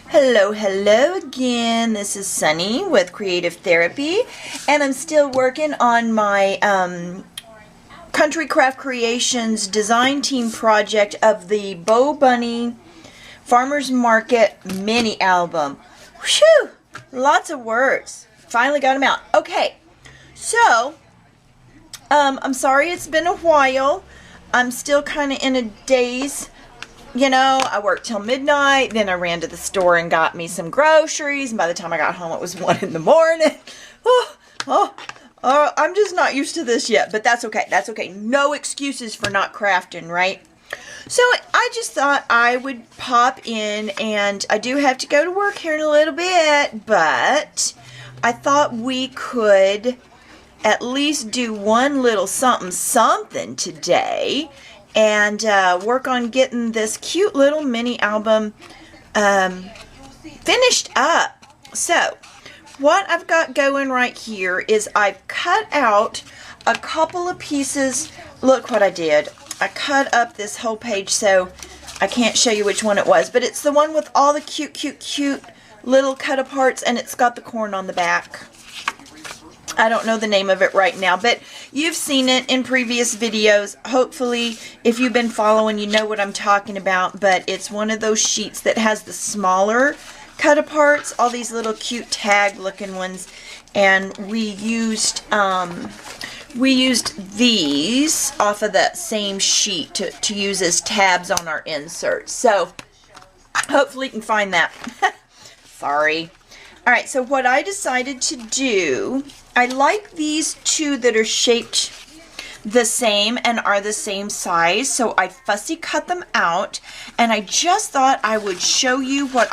Hello again. This is Sunny with Creative Therapy, and I'm still working on my Country Craft Creations design team project of the BoBunny Farmers Market mini album. Whew! Lots of words. Finally got them out. Okay, so I'm sorry it's been a while. I'm still kind of in a daze. You know, I worked till midnight, then I ran to the store and got me some groceries, and by the time I got home it was 1 in the morning. I'm just not used to this yet, but that's okay. That's okay. No excuses for not crafting, right? So I just thought I would pop in, and I do have to go to work here in a little bit, but I thought we could at least do one little something today and work on getting this cute little mini album finished up. So what I've got going right here is I've cut out a couple of pieces. Look what I did. I cut up this whole page, so I can't show you which one it was, but it's the one with all the cute little cut aparts, and it's got the corn on the back. I don't know the name of it right now, but you've seen it in previous videos. Hopefully, if you've been following, you know what I'm talking about, but it's one of those sheets that has the smaller cut aparts, all these little cute tag looking ones, and we used these off of that same sheet to use as tabs on our inserts. So hopefully you can find that. Sorry. Alright, so what I decided to do, I like these two that are shaped the same and are the same size, so I fussy cut them out, and I just thought I would show you what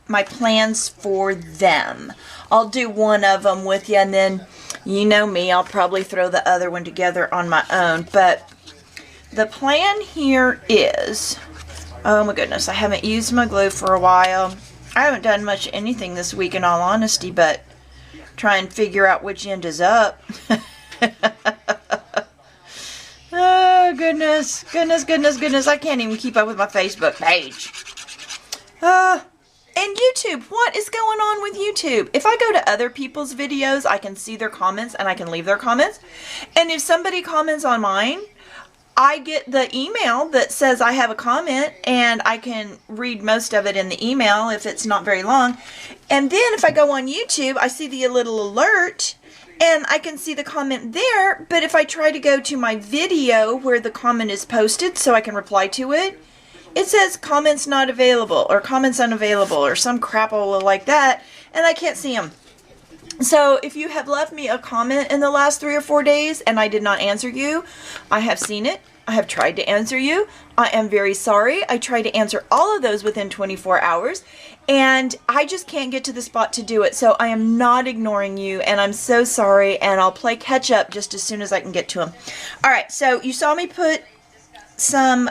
my plans for them. I'll do one of them with you, and then, you know me, I'll probably throw the other one together on my own, but the plan here is, oh my goodness, I haven't used my glue for a while. I haven't done much anything this week, in all honesty, but try and figure out which end is up. Oh, goodness. I can't even keep up with my Facebook page. And YouTube, what is going on with YouTube? If I go to other people's videos, I can see their comments and I can leave their comments. And if somebody comments on mine, I get the email that says I have a comment, and I can read most of it in the email if it's not very long. And then if I go on YouTube, I see the little alert, and I can see the comment there. But if I try to go to my video where the comment is posted so I can reply to it, it says comments not available, or comments unavailable, or some crapola like that, and I can't see them. So if you have left me a comment in the last 3 or 4 days and I did not answer you, I have seen it. I have tried to answer you. I am very sorry. I try to answer all of those within 24 hours, and I just can't get to the spot to do it. So I am not ignoring you, and I'm so sorry, and I'll play catch up just as soon as I can get to them. All right, so you saw me put some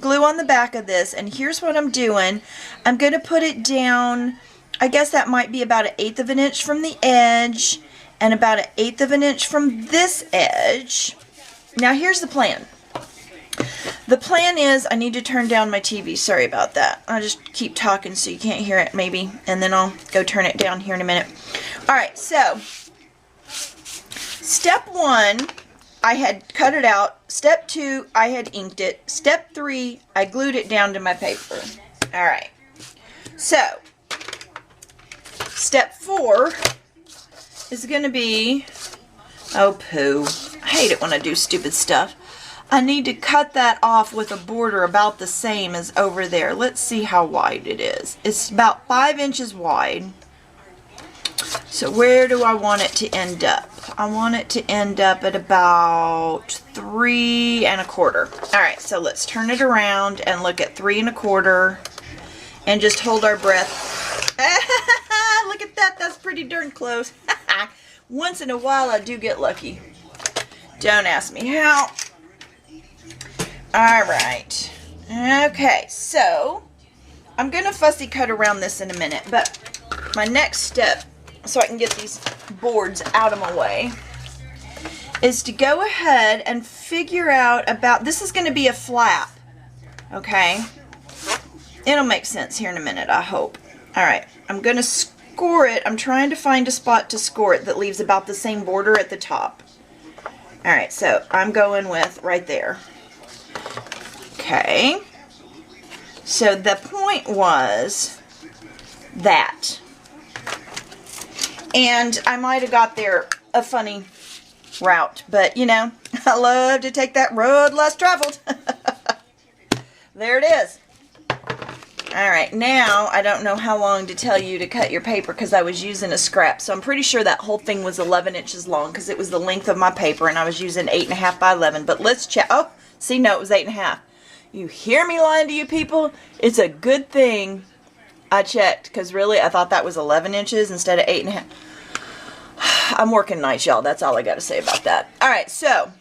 glue on the back of this, and here's what I'm doing. I'm going to put it down. I guess that might be about 1/8 of an inch from the edge and about 1/8 of an inch from this edge. Now here's the plan. The plan is I need to turn down my TV. Sorry about that. I'll just keep talking so you can't hear it maybe, and then I'll go turn it down here in a minute. Alright, so step 1, I had cut it out. Step 2, I had inked it. Step 3, I glued it down to my paper. Alright, so step 4 is going to be, oh poo, I hate it when I do stupid stuff. I need to cut that off with a border about the same as over there. Let's see how wide it is. It's about 5 inches wide. So where do I want it to end up? I want it to end up at about 3 1/4. Alright, so let's turn it around and look at 3 1/4 and just hold our breath. Look at that, that's pretty darn close. Once in a while I do get lucky. Don't ask me how. Alright. Okay, so I'm going to fussy cut around this in a minute, but my next step, so I can get these boards out of my way, is to go ahead and figure out about, this is going to be a flap, okay? It'll make sense here in a minute, I hope. Alright, I'm going to score it. I'm trying to find a spot to score it that leaves about the same border at the top. Alright, so I'm going with right there. Okay. So the point was that. And I might have got there a funny route, but you know, I love to take that road less traveled. There it is. Alright, now I don't know how long to tell you to cut your paper because I was using a scrap. So I'm pretty sure that whole thing was 11 inches long because it was the length of my paper and I was using 8.5 by 11. But let's check. Oh, see, no, it was 8.5. You hear me lying to you people? It's a good thing I checked because really I thought that was 11 inches instead of 8.5. I'm working nights, y'all. That's all I got to say about that. Alright, so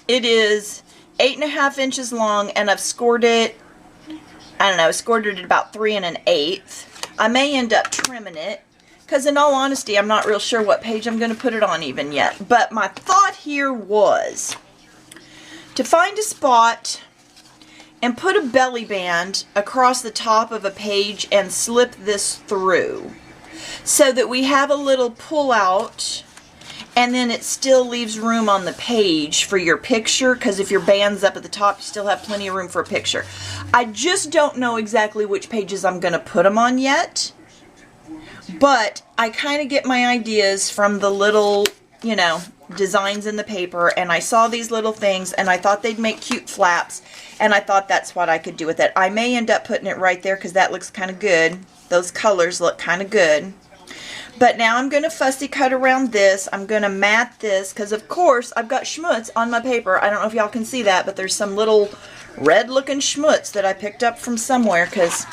it is 8.5 inches long and I've scored it. I don't know, I scored it at about 3 1/8. I may end up trimming it, because in all honesty, I'm not real sure what page I'm going to put it on even yet. But my thought here was to find a spot and put a belly band across the top of a page and slip this through, so that we have a little pull out, and then it still leaves room on the page for your picture, because if your band's up at the top, you still have plenty of room for a picture. I just don't know exactly which pages I'm going to put them on yet, but I kind of get my ideas from the little, you know, designs in the paper, and I saw these little things, and I thought they'd make cute flaps, and I thought that's what I could do with it. I may end up putting it right there, because that looks kind of good. Those colors look kind of good. But now I'm going to fussy cut around this. I'm going to mat this because, of course, I've got schmutz on my paper. I don't know if y'all can see that, but there's some little red-looking schmutz that I picked up from somewhere because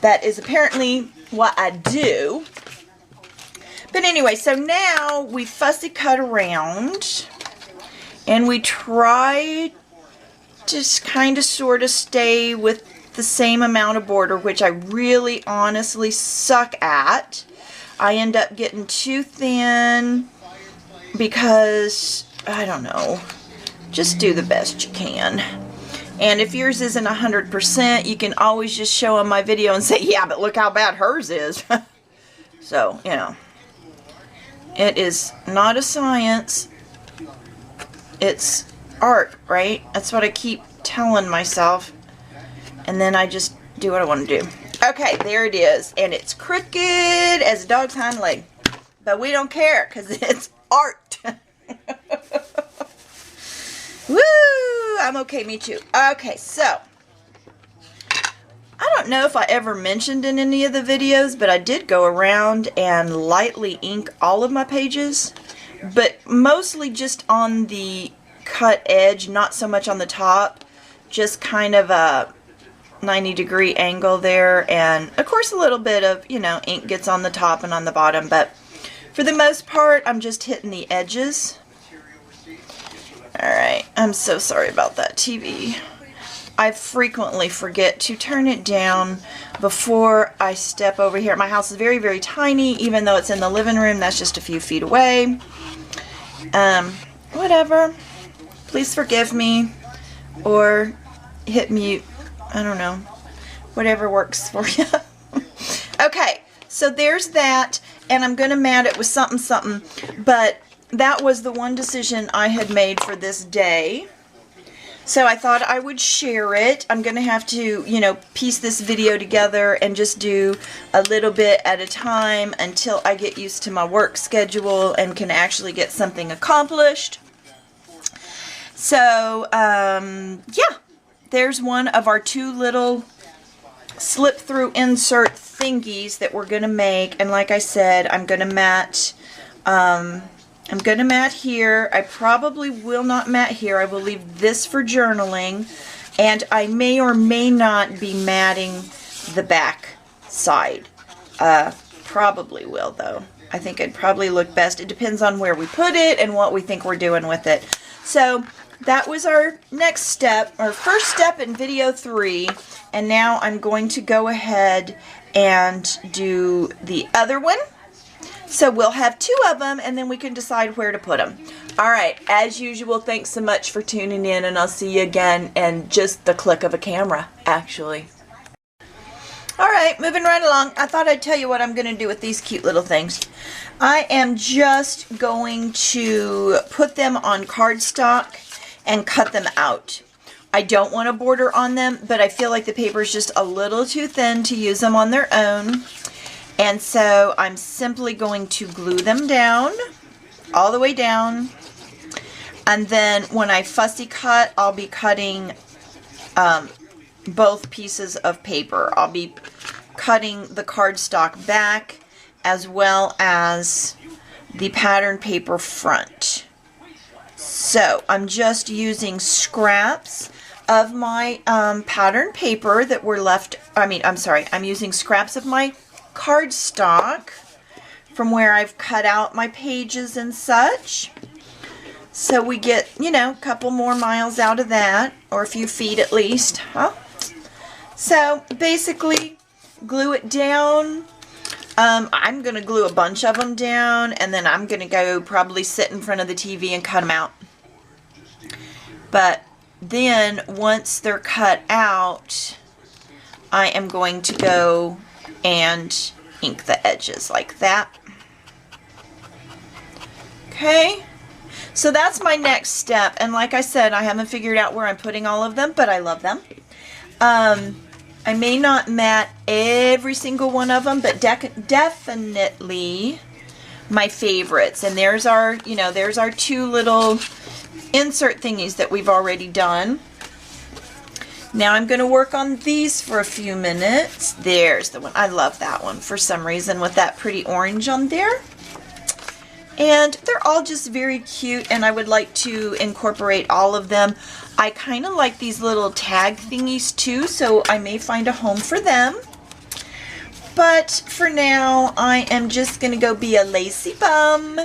that is apparently what I do. But anyway, so now we fussy cut around and we try to kind of sort of stay with the same amount of border, which I really honestly suck at. I end up getting too thin because, I don't know, just do the best you can. And if yours isn't 100%, you can always just show them my video and say, yeah, but look how bad hers is. So, you know, it is not a science. It's art, right? That's what I keep telling myself. And then I just do what I want to do. Okay, there it is. And it's crooked as a dog's hind leg. But we don't care because it's art. Woo! I'm okay, me too. Okay, so I don't know if I ever mentioned in any of the videos, but I did go around and lightly ink all of my pages. But mostly just on the cut edge, not so much on the top. Just kind of a 90-degree angle there, and of course a little bit of, you know, ink gets on the top and on the bottom, but for the most part I'm just hitting the edges. Alright, I'm so sorry about that TV. I frequently forget to turn it down before I step over here. My house is very, very tiny, even though it's in the living room. That's just a few feet away. Whatever. Please forgive me, or hit mute. I don't know. Whatever works for you. Okay, so there's that, and I'm going to mat it with something, but that was the one decision I had made for this day. So I thought I would share it. I'm going to have to, you know, piece this video together and just do a little bit at a time until I get used to my work schedule and can actually get something accomplished. So, yeah. There's one of our two little slip-through insert thingies that we're going to make. And like I said, I'm going to mat here. I probably will not mat here. I will leave this for journaling. And I may or may not be matting the back side. Probably will, though. I think it'd probably look best. It depends on where we put it and what we think we're doing with it. So that was our next step, our first step in video 3, and now I'm going to go ahead and do the other one. So we'll have 2 of them, and then we can decide where to put them. Alright, as usual, thanks so much for tuning in, and I'll see you again in just the click of a camera, actually. All right, moving right along. I thought I'd tell you what I'm going to do with these cute little things. I am just going to put them on cardstock and cut them out. I don't want a border on them, but I feel like the paper is just a little too thin to use them on their own. And so I'm simply going to glue them down, all the way down. And then when I fussy cut, I'll be cutting both pieces of paper. I'll be cutting the cardstock back as well as the pattern paper front. So I'm just using scraps of my pattern paper that were left. I'm using scraps of my cardstock from where I've cut out my pages and such. So we get, you know, a couple more miles out of that, or a few feet at least. Huh? So basically, glue it down. I'm going to glue a bunch of them down, and then I'm going to go probably sit in front of the TV and cut them out. But then once they're cut out, I am going to go and ink the edges like that. Okay, so that's my next step, and like I said, I haven't figured out where I'm putting all of them, but I love them. I may not mat every single one of them, but definitely my favorites. And there's our, you know, there's our two little insert thingies that we've already done. Now I'm going to work on these for a few minutes. There's the one. I love that one for some reason with that pretty orange on there. And they're all just very cute, and I would like to incorporate all of them. I kind of like these little tag thingies too, so I may find a home for them. But for now, I am just going to go be a lazy bum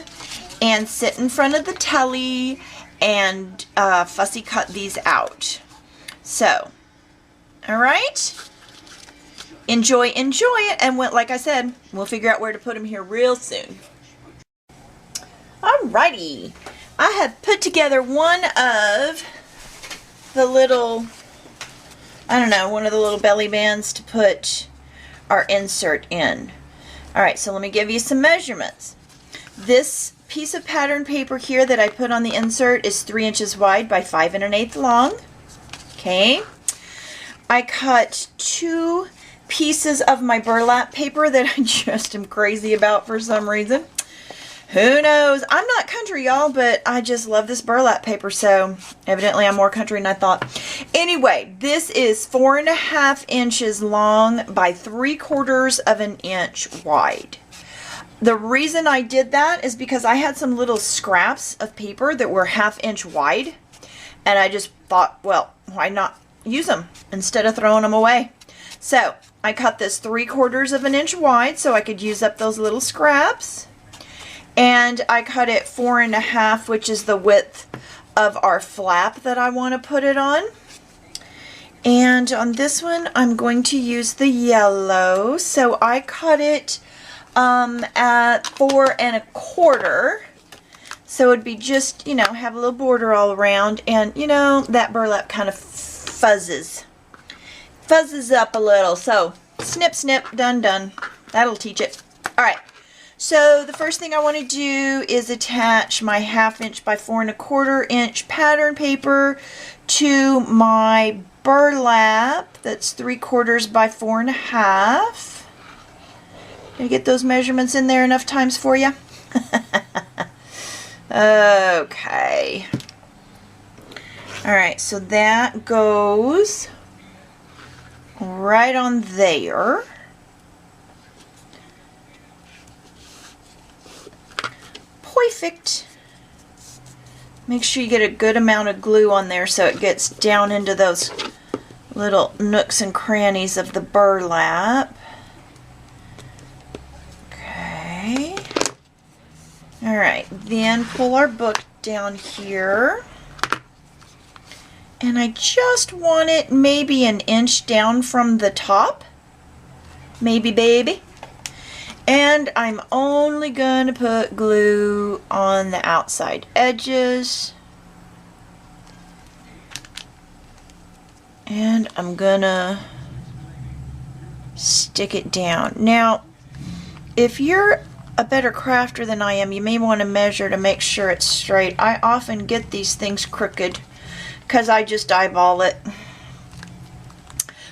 and sit in front of the telly and fussy cut these out. So, all right. Enjoy it, and like I said, we'll figure out where to put them here real soon. Alrighty, I have put together one of the little, one of the little belly bands to put our insert in. Alright, so let me give you some measurements. This piece of pattern paper here that I put on the insert is 3 inches wide by 5 1/8 long. Okay, I cut 2 pieces of my burlap paper that I just am crazy about for some reason. Who knows? I'm not country, y'all, but I just love this burlap paper, so evidently I'm more country than I thought. Anyway, this is 4 1/2 inches long by 3/4 of an inch wide. The reason I did that is because I had some little scraps of paper that were 1/2 inch wide, and I just thought, well, why not use them instead of throwing them away? So I cut this 3/4 of an inch wide so I could use up those little scraps. And I cut it 4 1/2, which is the width of our flap that I want to put it on. And on this one, I'm going to use the yellow. So I cut it at 4 1/4. So it'd be just, you know, have a little border all around. And, you know, that burlap kind of fuzzes up a little. So snip, snip, done, done. That'll teach it. All right. So the first thing I want to do is attach my 1/2 inch by 4 1/4 inch pattern paper to my burlap. That's 3/4 by 4 1/2. Did I get those measurements in there enough times for you? Okay. Alright, so that goes right on there. Perfect. Make sure you get a good amount of glue on there so it gets down into those little nooks and crannies of the burlap. Okay. Alright, then pull our book down here. And I just want it maybe an inch down from the top. Maybe, baby. And I'm only going to put glue on the outside edges. And I'm going to stick it down. Now, if you're a better crafter than I am, you may want to measure to make sure it's straight. I often get these things crooked because I just eyeball it.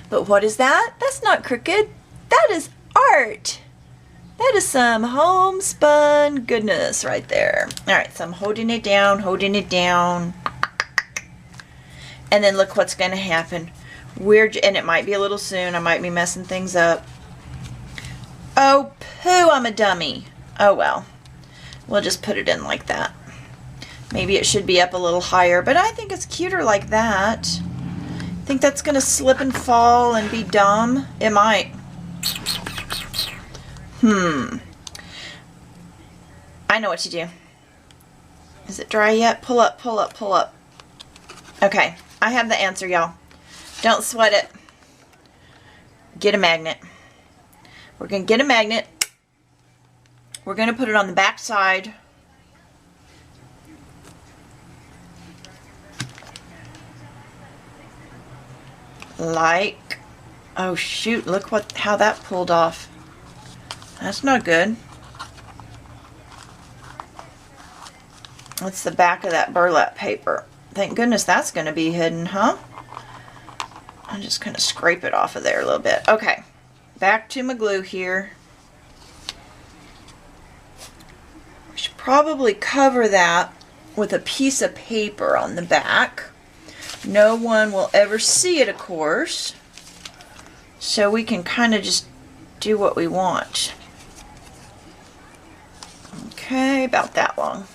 But what is that? That's not crooked. That is art. That is some homespun goodness right there. All right, so I'm holding it down, and then look what's going to happen. And it might be a little soon. I might be messing things up. Oh, poo, I'm a dummy. Oh, well. We'll just put it in like that. Maybe it should be up a little higher, but I think it's cuter like that. Think that's going to slip and fall and be dumb? It might. I know what to do. Is it dry yet? Pull up, pull up, pull up. Okay, I have the answer, y'all. Don't sweat it. Get a magnet. We're going to get a magnet. We're going to put it on the back side. Like, oh shoot, look how that pulled off. That's not good. That's the back of that burlap paper. Thank goodness that's going to be hidden, huh? I'm just going to scrape it off of there a little bit. Okay, back to my glue here. We should probably cover that with a piece of paper on the back. No one will ever see it, of course. So we can kind of just do what we want. Okay, about that long.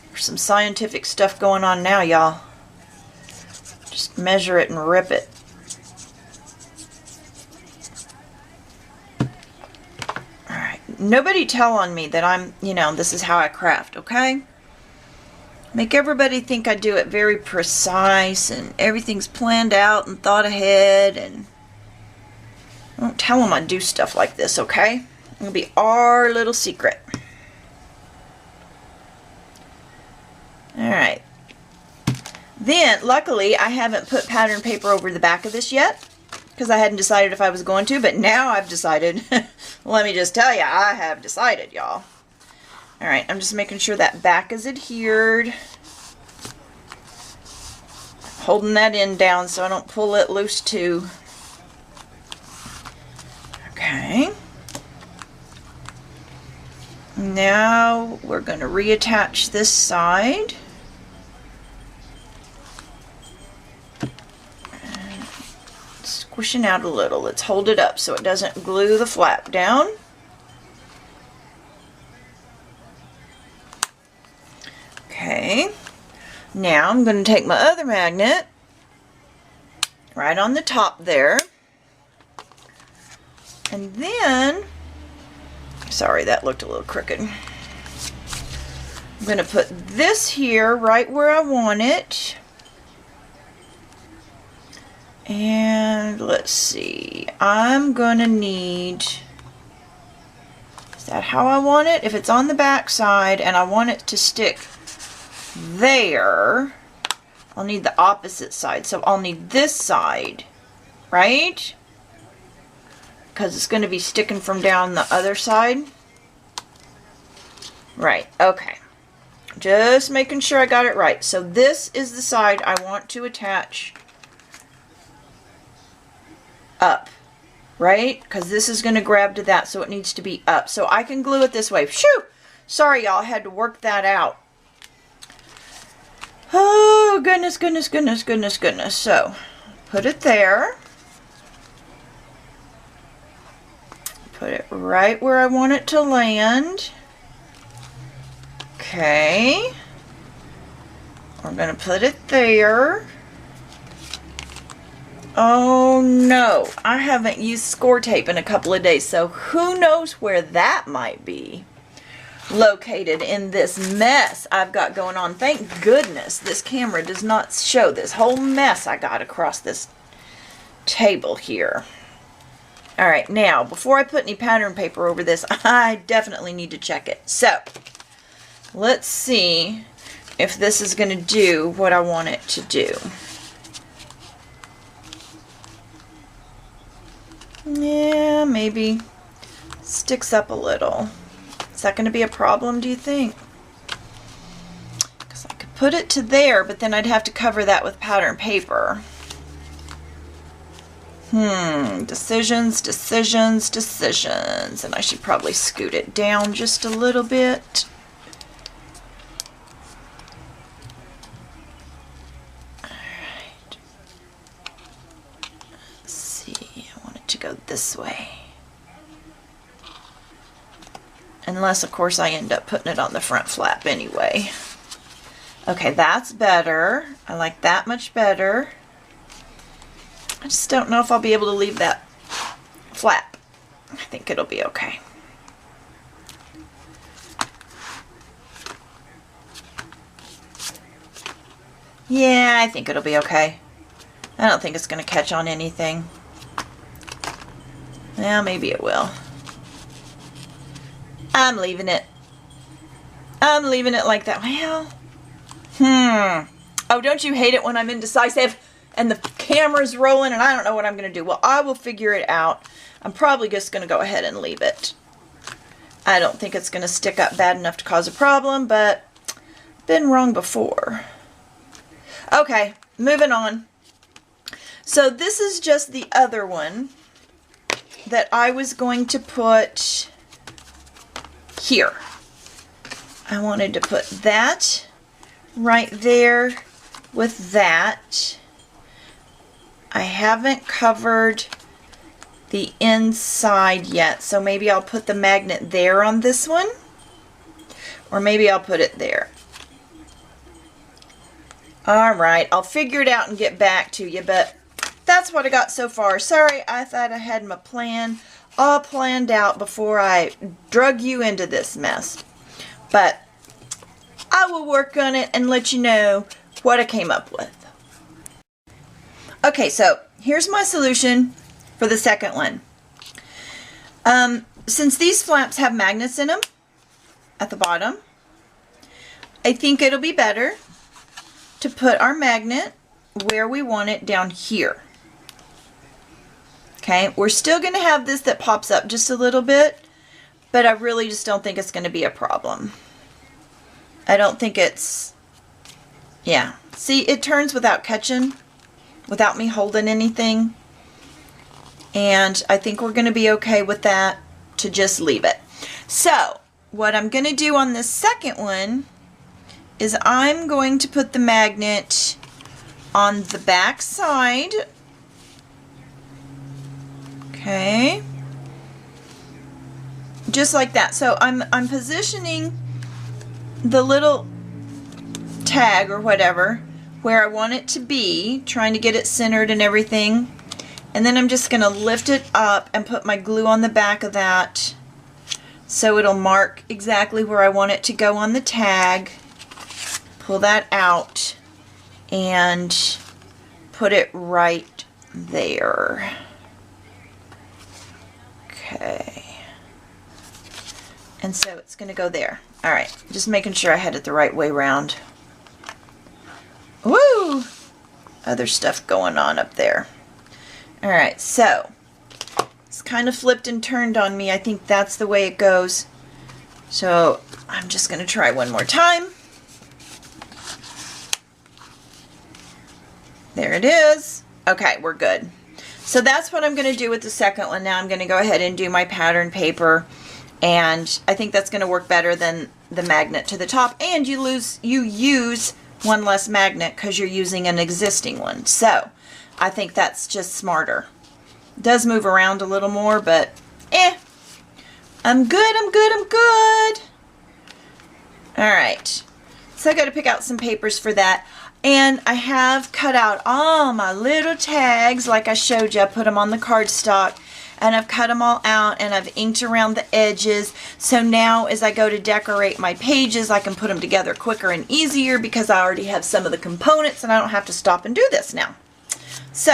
There's some scientific stuff going on now, y'all. Just measure it and rip it. Alright, nobody tell on me that I'm, this is how I craft, okay? Make everybody think I do it very precise and everything's planned out and thought ahead, and don't tell them I do stuff like this, okay? It'll be our little secret. Alright. Then, luckily, I haven't put pattern paper over the back of this yet because I hadn't decided if I was going to, but now I've decided. Let me just tell you, I have decided, y'all. Alright, I'm just making sure that back is adhered. Holding that end down so I don't pull it loose too. Okay. Now we're going to reattach this side. And squishing out a little. Let's hold it up so it doesn't glue the flap down. Okay, now I'm going to take my other magnet right on the top there, and then, sorry, that looked a little crooked. I'm going to put this here right where I want it, and let's see, I'm going to need, is that how I want it? If it's on the back side and I want it to stick there, I'll need the opposite side, so I'll need this side, right? Because it's going to be sticking from down the other side. Right, okay. Just making sure I got it right. So this is the side I want to attach up, right? Because this is going to grab to that, so it needs to be up. So I can glue it this way. Shoo! Sorry, y'all, I had to work that out. Oh, goodness, goodness, goodness, goodness, goodness. So, put it there. Put it right where I want it to land. Okay. We're going to put it there. Oh, no. I haven't used score tape in a couple of days, so who knows where that might be located in this mess I've got going on. Thank goodness this camera does not show this whole mess I got across this table here. Alright, now before I put any pattern paper over this, I definitely need to check it. So let's see if this is going to do what I want it to do. Yeah, maybe sticks up a little. Is that going to be a problem, do you think? Because I could put it to there, but then I'd have to cover that with pattern paper. Decisions, decisions, decisions. And I should probably scoot it down just a little bit. Alright. Let's see, I want it to go this way. Unless, of course, I end up putting it on the front flap anyway. Okay, that's better. I like that much better. I just don't know if I'll be able to leave that flap. I think it'll be okay. Yeah, I think it'll be okay. I don't think it's going to catch on anything. Yeah, maybe it will. I'm leaving it. I'm leaving it like that. Well, oh, don't you hate it when I'm indecisive and the camera's rolling and I don't know what I'm going to do? Well, I will figure it out. I'm probably just going to go ahead and leave it. I don't think it's going to stick up bad enough to cause a problem, but been wrong before. Okay, moving on. So this is just the other one that I was going to put here. I wanted to put that right there with that. I haven't covered the inside yet, so maybe I'll put the magnet there on this one, or maybe I'll put it there. Alright, I'll figure it out and get back to you, but that's what I got so far. Sorry, I thought I had my plan all planned out before I drug you into this mess. But I will work on it and let you know what I came up with. Okay, so here's my solution for the second one. Since these flaps have magnets in them at the bottom, I think it'll be better to put our magnet where we want it down here. Okay, we're still going to have this that pops up just a little bit, but I really just don't think it's going to be a problem. I don't think it's, yeah. See, it turns without catching, without me holding anything. And I think we're going to be okay with that, to just leave it. So, what I'm going to do on this second one is I'm going to put the magnet on the back side. Okay. Just like that. So I'm positioning the little tag or whatever where I want it to be, trying to get it centered and everything. And then I'm just going to lift it up and put my glue on the back of that so it'll mark exactly where I want it to go on the tag. Pull that out and put it right there. Okay. And so it's going to go there. Alright, just making sure I had it the right way around. Woo! Other stuff going on up there. Alright, so it's kind of flipped and turned on me. I think that's the way it goes. So I'm just going to try one more time. There it is. Okay, we're good. So that's what I'm going to do with the second one. Now I'm going to go ahead and do my pattern paper. And I think that's going to work better than the magnet to the top. And you use one less magnet because you're using an existing one. So I think that's just smarter. It does move around a little more, but I'm good, I'm good, I'm good. Alright. So I got to pick out some papers for that. And I have cut out all my little tags like I showed you. I put them on the cardstock and I've cut them all out and I've inked around the edges. So now as I go to decorate my pages, I can put them together quicker and easier because I already have some of the components and I don't have to stop and do this now. So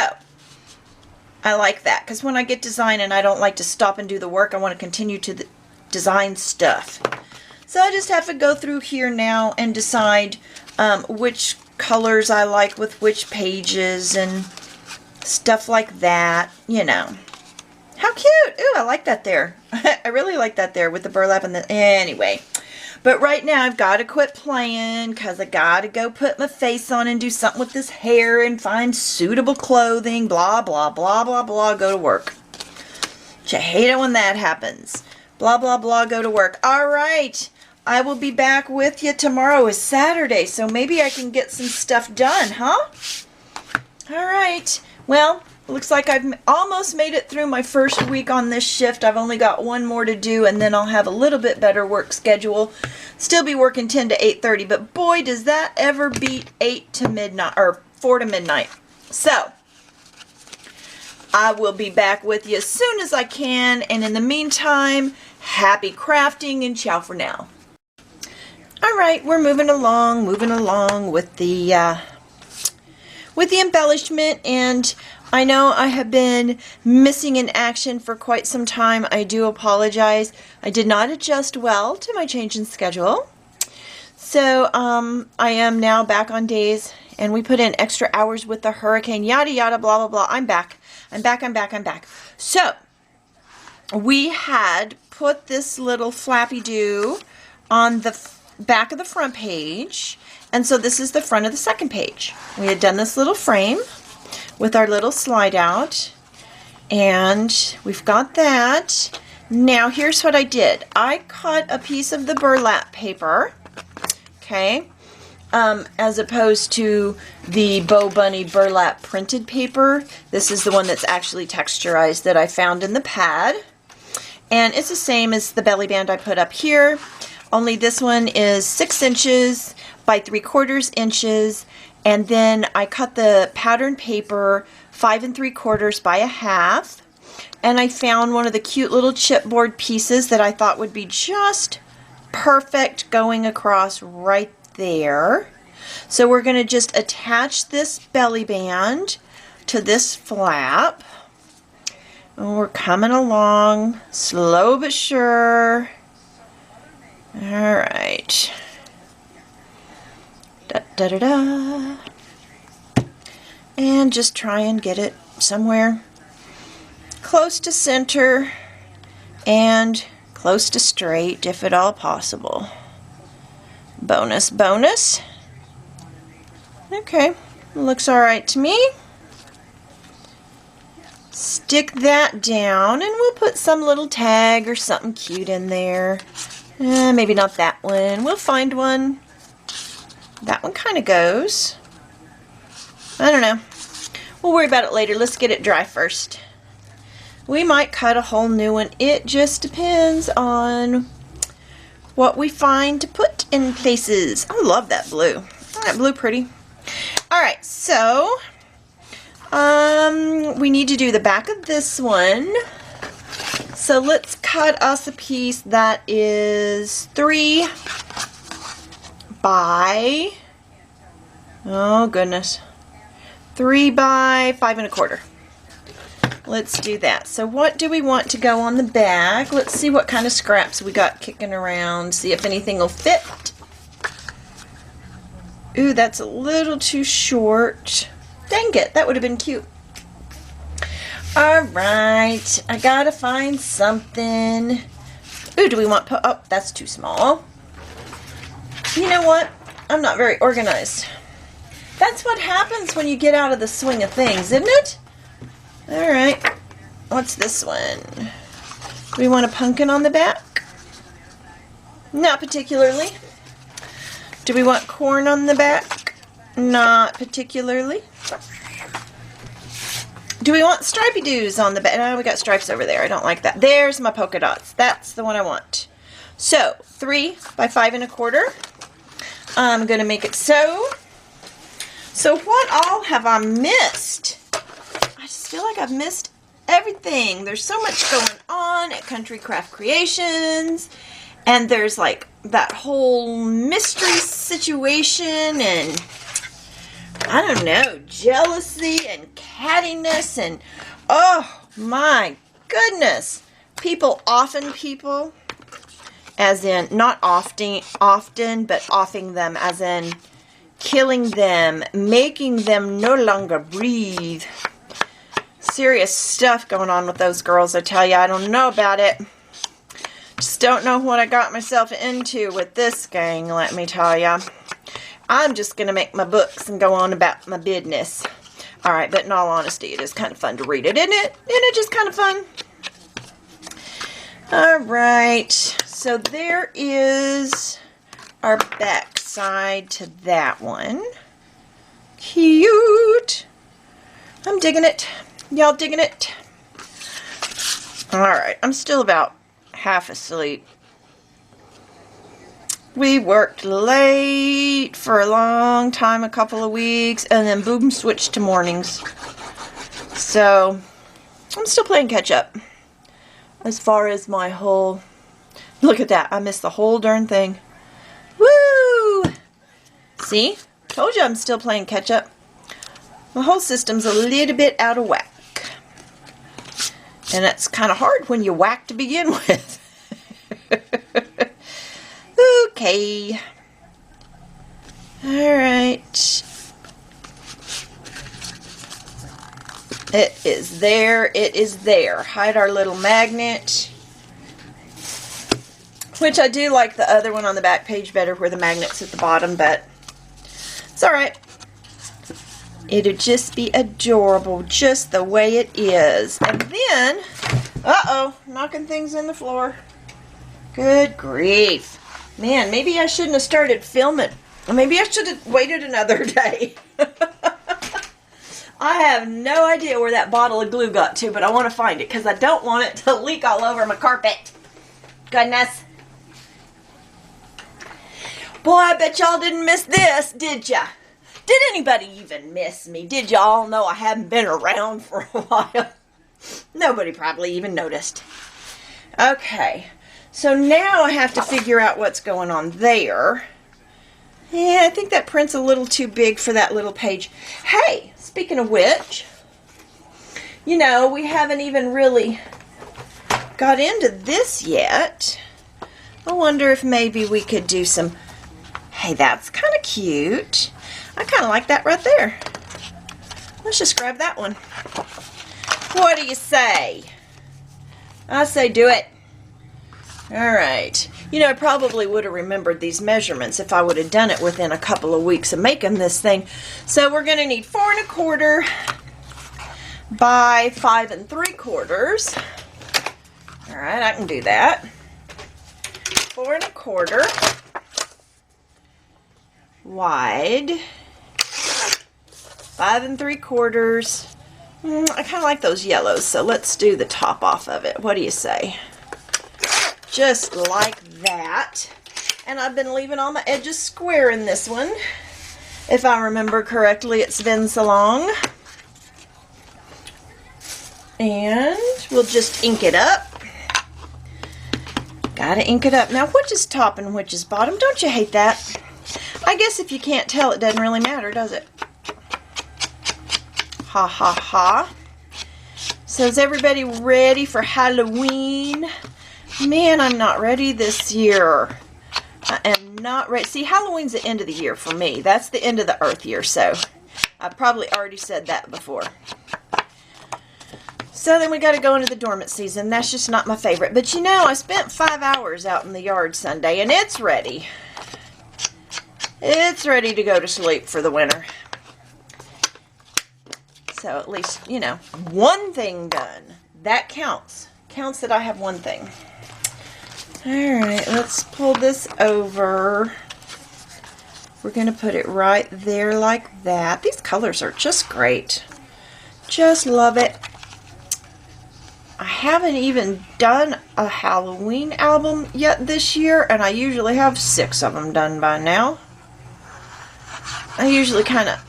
I like that because when I get design and I don't like to stop and do the work, I want to continue to design stuff. So I just have to go through here now and decide which colors I like with which pages and stuff like that, you know. How cute. Ooh, I like that there. I really like that there with the burlap and the... Anyway. But right now I've got to quit playing because I got to go put my face on and do something with this hair and find suitable clothing. Blah, blah, blah, blah, blah. Go to work. Which I hate it when that happens. Blah, blah, blah. Go to work. All right. I will be back with you tomorrow. Is Saturday, so maybe I can get some stuff done, huh? All right. Well, looks like I've almost made it through my first week on this shift. I've only got one more to do, and then I'll have a little bit better work schedule. Still be working 10 to 8:30, but boy, does that ever beat 8 to midnight, or 4 to midnight. So, I will be back with you as soon as I can, and in the meantime, happy crafting, and ciao for now. All right, we're moving along with the embellishment, and I know I have been missing in action for quite some time. I do apologize. I did not adjust well to my change in schedule. So I am now back on days, and we put in extra hours with the hurricane, yada, yada, blah, blah, blah. I'm back. So we had put this little flappy do on the back of the front page. And so this is the front of the second page. We had done this little frame with our little slide out, and we've got that. Now here's what I did. I cut a piece of the burlap paper, okay, as opposed to the BoBunny burlap printed paper. This is the one that's actually texturized that I found in the pad, and it's the same as the belly band I put up here, only this one is 6 inches by 3/4 inches. And then I cut the pattern paper 5 3/4 by 1/2. And I found one of the cute little chipboard pieces that I thought would be just perfect going across right there. So we're going to just attach this belly band to this flap. And we're coming along, slow but sure. All right. Da, da, da, da. And just try and get it somewhere close to center and close to straight if at all possible. Bonus, bonus. Okay, looks all right to me. Stick that down, and we'll put some little tag or something cute in there. Maybe not that one. We'll find one. That one kind of goes. I don't know. We'll worry about it later. Let's get it dry first. We might cut a whole new one. It just depends on what we find to put in places. I love that blue. Isn't that blue pretty? All right, so we need to do the back of this one. So let's cut us a piece that is 3 by, oh goodness, 3 by 5 1/4. Let's do that. So what do we want to go on the back? Let's see what kind of scraps we got kicking around, see if anything will fit. Ooh, that's a little too short. Dang it, that would have been cute. All right, I gotta find something. Ooh, do we want, oh, that's too small. You know what? I'm not very organized. That's what happens when you get out of the swing of things, isn't it? All right, what's this one? Do we want a pumpkin on the back? Not particularly. Do we want corn on the back? Not particularly. Do we want stripey doos on the back? No, we got stripes over there. I don't like that. There's my polka dots. That's the one I want. So 3 by 5 1/4. I'm going to make it so. So what all have I missed? I just feel like I've missed everything. There's so much going on at Country Craft Creations. And there's like that whole mystery situation and I don't know, jealousy and cattiness and oh my goodness. People, as in not often, but offing them, as in killing them, making them no longer breathe. Serious stuff going on with those girls, I tell you. I don't know about it. Just don't know what I got myself into with this gang, let me tell ya. I'm just going to make my books and go on about my business. Alright, but in all honesty, it is kind of fun to read it, isn't it? Isn't it just kind of fun? Alright, so there is our back side to that one. Cute. I'm digging it. Y'all digging it? Alright, I'm still about half asleep. We worked late for a long time, a couple of weeks, and then boom, switched to mornings. So, I'm still playing catch up. As far as my whole... Look at that, I missed the whole darn thing. Woo! See? Told you I'm still playing catch up. My whole system's a little bit out of whack. And it's kind of hard when you whack to begin with. Okay. Alright. It is there. It is there. Hide our little magnet. Which I do like the other one on the back page better where the magnet's at the bottom, but it's alright. It'll just be adorable just the way it is. And then, uh-oh, knocking things in the floor. Good grief. Man, maybe I shouldn't have started filming. Or maybe I should have waited another day. I have no idea where that bottle of glue got to, but I want to find it because I don't want it to leak all over my carpet. Goodness. Boy, I bet y'all didn't miss this, did ya? Did anybody even miss me? Did y'all know I haven't been around for a while? Nobody probably even noticed. Okay, so now I have to figure out what's going on there. Yeah, I think that print's a little too big for that little page. Hey, speaking of which, you know, we haven't even really got into this yet. I wonder if maybe we could do some... Hey, that's kind of cute. I kind of like that right there. Let's just grab that one. What do you say? I say do it. Alright. You know, I probably would have remembered these measurements if I would have done it within a couple of weeks of making this thing. So we're going to need 4 1/4 by 5 3/4. Alright, I can do that. 4 1/4 wide, 5 3/4. I kind of like those yellows, so let's do the top off of it. What do you say? Just like that. And I've been leaving all my edges square in this one. If I remember correctly, it's been so long. And we'll just ink it up. Gotta ink it up. Now, which is top and which is bottom? Don't you hate that? I guess if you can't tell, it doesn't really matter, does it? Ha ha ha. So is everybody ready for Halloween? Man, I'm not ready this year. I am not ready. See, Halloween's the end of the year for me. That's the end of the Earth year, so I've probably already said that before. So then we got to go into the dormant season. That's just not my favorite. But you know, I spent 5 hours out in the yard Sunday, and it's ready. It's ready to go to sleep for the winter. So at least, you know, one thing done. That counts. Counts that I have one thing. Alright, let's pull this over. We're going to put it right there like that. These colors are just great. Just love it. I haven't even done a Halloween album yet this year, and I usually have 6 of them done by now. I usually kind of,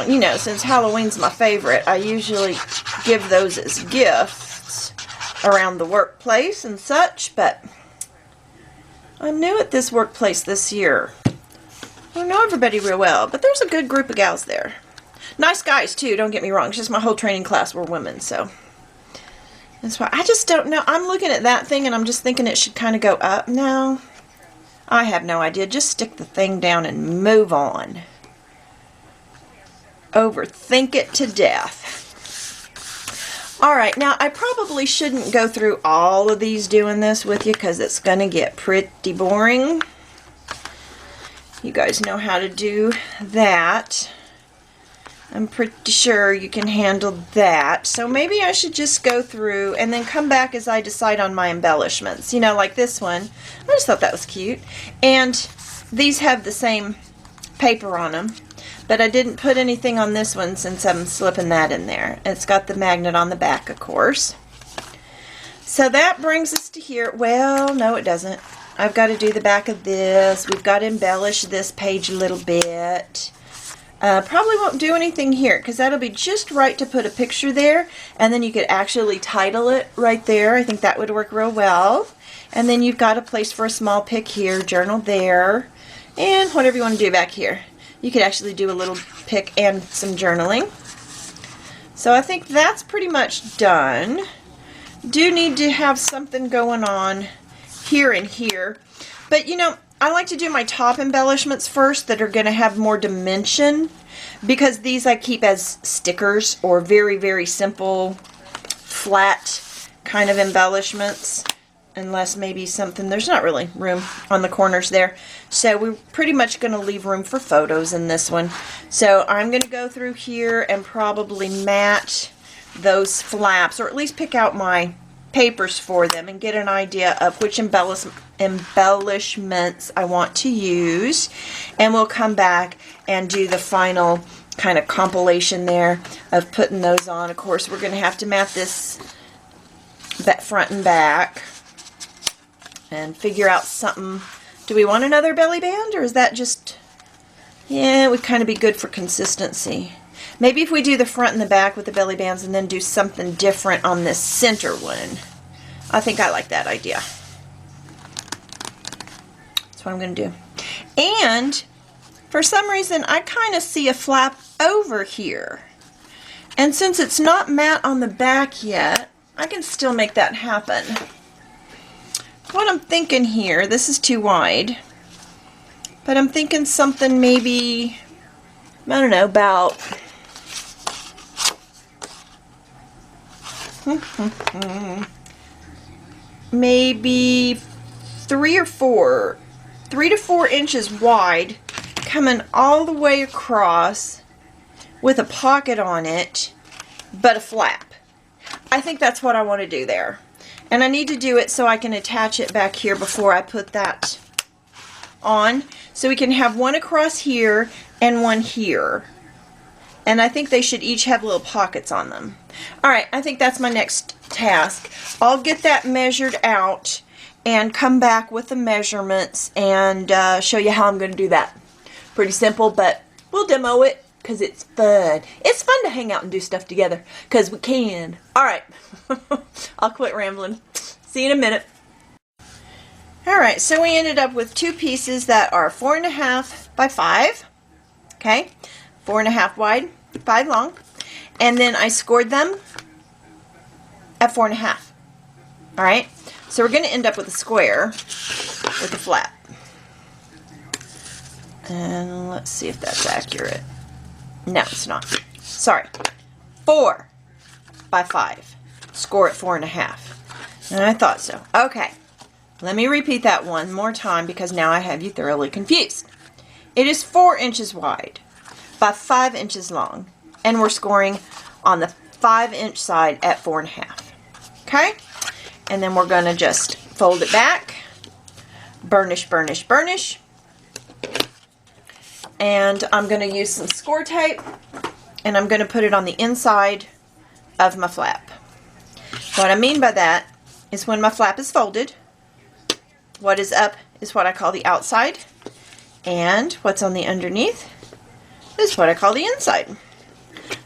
you know, since Halloween's my favorite, I usually give those as gifts around the workplace and such, but I'm new at this workplace this year. I don't know everybody real well, but there's a good group of gals there. Nice guys, too, don't get me wrong. It's just my whole training class were women, so that's why. I just don't know. I'm looking at that thing, and I'm just thinking it should kind of go up. No, I have no idea. Just stick the thing down and move on. Overthink it to death. Alright, now I probably shouldn't go through all of these doing this with you because it's going to get pretty boring. You guys know how to do that. I'm pretty sure you can handle that. So maybe I should just go through and then come back as I decide on my embellishments. You know, like this one. I just thought that was cute. And these have the same paper on them. But I didn't put anything on this one since I'm slipping that in there. It's got the magnet on the back, of course. So that brings us to here. Well, no it doesn't. I've got to do the back of this. We've got to embellish this page a little bit. Probably won't do anything here because that'll be just right to put a picture there, and then you could actually title it right there. I think that would work real well. And then you've got a place for a small pic here, journal there, and whatever you want to do back here. You could actually do a little pic and some journaling. So I think that's pretty much done. Do need to have something going on here and here, but you know, I like to do my top embellishments first that are going to have more dimension, because these I keep as stickers or very, very simple flat kind of embellishments, unless maybe something, there's not really room on the corners there, so we're pretty much going to leave room for photos in this one. So I'm going to go through here and probably mat those flaps, or at least pick out my papers for them and get an idea of which embellishments I want to use, and we'll come back and do the final kind of compilation there of putting those on. Of course, we're going to have to mat this front and back and figure out something. Do we want another belly band, or is that just, yeah, it would kind of be good for consistency. Maybe if we do the front and the back with the belly bands and then do something different on this center one. I think I like that idea. That's what I'm going to do. And for some reason I kind of see a flap over here. And since it's not matte on the back yet, I can still make that happen. What I'm thinking here, this is too wide, but I'm thinking something maybe, I don't know, about maybe 3 to 4 inches wide, coming all the way across with a pocket on it, but a flap. I think that's what I want to do there. And I need to do it so I can attach it back here before I put that on. So we can have one across here and one here. And I think they should each have little pockets on them. Alright, I think that's my next task. I'll get that measured out and come back with the measurements and show you how I'm going to do that. Pretty simple, but we'll demo it because it's fun. It's fun to hang out and do stuff together because we can. Alright, I'll quit rambling. See you in a minute. Alright, so we ended up with two pieces that are 4.5 by 5. Okay, 4.5 wide, 5 long. And then I scored them at 4.5. Alright, so we're going to end up with a square with a flap. And let's see if that's accurate. No, it's not. Sorry. 4 by 5. Score at 4.5. And I thought so. Okay. Let me repeat that one more time because now I have you thoroughly confused. It is 4 inches wide by 5 inches long. And we're scoring on the 5-inch side at 4.5. Okay? And then we're going to just fold it back. Burnish, burnish, burnish. And I'm going to use some score tape, and I'm going to put it on the inside of my flap. What I mean by that is when my flap is folded, what is up is what I call the outside, and what's on the underneath is what I call the inside.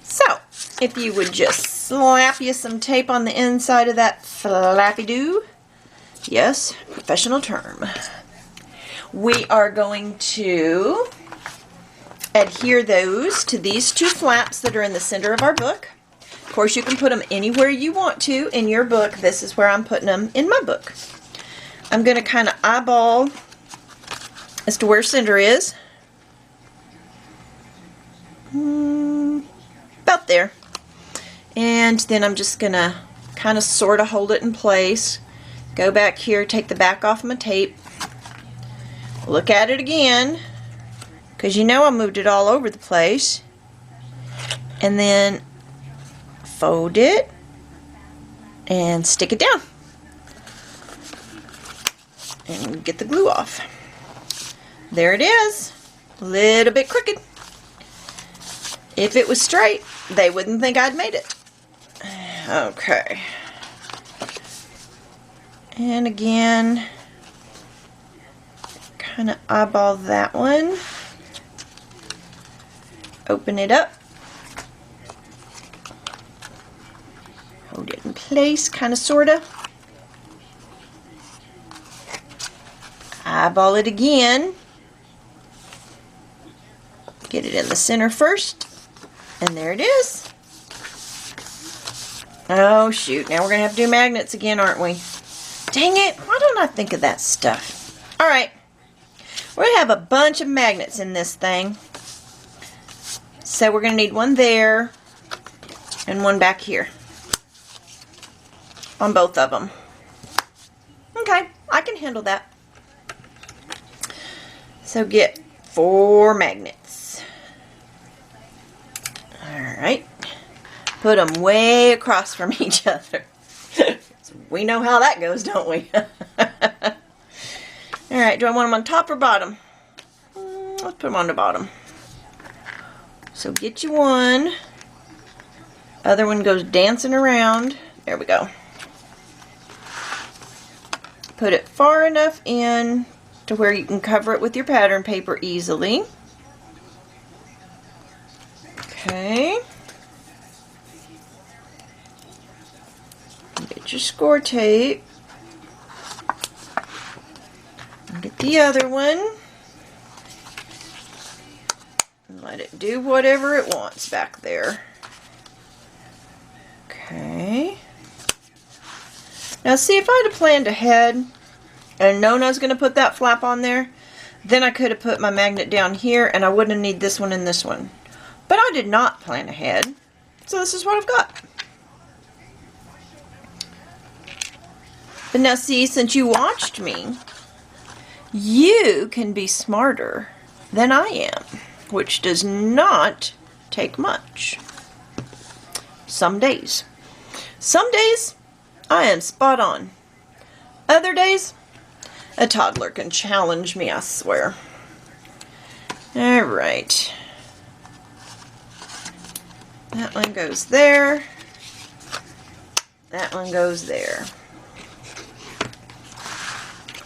So, if you would just slap you some tape on the inside of that flappy-doo, yes, professional term, we are going to adhere those to these two flaps that are in the center of our book. Of course, you can put them anywhere you want to in your book. This is where I'm putting them in my book. I'm going to kind of eyeball as to where center is. About there. And then I'm just gonna kind of sort of hold it in place. Go back here, take the back off my tape. Look at it again, because you know I moved it all over the place. And then fold it and stick it down. And get the glue off. There it is. A little bit crooked. If it was straight, they wouldn't think I'd made it. Okay. And again, kind of eyeball that one. Open it up. Hold it in place, kind of, sort of. Eyeball it again. Get it in the center first. And there it is. Oh shoot, now we're going to have to do magnets again, aren't we? Dang it, why don't I think of that stuff? Alright, we're going to have a bunch of magnets in this thing. So we're going to need one there and one back here. On both of them. Okay, I can handle that. So get 4 magnets. Alright. Put them way across from each other. We know how that goes, don't we? Alright, do I want them on top or bottom? Let's put them on the bottom. So get you one. Other one goes dancing around. There we go. Put it far enough in to where you can cover it with your pattern paper easily. Okay. Get your score tape. And get the other one. And let it do whatever it wants back there. Okay. Now see, if I'd have planned ahead and known I was going to put that flap on there, then I could have put my magnet down here and I wouldn't need this one and this one. But I did not plan ahead, so this is what I've got. But now see, since you watched me, you can be smarter than I am, which does not take much. Some days. Some days, I am spot on. Other days, a toddler can challenge me, I swear. Alright. That one goes there. That one goes there.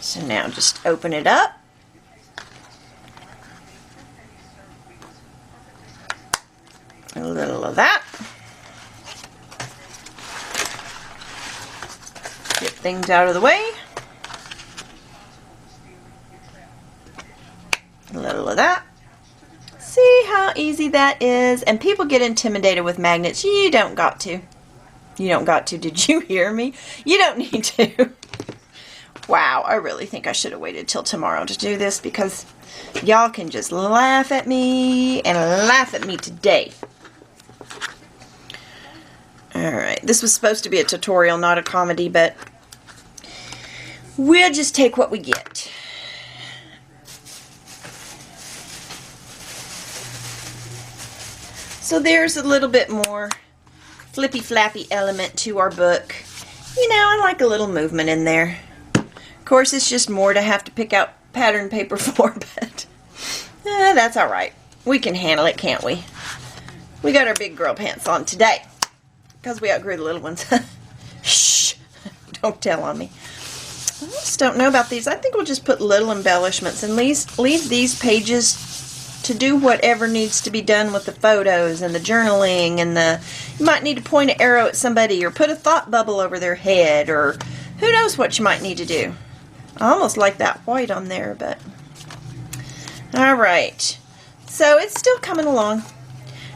So now just open it up. A little of that. Get things out of the way. A little of that. See how easy that is? And people get intimidated with magnets. You don't got to. You don't got to. Did you hear me? You don't need to. Wow, I really think I should have waited till tomorrow to do this because y'all can just laugh at me and laugh at me today. Alright, this was supposed to be a tutorial, not a comedy, but we'll just take what we get. So there's a little bit more flippy flappy element to our book. You know, I like a little movement in there. Of course, it's just more to have to pick out pattern paper for, but that's alright. We can handle it, can't we? We got our big girl pants on today because we outgrew the little ones. Shh! Don't tell on me. I just don't know about these. I think we'll just put little embellishments and leave these pages to do whatever needs to be done with the photos and the journaling and you might need to point an arrow at somebody or put a thought bubble over their head or who knows what you might need to do. I almost like that white on there, but alright. So it's still coming along.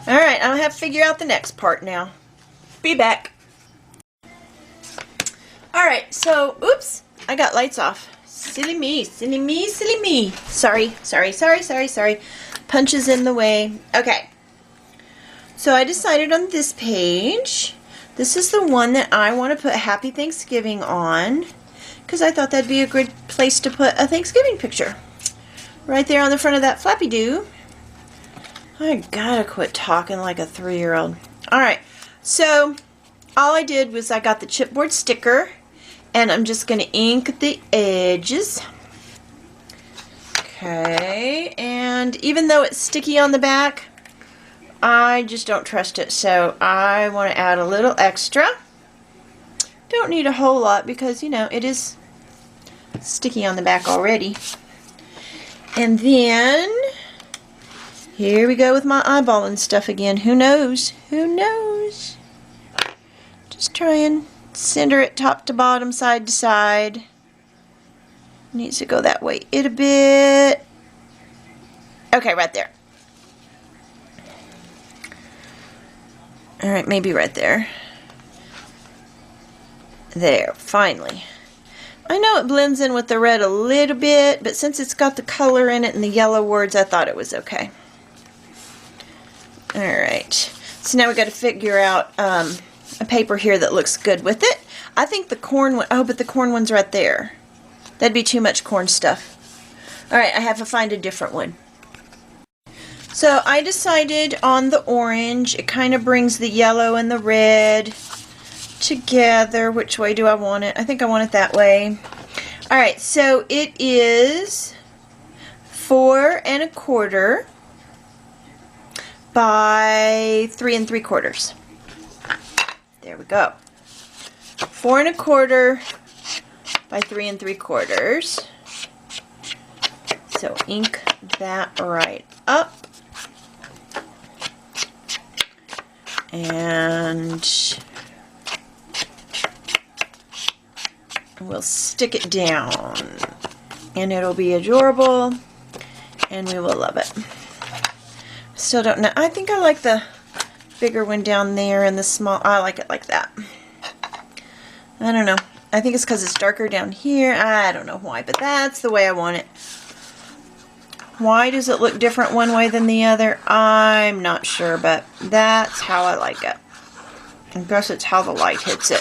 Alright, I'll have to figure out the next part now. Be back. Alright, so, oops, I got lights off. Silly me, silly me, silly me. Sorry. Punches in the way. Okay. So I decided on this page This is the one that I want to put Happy Thanksgiving on, because I thought that'd be a good place to put a Thanksgiving picture. Right there on the front of that Flappy Doo. I gotta quit talking like a 3-year-old. Alright, so all I did was I got the chipboard sticker, and I'm just going to ink the edges. Okay, and even though it's sticky on the back, I just don't trust it, so I want to add a little extra. Don't need a whole lot because, you know, it is sticky on the back already. And then, here we go with my eyeballing stuff again. Who knows? Who knows? Just try and center it top to bottom, side to side. Needs to go that way a bit. Okay, right there. Alright, maybe right there. There, finally. I know it blends in with the red a little bit, but since it's got the color in it and the yellow words, I thought it was okay. Alright, so now we got to figure out a paper here that looks good with it. I think the corn one, oh, but the corn one's right there. That'd be too much corn stuff. Alright, I have to find a different one. So I decided on the orange. It kind of brings the yellow and the red together. Which way do I want it? I think I want it that way. Alright, so it is 4 1/4 by 3 3/4. There we go. 4 1/4 by 3 3/4. So ink that right up. And we'll stick it down. And it'll be adorable. And we will love it. Still don't know. I think I like the bigger one down there and the small. I like it like that. I don't know. I think it's because it's darker down here. I don't know why, but that's the way I want it. Why does it look different one way than the other? I'm not sure, but that's how I like it. I guess it's how the light hits it.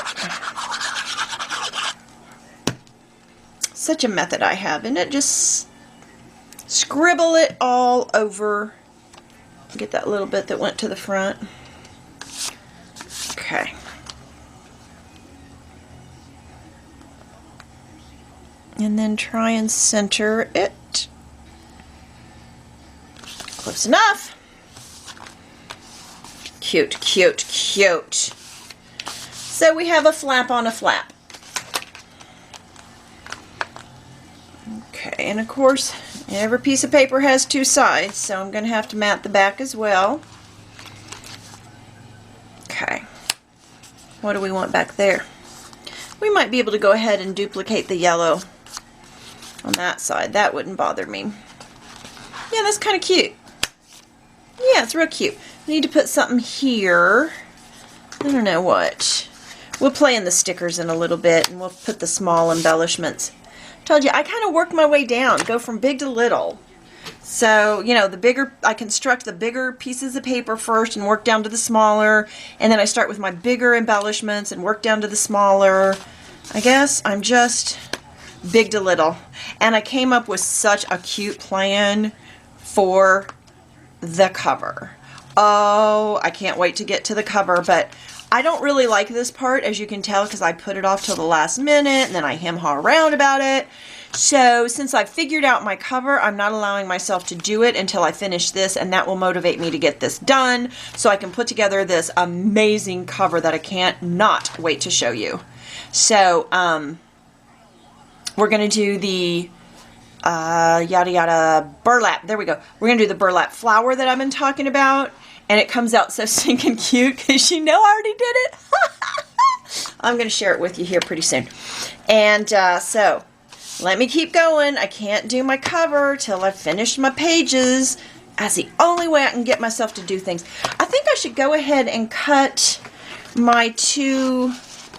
Such a method I have, and it just scribble it all over. Get that little bit that went to the front. Okay. And then try and center it. Close enough. Cute, cute, cute. So we have a flap on a flap. Okay, and of course, every piece of paper has 2 sides, so I'm going to have to mat the back as well. Okay. What do we want back there? We might be able to go ahead and duplicate the yellow on that side. That wouldn't bother me. Yeah, that's kind of cute. Yeah, it's real cute. We need to put something here. I don't know what. We'll play in the stickers in a little bit, and we'll put the small embellishments. Told you, I kind of work my way down, go from big to little. So, you know, the bigger, I construct the bigger pieces of paper first and work down to the smaller, and then I start with my bigger embellishments and work down to the smaller. I guess I'm just big to little. And I came up with such a cute plan for the cover. Oh, I can't wait to get to the cover, but I don't really like this part, as you can tell, because I put it off till the last minute and then I hem-haw around about it. So since I've figured out my cover, I'm not allowing myself to do it until I finish this, and that will motivate me to get this done so I can put together this amazing cover that I can't not wait to show you. So we're going to do the yada yada burlap. There we go. We're going to do the burlap flower that I've been talking about, and it comes out so stinking cute because you know I already did it. I'm going to share it with you here pretty soon. And so let me keep going. I can't do my cover till I've finished my pages. That's the only way I can get myself to do things. I think I should go ahead and cut my 2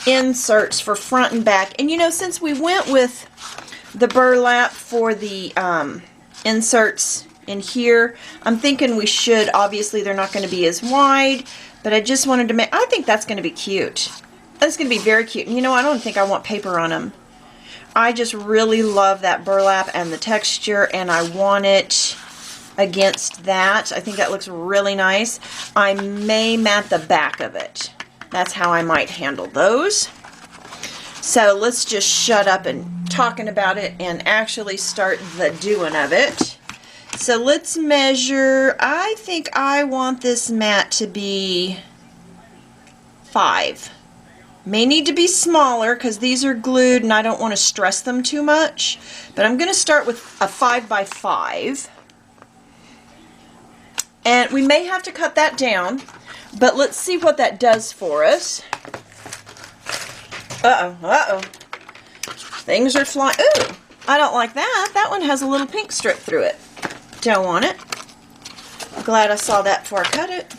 inserts for front and back. And you know, since we went with the burlap for the inserts in here, I'm thinking we should, obviously they're not going to be as wide, But I just wanted to make, I think that's going to be cute. That's going to be very cute. And you know, I don't think I want paper on them. I just really love that burlap and the texture, and I want it against that. I think that looks really nice. I may mat the back of it. That's how I might handle those. So let's just shut up and talking about it and actually start the doing of it. So let's measure. I think I want this mat to be 5. May need to be smaller because these are glued and I don't want to stress them too much. But I'm going to start with a 5 by 5. And we may have to cut that down, but let's see what that does for us. Uh-oh, uh-oh. Things are flying. Ooh, I don't like that. That one has a little pink strip through it. Don't want it. Glad I saw that before I cut it.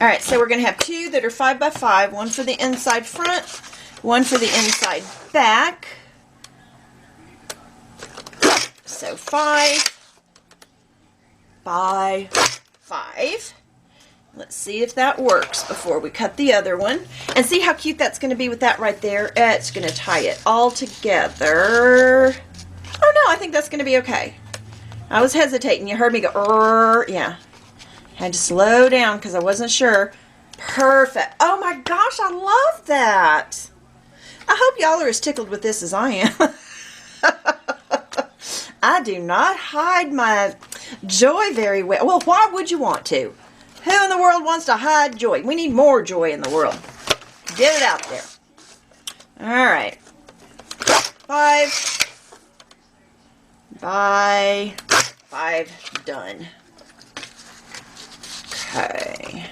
Alright, so we're going to have 2 that are 5 by 5. One for the inside front, one for the inside back. So 5 by 5. Let's see if that works before we cut the other one. And see how cute that's going to be with that right there? It's going to tie it all together. Oh no, I think that's going to be okay. I was hesitating. You heard me go, yeah. Had to slow down because I wasn't sure. Perfect. Oh my gosh, I love that. I hope y'all are as tickled with this as I am. I do not hide my joy very well. Well, why would you want to? Who in the world wants to hide joy? We need more joy in the world. Get it out there. All right. 5 by 5 done. Okay.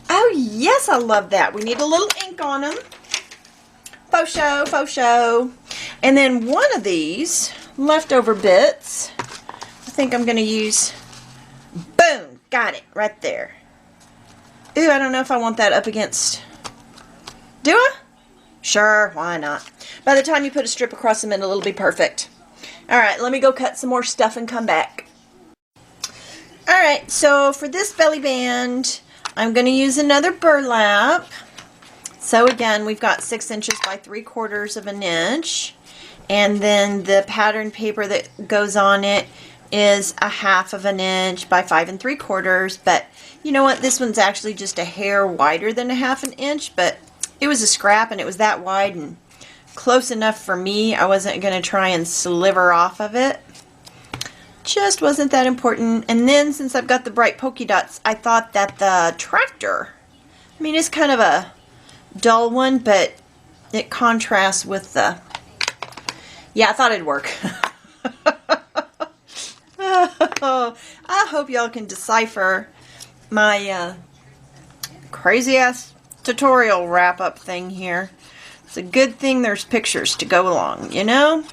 Oh, yes, I love that. We need a little ink on them. Faux show, faux show. And then one of these leftover bits, I think I'm going to use, boom, got it, right there. Ooh, I don't know if I want that up against, do I? Sure, why not? By the time you put a strip across the middle, it'll be perfect. All right, let me go cut some more stuff and come back. Alright, so for this belly band, I'm going to use another burlap. So again, we've got 6 inches by 3/4 of an inch. And then the pattern paper that goes on it is 1/2 of an inch by 5 3/4. But you know what? This one's actually just a hair wider than 1/2 an inch. But it was a scrap and it was that wide and close enough for me. I wasn't going to try and sliver off of it. Just wasn't that important. And then since I've got the bright polka dots, I thought that the tractor, I mean, it's kind of a dull one, but it contrasts with the, yeah, I thought it'd work. Oh, I hope y'all can decipher my crazy ass tutorial wrap up thing here. It's a good thing there's pictures to go along, you know?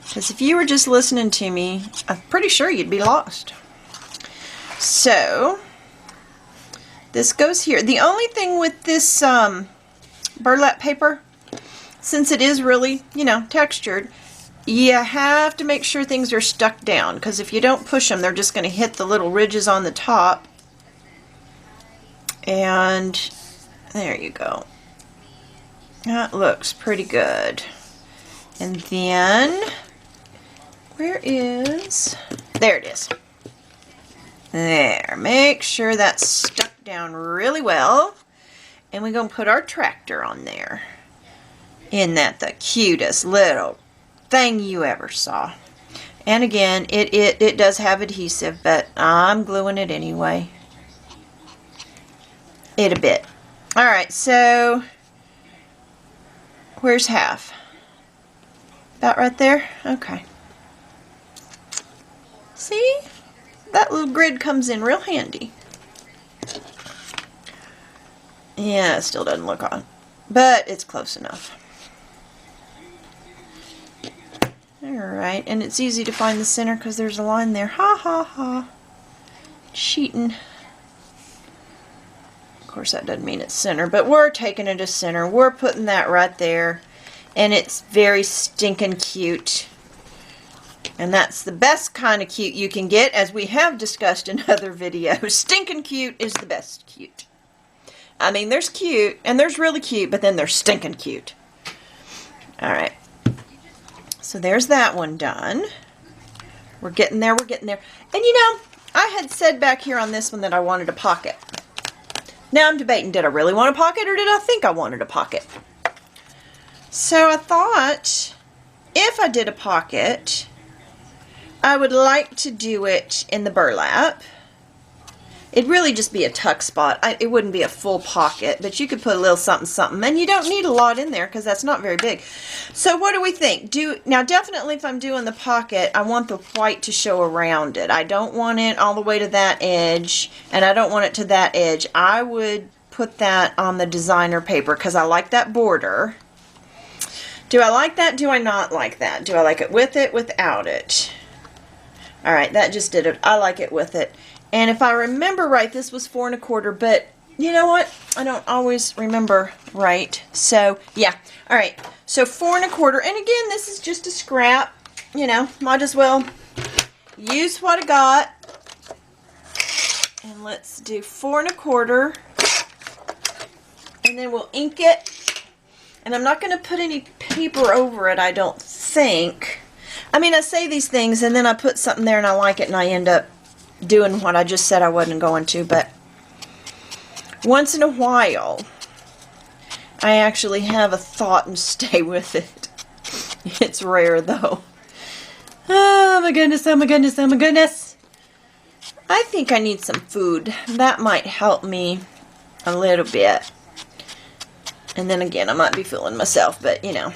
Because if you were just listening to me, I'm pretty sure you'd be lost. So, this goes here. The only thing with this burlap paper, since it is really, you know, textured, you have to make sure things are stuck down. Because if you don't push them, they're just going to hit the little ridges on the top. And there you go. That looks pretty good. And then, where is, there it is. There, make sure that's stuck down really well. And we're going to put our tractor on there. Isn't that the cutest little thing you ever saw? And again, it does have adhesive, but I'm gluing it anyway. It a bit. Alright, so where's half? About right there? Okay. See? That little grid comes in real handy. Yeah, it still doesn't look on, but it's close enough. Alright, and it's easy to find the center because there's a line there. Ha ha ha. Cheating. Of course, that doesn't mean it's center, but we're taking it as center. We're putting that right there, and it's very stinking cute. And that's the best kind of cute you can get, as we have discussed in other videos. Stinking cute is the best cute. I mean, there's cute, and there's really cute, but then there's stinking cute. Alright. So there's that one done. We're getting there, we're getting there. And you know, I had said back here on this one that I wanted a pocket. Now I'm debating, did I really want a pocket or did I think I wanted a pocket? So I thought, if I did a pocket, I would like to do it in the burlap. It'd really just be a tuck spot. It wouldn't be a full pocket, but you could put a little something something, and you don't need a lot in there because that's not very big. So what do we think? Now definitely if I'm doing the pocket, I want the white to show around it. I don't want it all the way to that edge, and I don't want it to that edge. I would put that on the designer paper because I like that border. Do I like that? Do I not like that? Do I like it with it, without it? All right, that just did it. I like it with it. And if I remember right, this was 4 1/4, but you know what? I don't always remember right. So, yeah. All right. So 4 1/4. And again, this is just a scrap. You know, might as well use what I got. And let's do 4 1/4. And then we'll ink it. And I'm not going to put any paper over it, I don't think. I mean, I say these things and then I put something there and I like it and I end up doing what I just said I wasn't going to, but once in a while I actually have a thought and stay with it. It's rare though. Oh my goodness, oh my goodness, oh my goodness. I think I need some food. That might help me a little bit. And then again, I might be fooling myself, but you know,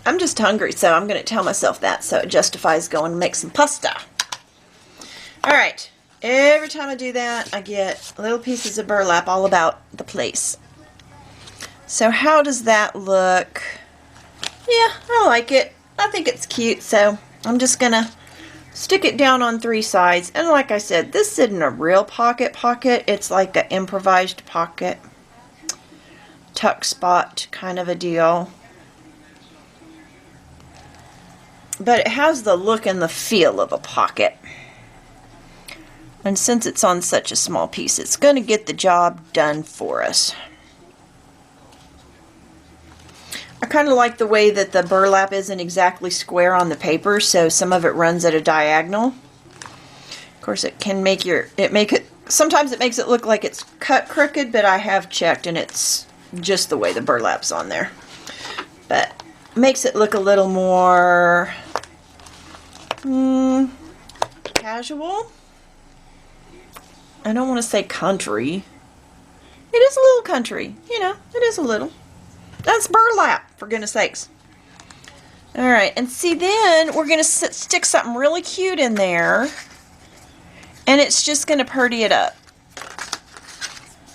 I'm just hungry, so I'm going to tell myself that so it justifies going to make some pasta. Alright. Every time I do that, I get little pieces of burlap all about the place. So how does that look? Yeah, I like it. I think it's cute, so I'm just going to stick it down on 3 sides. And like I said, this isn't a real pocket. It's like an improvised pocket. Tuck spot kind of a deal. But it has the look and the feel of a pocket. And since it's on such a small piece, it's going to get the job done for us. I kind of like the way that the burlap isn't exactly square on the paper, so some of it runs at a diagonal. Of course, it can make sometimes it makes it look like it's cut crooked, but I have checked and it's just the way the burlap's on there. But makes it look a little more casual. I don't want to say country. It is a little country. You know, it is a little. That's burlap, for goodness sakes. Alright, and see then, we're going to stick something really cute in there. And it's just going to purdy it up.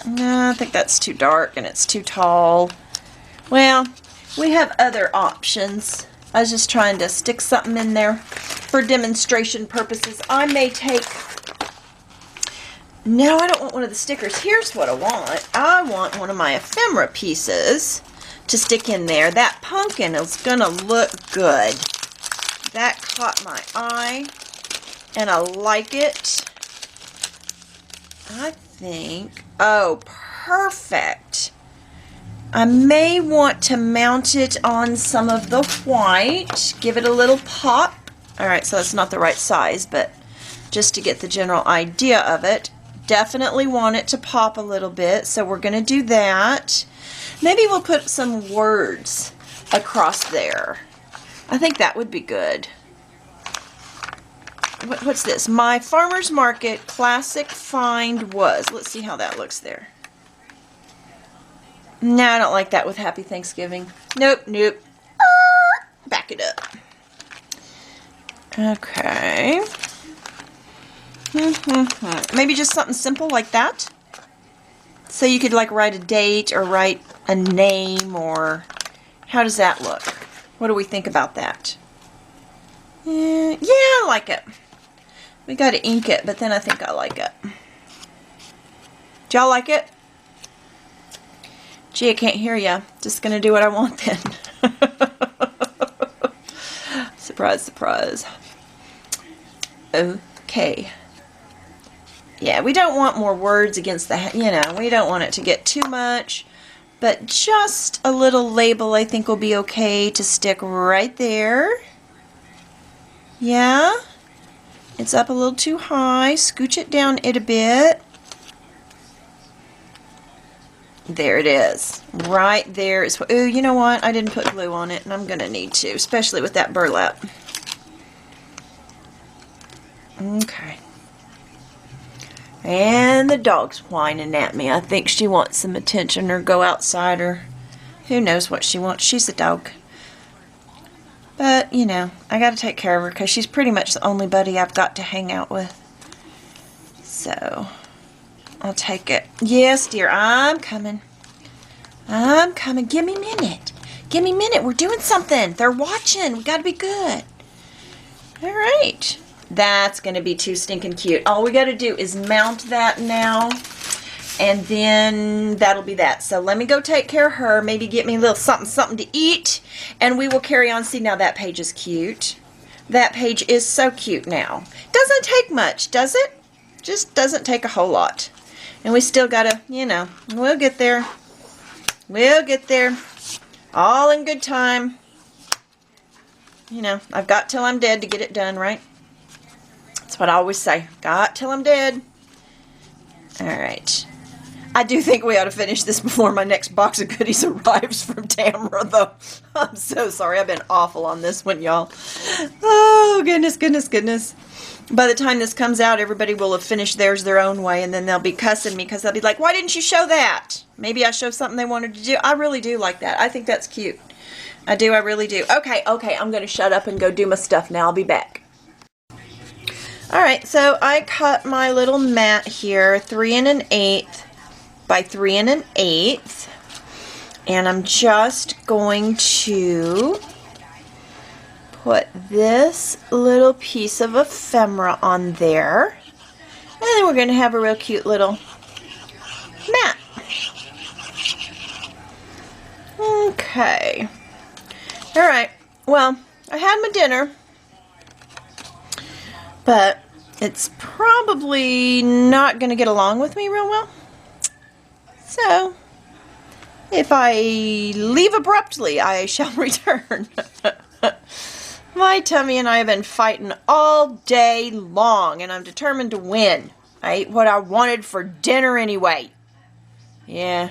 No, I think that's too dark and it's too tall. Well, we have other options. I was just trying to stick something in there for demonstration purposes. I may take... No, I don't want one of the stickers. Here's what I want. I want one of my ephemera pieces to stick in there. That pumpkin is going to look good. That caught my eye, and I like it. I think... Oh, perfect. I may want to mount it on some of the white. Give it a little pop. Alright, so that's not the right size, but just to get the general idea of it. Definitely want it to pop a little bit, so we're going to do that. Maybe we'll put some words across there. I think that would be good. What's this? My Farmer's Market Classic Find Was. Let's see how that looks there. No, I don't like that with Happy Thanksgiving. Nope, nope. Back it up. Okay. Maybe just something simple like that. So you could like write a date or write a name, or how does that look? What do we think about that? Yeah, I like it. We got to ink it, but then I think I like it. Do y'all like it? Gee, I can't hear ya. Just gonna do what I want then. Surprise, surprise. Okay. Yeah, we don't want more words against the, you know, we don't want it to get too much. But just a little label I think will be okay to stick right there. Yeah. It's up a little too high. Scooch it down it a bit. There it is. Right there is. Ooh, you know what? I didn't put glue on it, and I'm going to need to, especially with that burlap. Okay. And the dog's whining at me. I think she wants some attention or go outside or who knows what she wants. She's a dog. But, you know, I got to take care of her because she's pretty much the only buddy I've got to hang out with. So, I'll take it. Yes, dear, I'm coming. I'm coming. Give me a minute. Give me a minute. We're doing something. They're watching. We got to be good. All right. That's going to be too stinking cute. All we got to do is mount that now. And then that'll be that. So let me go take care of her. Maybe get me a little something to eat. And we will carry on. See, now that page is cute. That page is so cute now. Doesn't take much, does it? Just doesn't take a whole lot. And we still got to, you know, we'll get there. We'll get there. All in good time. You know, I've got till I'm dead to get it done, right? That's what I always say. Got till I'm dead. All right. I do think we ought to finish this before my next box of goodies arrives from Tamara, though. I'm so sorry. I've been awful on this one, y'all. Oh, goodness, goodness, goodness. By the time this comes out, everybody will have finished theirs their own way, and then they'll be cussing me because they'll be like, why didn't you show that? Maybe I showed something they wanted to do. I really do like that. I think that's cute. I do. I really do. Okay, I'm going to shut up and go do my stuff now. I'll be back. All right, so I cut my little mat here, 3 1/8 by 3 1/8, and I'm just going to put this little piece of ephemera on there, and then we're going to have a real cute little mat. Okay. All right. Well, I had my dinner, but it's probably not going to get along with me real well. So, if I leave abruptly, I shall return. My tummy and I have been fighting all day long, and I'm determined to win. I ate what I wanted for dinner anyway. Yeah,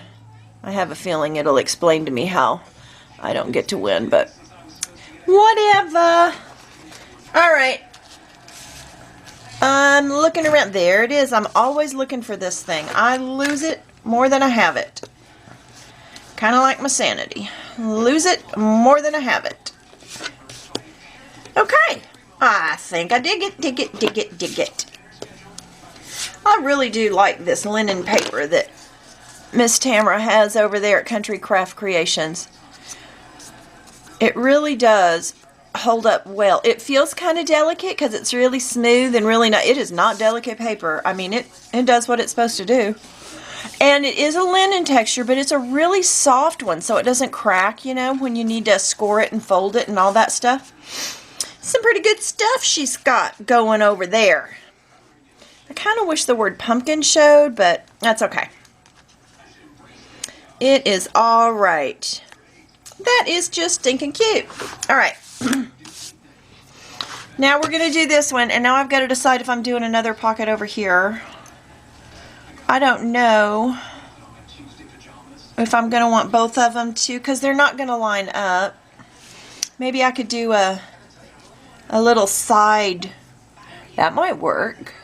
I have a feeling it'll explain to me how I don't get to win, but whatever. All right. I'm looking around. There it is. I'm always looking for this thing. I lose it more than I have it. Kind of like my sanity. Lose it more than I have it. Okay. I think I dig it, dig it, dig it, dig it. I really do like this linen paper that Miss Tamara has over there at Country Craft Creations. It really does hold up well. It feels kind of delicate because it's really smooth and really not. It is not delicate paper. I mean, it does what it's supposed to do. And it is a linen texture, but it's a really soft one, so it doesn't crack, you know, when you need to score it and fold it and all that stuff. Some pretty good stuff she's got going over there. I kind of wish the word pumpkin showed, but that's okay. It is all right. That is just stinking cute. All right. Now we're going to do this one, and now I've got to decide if I'm doing another pocket over here. I don't know if I'm going to want both of them too, because they're not going to line up. Maybe I could do a little side. That might work,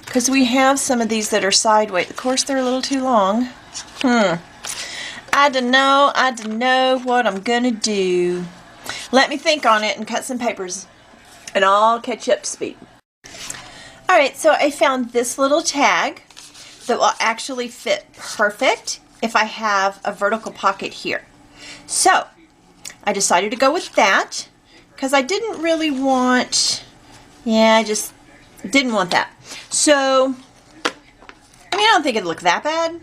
because we have some of these that are sideways. Of course, they're a little too long. I don't know what I'm going to do. Let me think on it and cut some papers, and I'll catch you up to speed. Alright, so I found this little tag that will actually fit perfect if I have a vertical pocket here. So, I decided to go with that, because I didn't really want, I just didn't want that. So, I mean, I don't think it'd look that bad,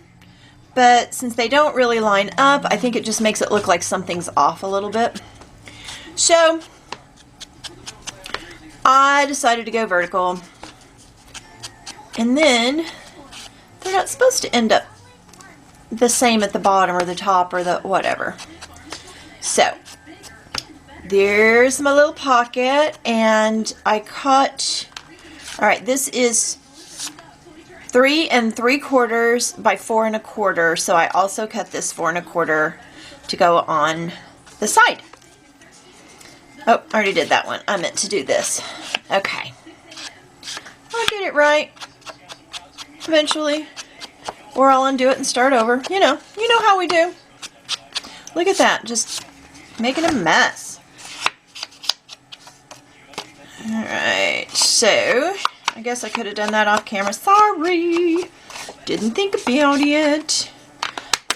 but since they don't really line up, I think it just makes it look like something's off a little bit. So, I decided to go vertical. And then they're not supposed to end up the same at the bottom or the top or the whatever. So there's my little pocket, and I cut, all right, this is 3 3/4 by 4 1/4, so I also cut this 4 1/4 to go on the side. Oh, I already did that one. I meant to do this. Okay. I'll get it right eventually, or I'll undo it and start over. You know how we do. Look at that, just making a mess. Alright, so I guess I could have done that off camera. Sorry, didn't think about it.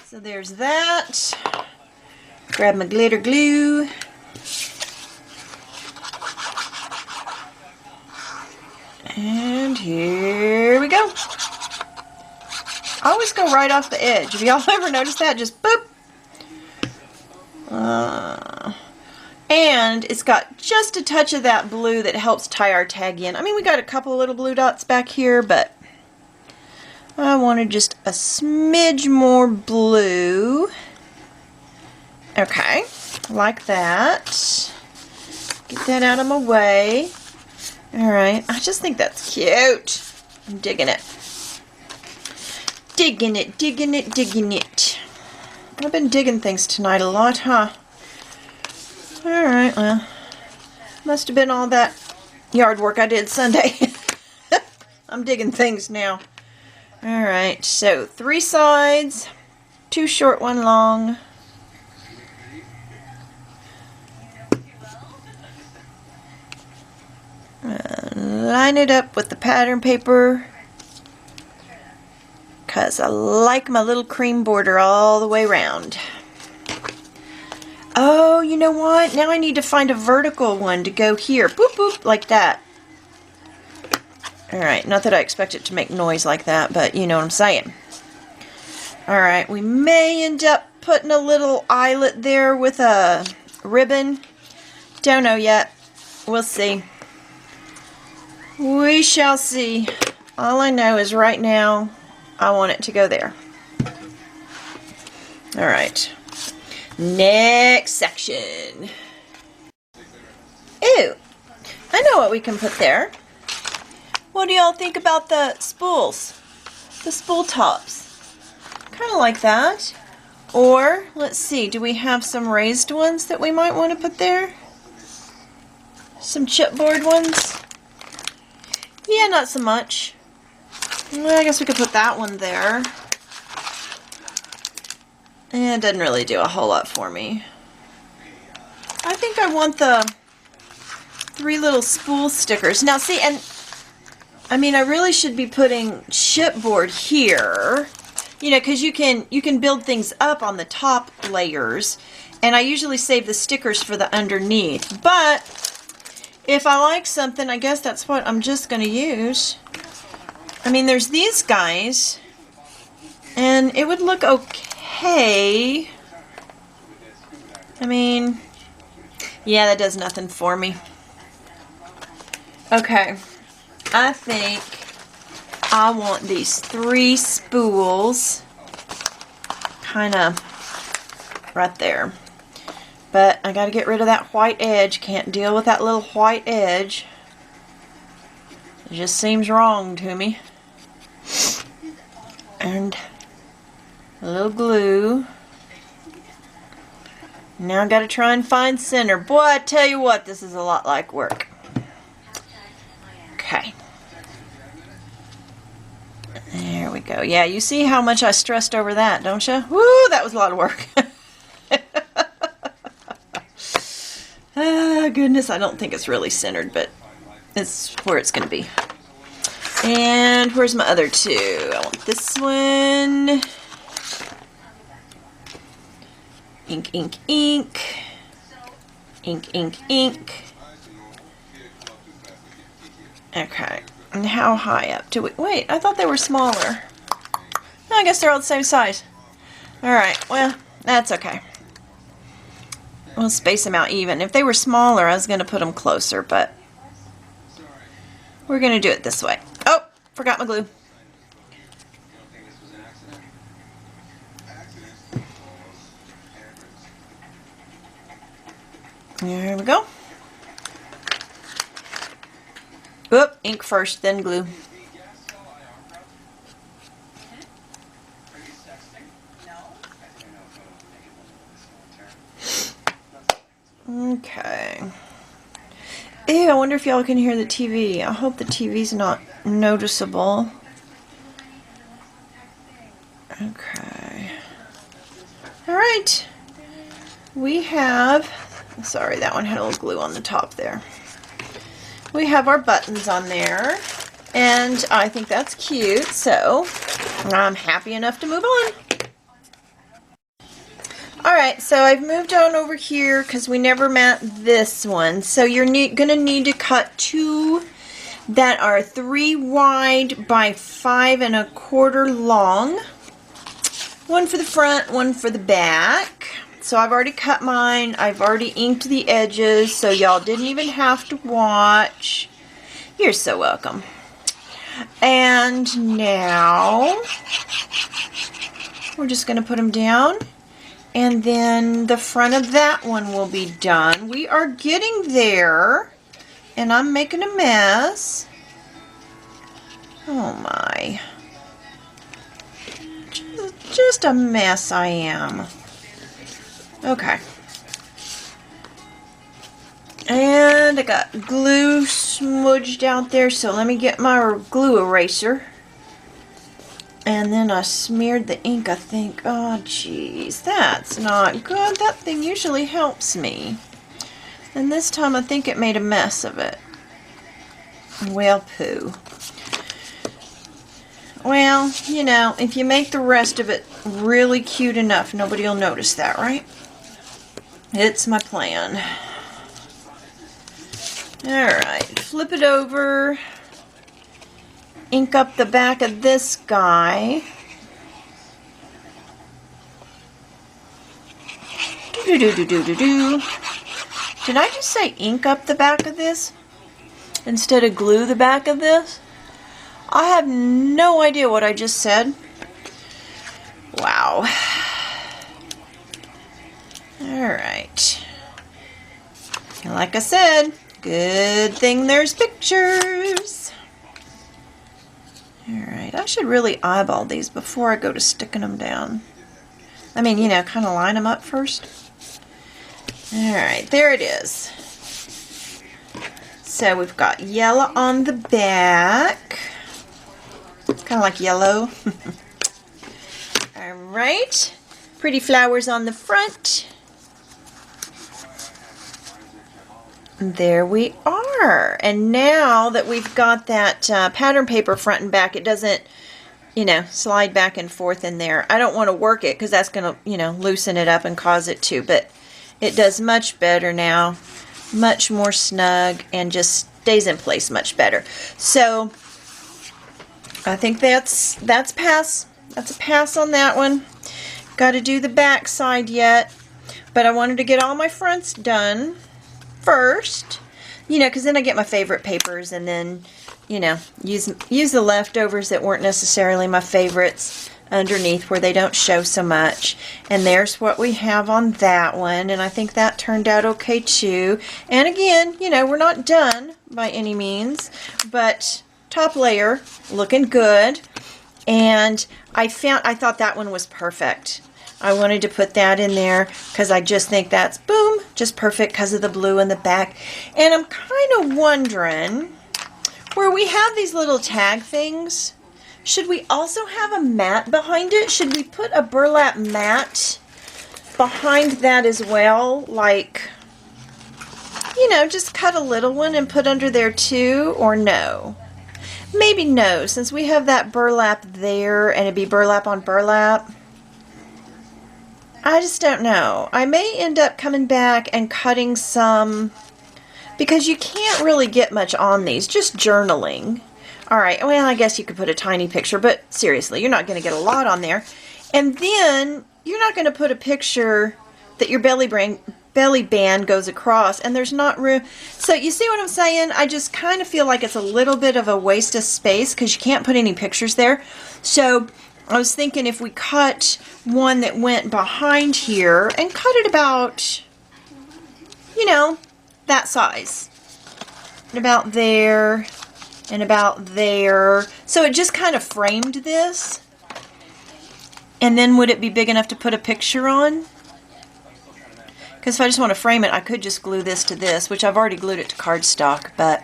So there's that. Grab my glitter glue. And here we go. I always go right off the edge. Have y'all ever noticed that? Just boop. And it's got just a touch of that blue that helps tie our tag in. I mean, we got a couple little blue dots back here, but I wanted just a smidge more blue. Okay, like that. Get that out of my way. Alright, I just think that's cute. I'm digging it. Digging it, digging it, digging it. I've been digging things tonight a lot, huh? Alright, well, must have been all that yard work I did Sunday. I'm digging things now. Alright, so 3 sides, 2 short, 1 long. Line it up with the pattern paper, because I like my little cream border all the way around. Oh, you know what? Now I need to find a vertical one to go here. Boop, boop, like that. Alright, not that I expect it to make noise like that, but you know what I'm saying. Alright, we may end up putting a little eyelet there with a ribbon. Don't know yet. We'll see. We shall see. All I know is right now I want it to go there. Alright. Next section. Ooh, I know what we can put there. What do y'all think about the spools? The spool tops. Kind of like that. Or, let's see, do we have some raised ones that we might want to put there? Some chipboard ones? Yeah, not so much. Well, I guess we could put that one there. It doesn't really do a whole lot for me. I think I want the 3 little spool stickers. Now see, and I mean, I really should be putting chipboard here, you know, because you can build things up on the top layers, and I usually save the stickers for the underneath. But if I like something, I guess that's what I'm just going to use. I mean, there's these guys, and it would look okay. I mean, yeah, that does nothing for me. Okay, I think I want these 3 spools kind of right there. But I got to get rid of that white edge. Can't deal with that little white edge. It just seems wrong to me. And a little glue. Now I got to try and find center. Boy, I tell you what, this is a lot like work. Okay. There we go. Yeah, you see how much I stressed over that, don't you? Woo, that was a lot of work. Goodness, I don't think it's really centered, but it's where it's going to be. And where's my other 2? I want this one. Ink, ink, ink. Ink, ink, ink. Okay. And how high up do we... Wait, I thought they were smaller. No, I guess they're all the same size. Alright, well, that's okay. We'll space them out even. If they were smaller, I was going to put them closer, but we're going to do it this way. Oh, forgot my glue. There we go. Oop, ink first, then glue. Okay. Ew, I wonder if y'all can hear the TV. I hope the TV's not noticeable. Okay. Alright. We have... Sorry, that one had a little glue on the top there. We have our buttons on there. And I think that's cute, so I'm happy enough to move on. Alright, so I've moved on over here because we never mat this one. So you're going to need to cut two that are 3 wide by 5 1/4 long. One for the front, one for the back. So I've already cut mine. I've already inked the edges, so y'all didn't even have to watch. You're so welcome. And now we're just going to put them down. And then the front of that one will be done. We are getting there. And I'm making a mess. Oh my. Just a mess I am. Okay. And I got glue smudged out there, so let me get my glue eraser. And then I smeared the ink, I think. Oh, geez, that's not good. That thing usually helps me. And this time I think it made a mess of it. Well, poo. Well, you know, if you make the rest of it really cute enough, nobody will notice that, right? It's my plan. Alright, flip it over. Ink up the back of this guy. Do-do-do-do-do-do. Did I just say ink up the back of this instead of glue the back of this? I have no idea what I just said. Wow. Alright. Like I said, good thing there's pictures. Alright, I should really eyeball these before I go to sticking them down. I mean, you know, kind of line them up first. Alright, there it is. So we've got yellow on the back. Kind of like yellow. Alright, pretty flowers on the front. There we are. And now that we've got that pattern paper front and back, it doesn't, you know, slide back and forth in there. I don't want to work it because that's going to, you know, loosen it up and cause it to, but it does much better now. Much more snug and just stays in place much better. So I think that's pass. That's a pass on that one. Got to do the back side yet, but I wanted to get all my fronts done first, you know, because then I get my favorite papers and then, you know, use the leftovers that weren't necessarily my favorites underneath where they don't show so much. And there's what we have on that one, and I think that turned out okay too. And again, you know, we're not done by any means, but top layer looking good. And I thought that one was perfect. I wanted to put that in there because I just think that's, boom, just perfect because of the blue in the back. And I'm kind of wondering, where we have these little tag things, should we also have a mat behind it? Should we put a burlap mat behind that as well? Like, you know, just cut a little one and put under there too, or no? Maybe no, since we have that burlap there and it'd be burlap on burlap. I just don't know. I may end up coming back and cutting some, because you can't really get much on these, just journaling. Alright, well, I guess you could put a tiny picture, but seriously, you're not going to get a lot on there. And then, you're not going to put a picture that your belly belly band goes across, and there's not room. So you see what I'm saying? I just kind of feel like it's a little bit of a waste of space because you can't put any pictures there. So I was thinking if we cut one that went behind here and cut it about, you know, that size. And about there and about there. So it just kind of framed this. And then would it be big enough to put a picture on? Because if I just want to frame it, I could just glue this to this, which I've already glued it to cardstock, but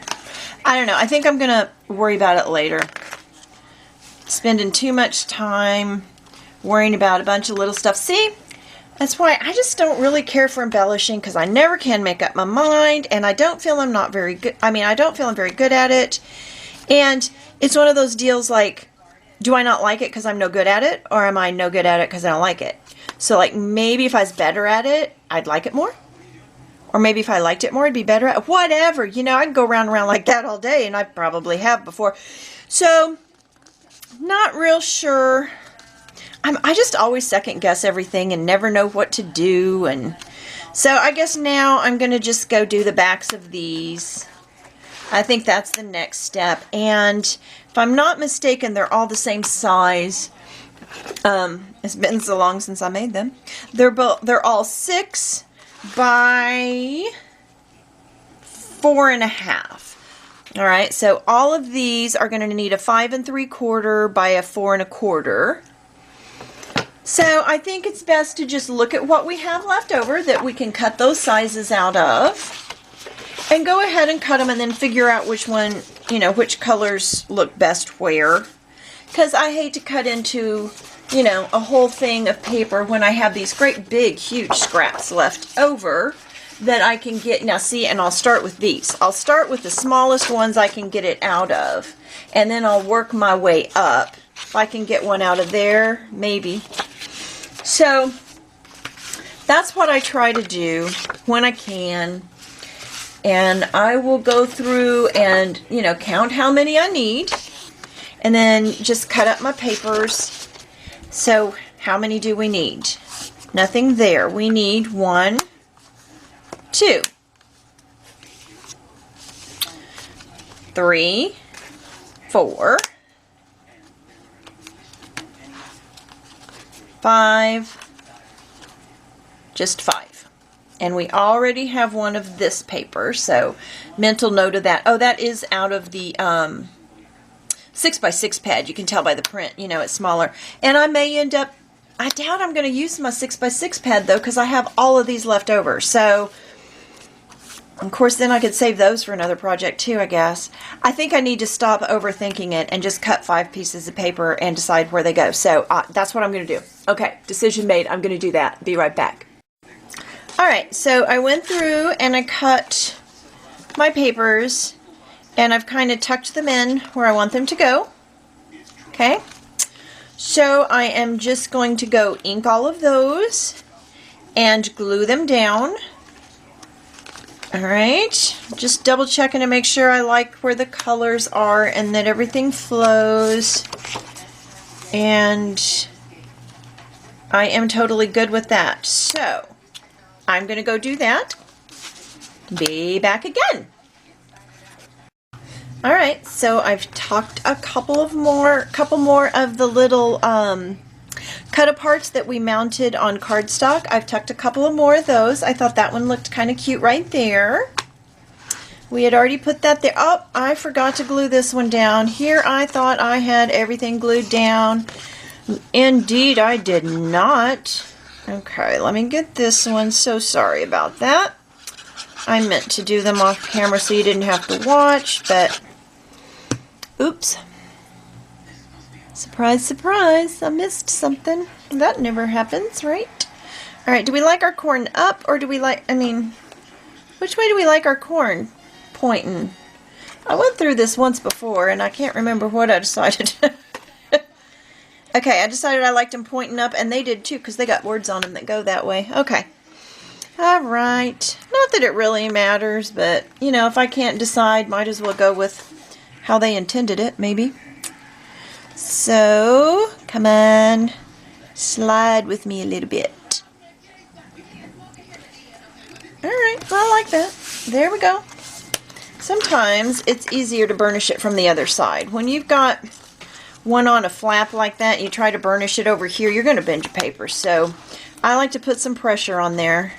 I don't know. I think I'm going to worry about it later. Spending too much time worrying about a bunch of little stuff. See, that's why I just don't really care for embellishing, because I never can make up my mind, and I don't feel I'm not very good. I mean, I don't feel I'm very good at it. And it's one of those deals like, do I not like it because I'm no good at it, or am I no good at it because I don't like it? So like maybe if I was better at it, I'd like it more. Or maybe if I liked it more, I'd be better at it. Whatever. You know, I can go round and round like that all day, and I probably have before. So, not real sure. I just always second guess everything and never know what to do. And so I guess now I'm going to just go do the backs of these. I think that's the next step. And if I'm not mistaken, they're all the same size. It's been so long since I made them. They're all 6 by 4.5. All right, so all of these are going to need a 5 3/4 by a 4 1/4. So I think it's best to just look at what we have left over that we can cut those sizes out of, and go ahead and cut them, and then figure out which one, you know, which colors look best where. Because I hate to cut into, you know, a whole thing of paper when I have these great big huge scraps left over that I can get. Now see, and I'll start with these. I'll start with the smallest ones I can get it out of, and then I'll work my way up. If I can get one out of there, maybe. So that's what I try to do when I can. And I will go through and, you know, count how many I need, and then just cut up my papers. So how many do we need? Nothing there. We need 1, 2, 3, 4, 5, just 5. And we already have one of this paper, so mental note of that. Oh, that is out of the 6x6 pad. You can tell by the print, you know, it's smaller. And I may end up, I doubt I'm going to use my 6x6 pad though, because I have all of these left over. So, of course, then I could save those for another project too, I guess. I think I need to stop overthinking it and just cut 5 pieces of paper and decide where they go. So that's what I'm going to do. Okay, decision made. I'm going to do that. Be right back. Alright, so I went through and I cut my papers, and I've kind of tucked them in where I want them to go. Okay, so I am just going to go ink all of those and glue them down. Alright, just double checking to make sure I like where the colors are and that everything flows. And I am totally good with that. So I'm going to go do that. Be back again. Alright, so I've tucked a couple more of the little cut-aparts that we mounted on cardstock. I've tucked a couple of more of those. I thought that one looked kind of cute right there. We had already put that there. Oh, I forgot to glue this one down. Here I thought I had everything glued down. Indeed, I did not. Okay, let me get this one. So sorry about that. I meant to do them off camera so you didn't have to watch, but oops. Surprise, surprise. I missed something. That never happens, right? Alright, do we like our corn up, or do we like, I mean, which way do we like our corn pointing? I went through this once before, and I can't remember what I decided. Okay, I decided I liked them pointing up, and they did too, because they got words on them that go that way. Okay. Alright. Not that it really matters, but, you know, if I can't decide, might as well go with how they intended it, maybe. So, come on. Slide with me a little bit. I like that. There we go. Sometimes it's easier to burnish it from the other side. When you've got one on a flap like that, you try to burnish it over here, you're going to bend your paper. So I like to put some pressure on there.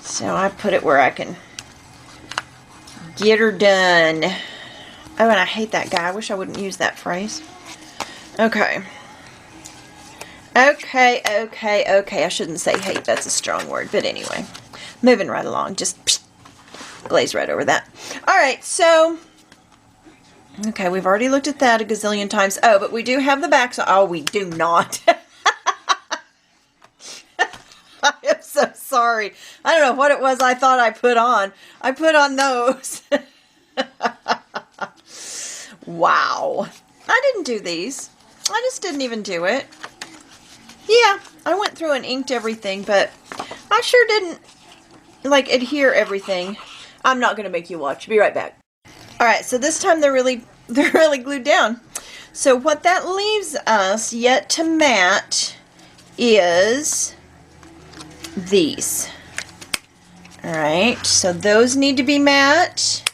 So I put it where I can get her done. Oh, and I hate that guy. I wish I wouldn't use that phrase. Okay. Okay. I shouldn't say hate. That's a strong word. But anyway, moving right along. Just glaze right over that. All right, so, okay, we've already looked at that a gazillion times. Oh, but we do have the backs. Oh, we do not. I am so sorry. I don't know what it was I thought I put on. I put on those. Wow. I didn't do these. I just didn't even do it. Yeah, I went through and inked everything, but I sure didn't, like, adhere everything. I'm not going to make you watch. Be right back. All right, so this time they're really glued down. So what that leaves us yet to mat is these. All right, so those need to be matte.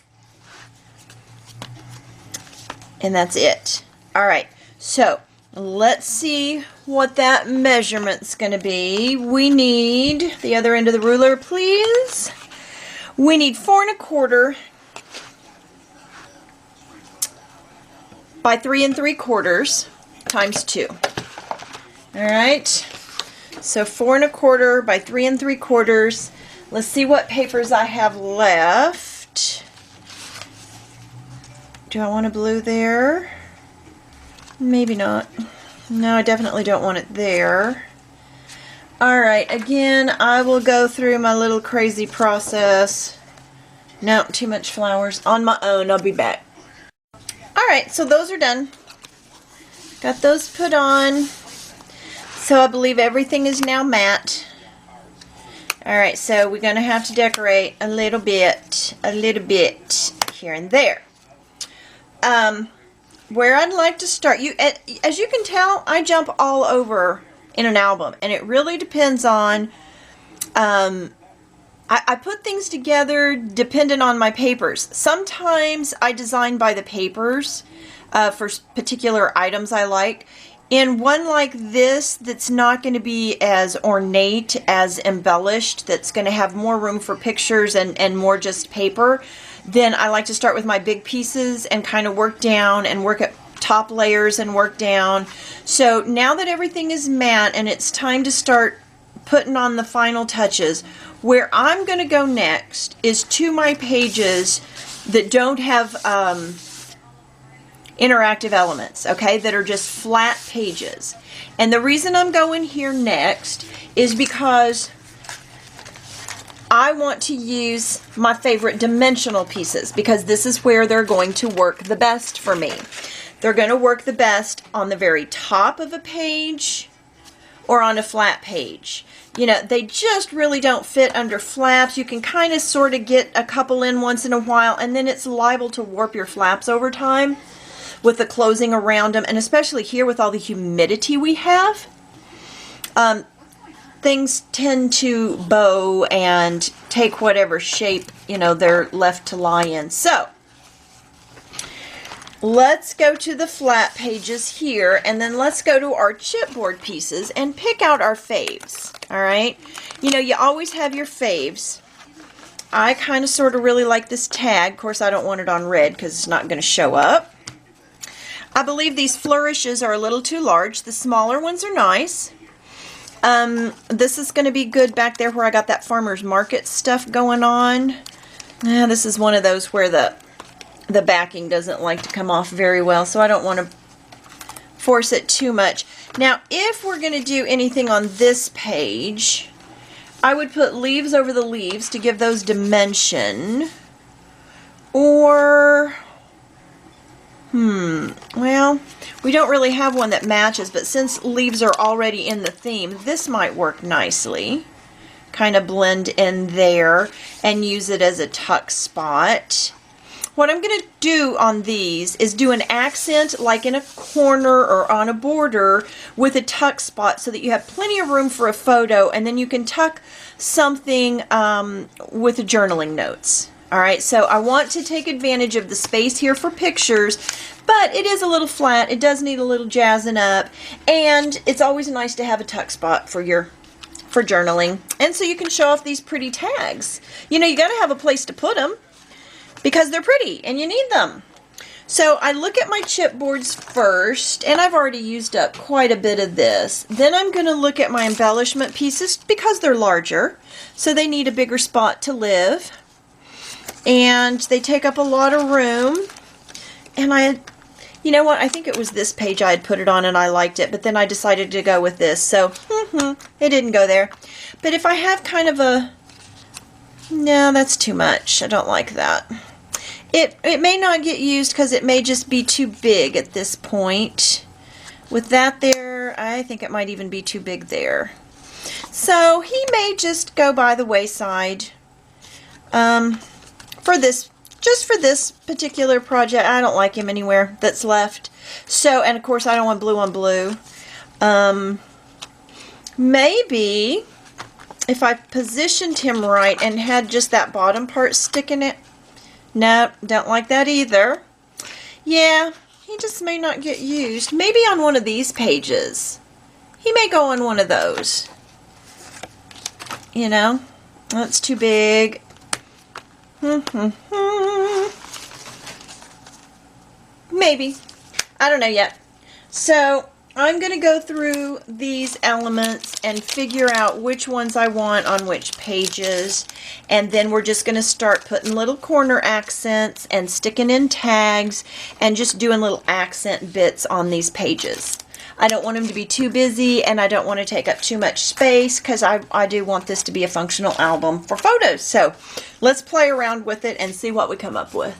And that's it. All right, so let's see what that measurement's going to be. We need the other end of the ruler, please. We need 4 1/4 by 3 3/4 times 2. All right, so 4 1/4 by 3 3/4. Let's see what papers I have left. Do I want a blue there? Maybe not. No, I definitely don't want it there. All right, again, I will go through my little crazy process. No, too much flowers. On my own, I'll be back. All right, so those are done. Got those put on. So I believe everything is now matte. All right, so we're going to have to decorate a little bit here and there. Where I'd like to start, as you can tell, I jump all over in an album, and it really depends on, I put things together dependent on my papers. Sometimes I design by the papers for particular items I like. In one like this that's not going to be as ornate, as embellished, that's going to have more room for pictures and more just paper, then I like to start with my big pieces and kind of work down and work at top layers and work down. So now that everything is matte and it's time to start putting on the final touches, where I'm going to go next is to my pages that don't have interactive elements, okay, that are just flat pages. And the reason I'm going here next is because I want to use my favorite dimensional pieces, because this is where they're going to work the best for me. They're going to work the best on the very top of a page or on a flat page. You know, they just really don't fit under flaps. You can kind of sort of get a couple in once in a while, and then it's liable to warp your flaps over time with the closing around them, and especially here with all the humidity we have. Things tend to bow and take whatever shape, you know, they're left to lie in. So let's go to the flat pages here, and then let's go to our chipboard pieces and pick out our faves. All right, you know, you always have your faves. I kind of sort of really like this tag. Of course, I don't want it on red because it's not going to show up. I believe these flourishes are a little too large. The smaller ones are nice. This is going to be good back there where I got that farmer's market stuff going on. Yeah, this is one of those where the backing doesn't like to come off very well, so I don't want to force it too much. Now, if we're going to do anything on this page, I would put leaves over the leaves to give those dimension. Or, well, we don't really have one that matches, but since leaves are already in the theme, this might work nicely. Kind of blend in there and use it as a tuck spot. what I'm going to do on these is do an accent like in a corner or on a border with a tuck spot so that you have plenty of room for a photo, and then you can tuck something with journaling notes. All right, so I want to take advantage of the space here for pictures, but it is a little flat. It does need a little jazzing up, and it's always nice to have a tuck spot for journaling. And so you can show off these pretty tags. You know, you got to have a place to put them because they're pretty and you need them. So I look at my chipboards first, and I've already used up quite a bit of this. Then I'm going to look at my embellishment pieces because they're larger, so they need a bigger spot to live. And they take up a lot of room. And you know what, I think it was this page I had put it on and I liked it, but then I decided to go with this, so it didn't go there. But if I have kind of no, that's too much. I don't like that. It may not get used because it may just be too big at this point. With that there, I think it might even be too big there. So he may just go by the wayside. Just for this particular project, I don't like him anywhere that's left. So, and of course I don't want blue on blue. Maybe if I positioned him right and had just that bottom part sticking it. No, don't like that either. Yeah, he just may not get used. Maybe on one of these pages. He may go on one of those. You know, that's too big. Maybe. I don't know yet. So I'm going to go through these elements and figure out which ones I want on which pages, and then we're just going to start putting little corner accents and sticking in tags and just doing little accent bits on these pages. I don't want them to be too busy, and I don't want to take up too much space because I do want this to be a functional album for photos. So let's play around with it and see what we come up with.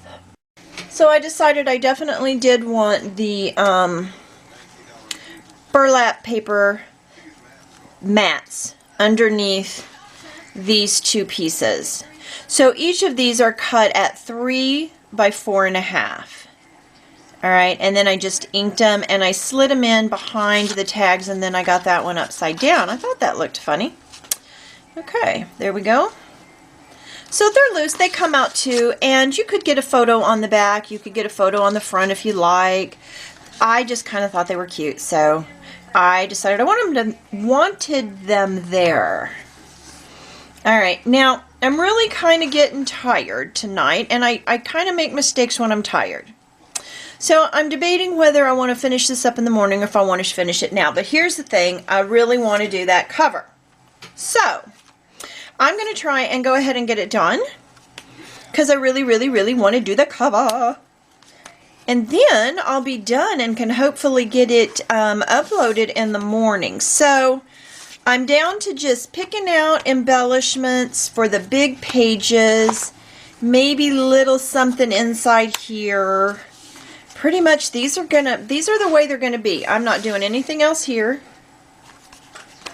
So I decided I definitely did want the burlap paper mats underneath these two pieces. So each of these are cut at 3 by 4.5. Alright, and then I just inked them and I slid them in behind the tags, and then I got that one upside down. I thought that looked funny. Okay, there we go. So they're loose, they come out too, and you could get a photo on the back, you could get a photo on the front if you like. I just kind of thought they were cute, so I decided I wanted them there. Alright, now I'm really kind of getting tired tonight, and I kind of make mistakes when I'm tired. So I'm debating whether I want to finish this up in the morning or if I want to finish it now. But here's the thing, I really want to do that cover. So I'm going to try and go ahead and get it done because I really, really, really want to do the cover. And then I'll be done and can hopefully get it uploaded in the morning. So I'm down to just picking out embellishments for the big pages, maybe little something inside here. Pretty much these are the way they're gonna be. I'm not doing anything else here.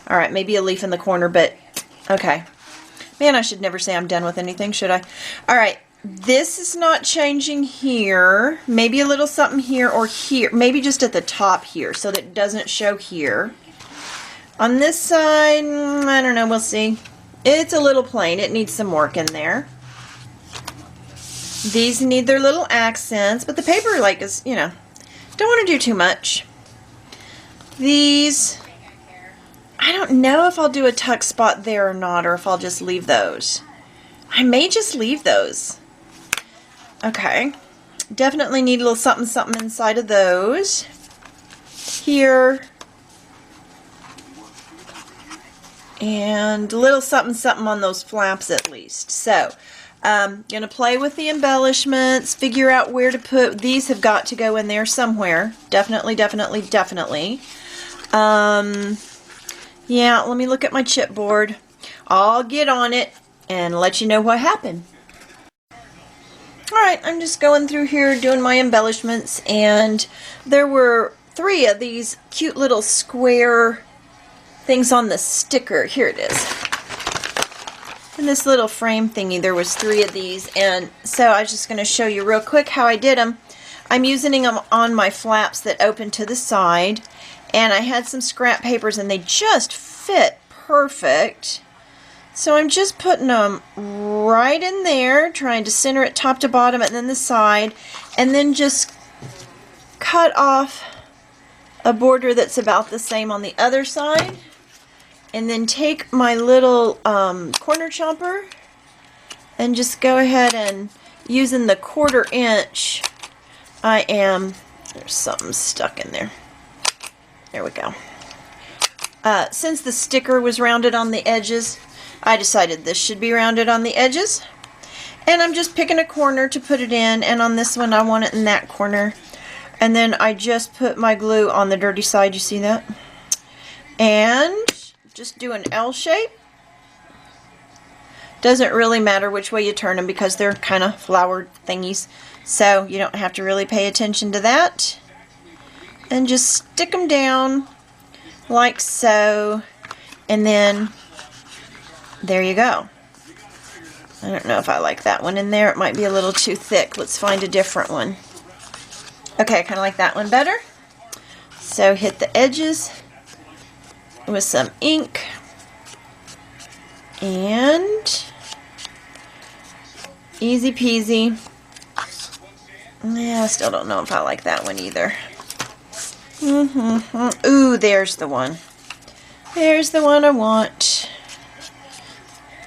All right, maybe a leaf in the corner, but okay. Man, I should never say I'm done with anything, should I? All right, this is not changing here. Maybe a little something here or here. Maybe just at the top here so that it doesn't show here. On this side, I don't know, we'll see. It's a little plain. It needs some work in there. These need their little accents, but the paper, like, is, you know, don't want to do too much. These, I don't know if I'll do a tuck spot there or not, or if I'll just leave those. I may just leave those. Okay. Definitely need a little something something inside of those. Here. And a little something something on those flaps at least. So gonna play with the embellishments, figure out where to put these. Have got to go in there somewhere. Definitely. Yeah, let me look at my chipboard. I'll get on it and let you know what happened. Alright, I'm just going through here doing my embellishments, and there were 3 of these cute little square things on the sticker. Here it is. in this little frame thingy. There was 3 of these, and so I was just going to show you real quick how I did them. I'm using them on my flaps that open to the side, and I had some scrap papers and they just fit perfect. So I'm just putting them right in there, trying to center it top to bottom and then the side, and then just cut off a border that's about the same on the other side, and then take my little corner chomper and just go ahead and using the 1/4 inch. There's something stuck in there. There we go. Since the sticker was rounded on the edges, I decided this should be rounded on the edges. And I'm just picking a corner to put it in, and on this one I want it in that corner. And then I just put my glue on the dirty side, you see that? And just do an L shape. Doesn't really matter which way you turn them because they're kind of flowered thingies. So you don't have to really pay attention to that. And just stick them down like so. And then there you go. I don't know if I like that one in there. It might be a little too thick. Let's find a different one. Okay, I kind of like that one better. So hit the edges with some ink. And easy peasy. Yeah, I still don't know if I like that one either. Ooh, there's the one. There's the one I want.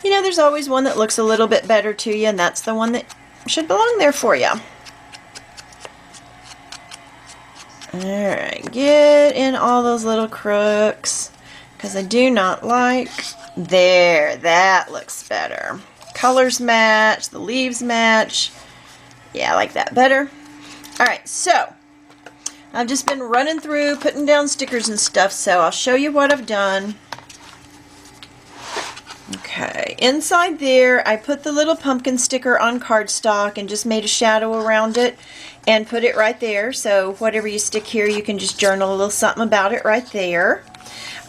You know, there's always one that looks a little bit better to you, and that's the one that should belong there for you. Alright, get in all those little crooks, because I do not like... There, that looks better. Colors match, the leaves match. Yeah, I like that better. Alright, so I've just been running through, putting down stickers and stuff, so I'll show you what I've done. Okay, inside there I put the little pumpkin sticker on cardstock and just made a shadow around it and put it right there. So whatever you stick here, you can just journal a little something about it right there.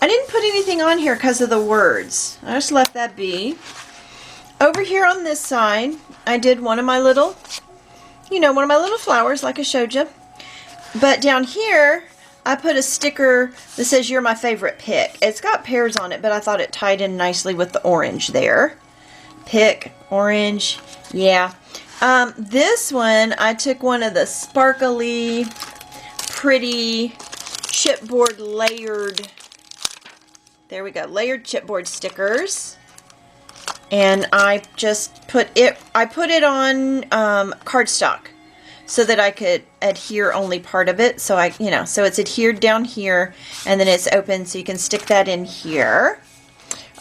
I didn't put anything on here because of the words. I just left that be. Over here on this side, I did one of my little, one of my little flowers like I showed you. But down here, I put a sticker that says, "You're my favorite pick." It's got pears on it, but I thought it tied in nicely with the orange there. Pick, orange, yeah. This one, I took one of the sparkly, pretty chipboard layered, there we go, layered chipboard stickers. And I just put it on cardstock so that I could adhere only part of it. So so it's adhered down here, and then it's open so you can stick that in here.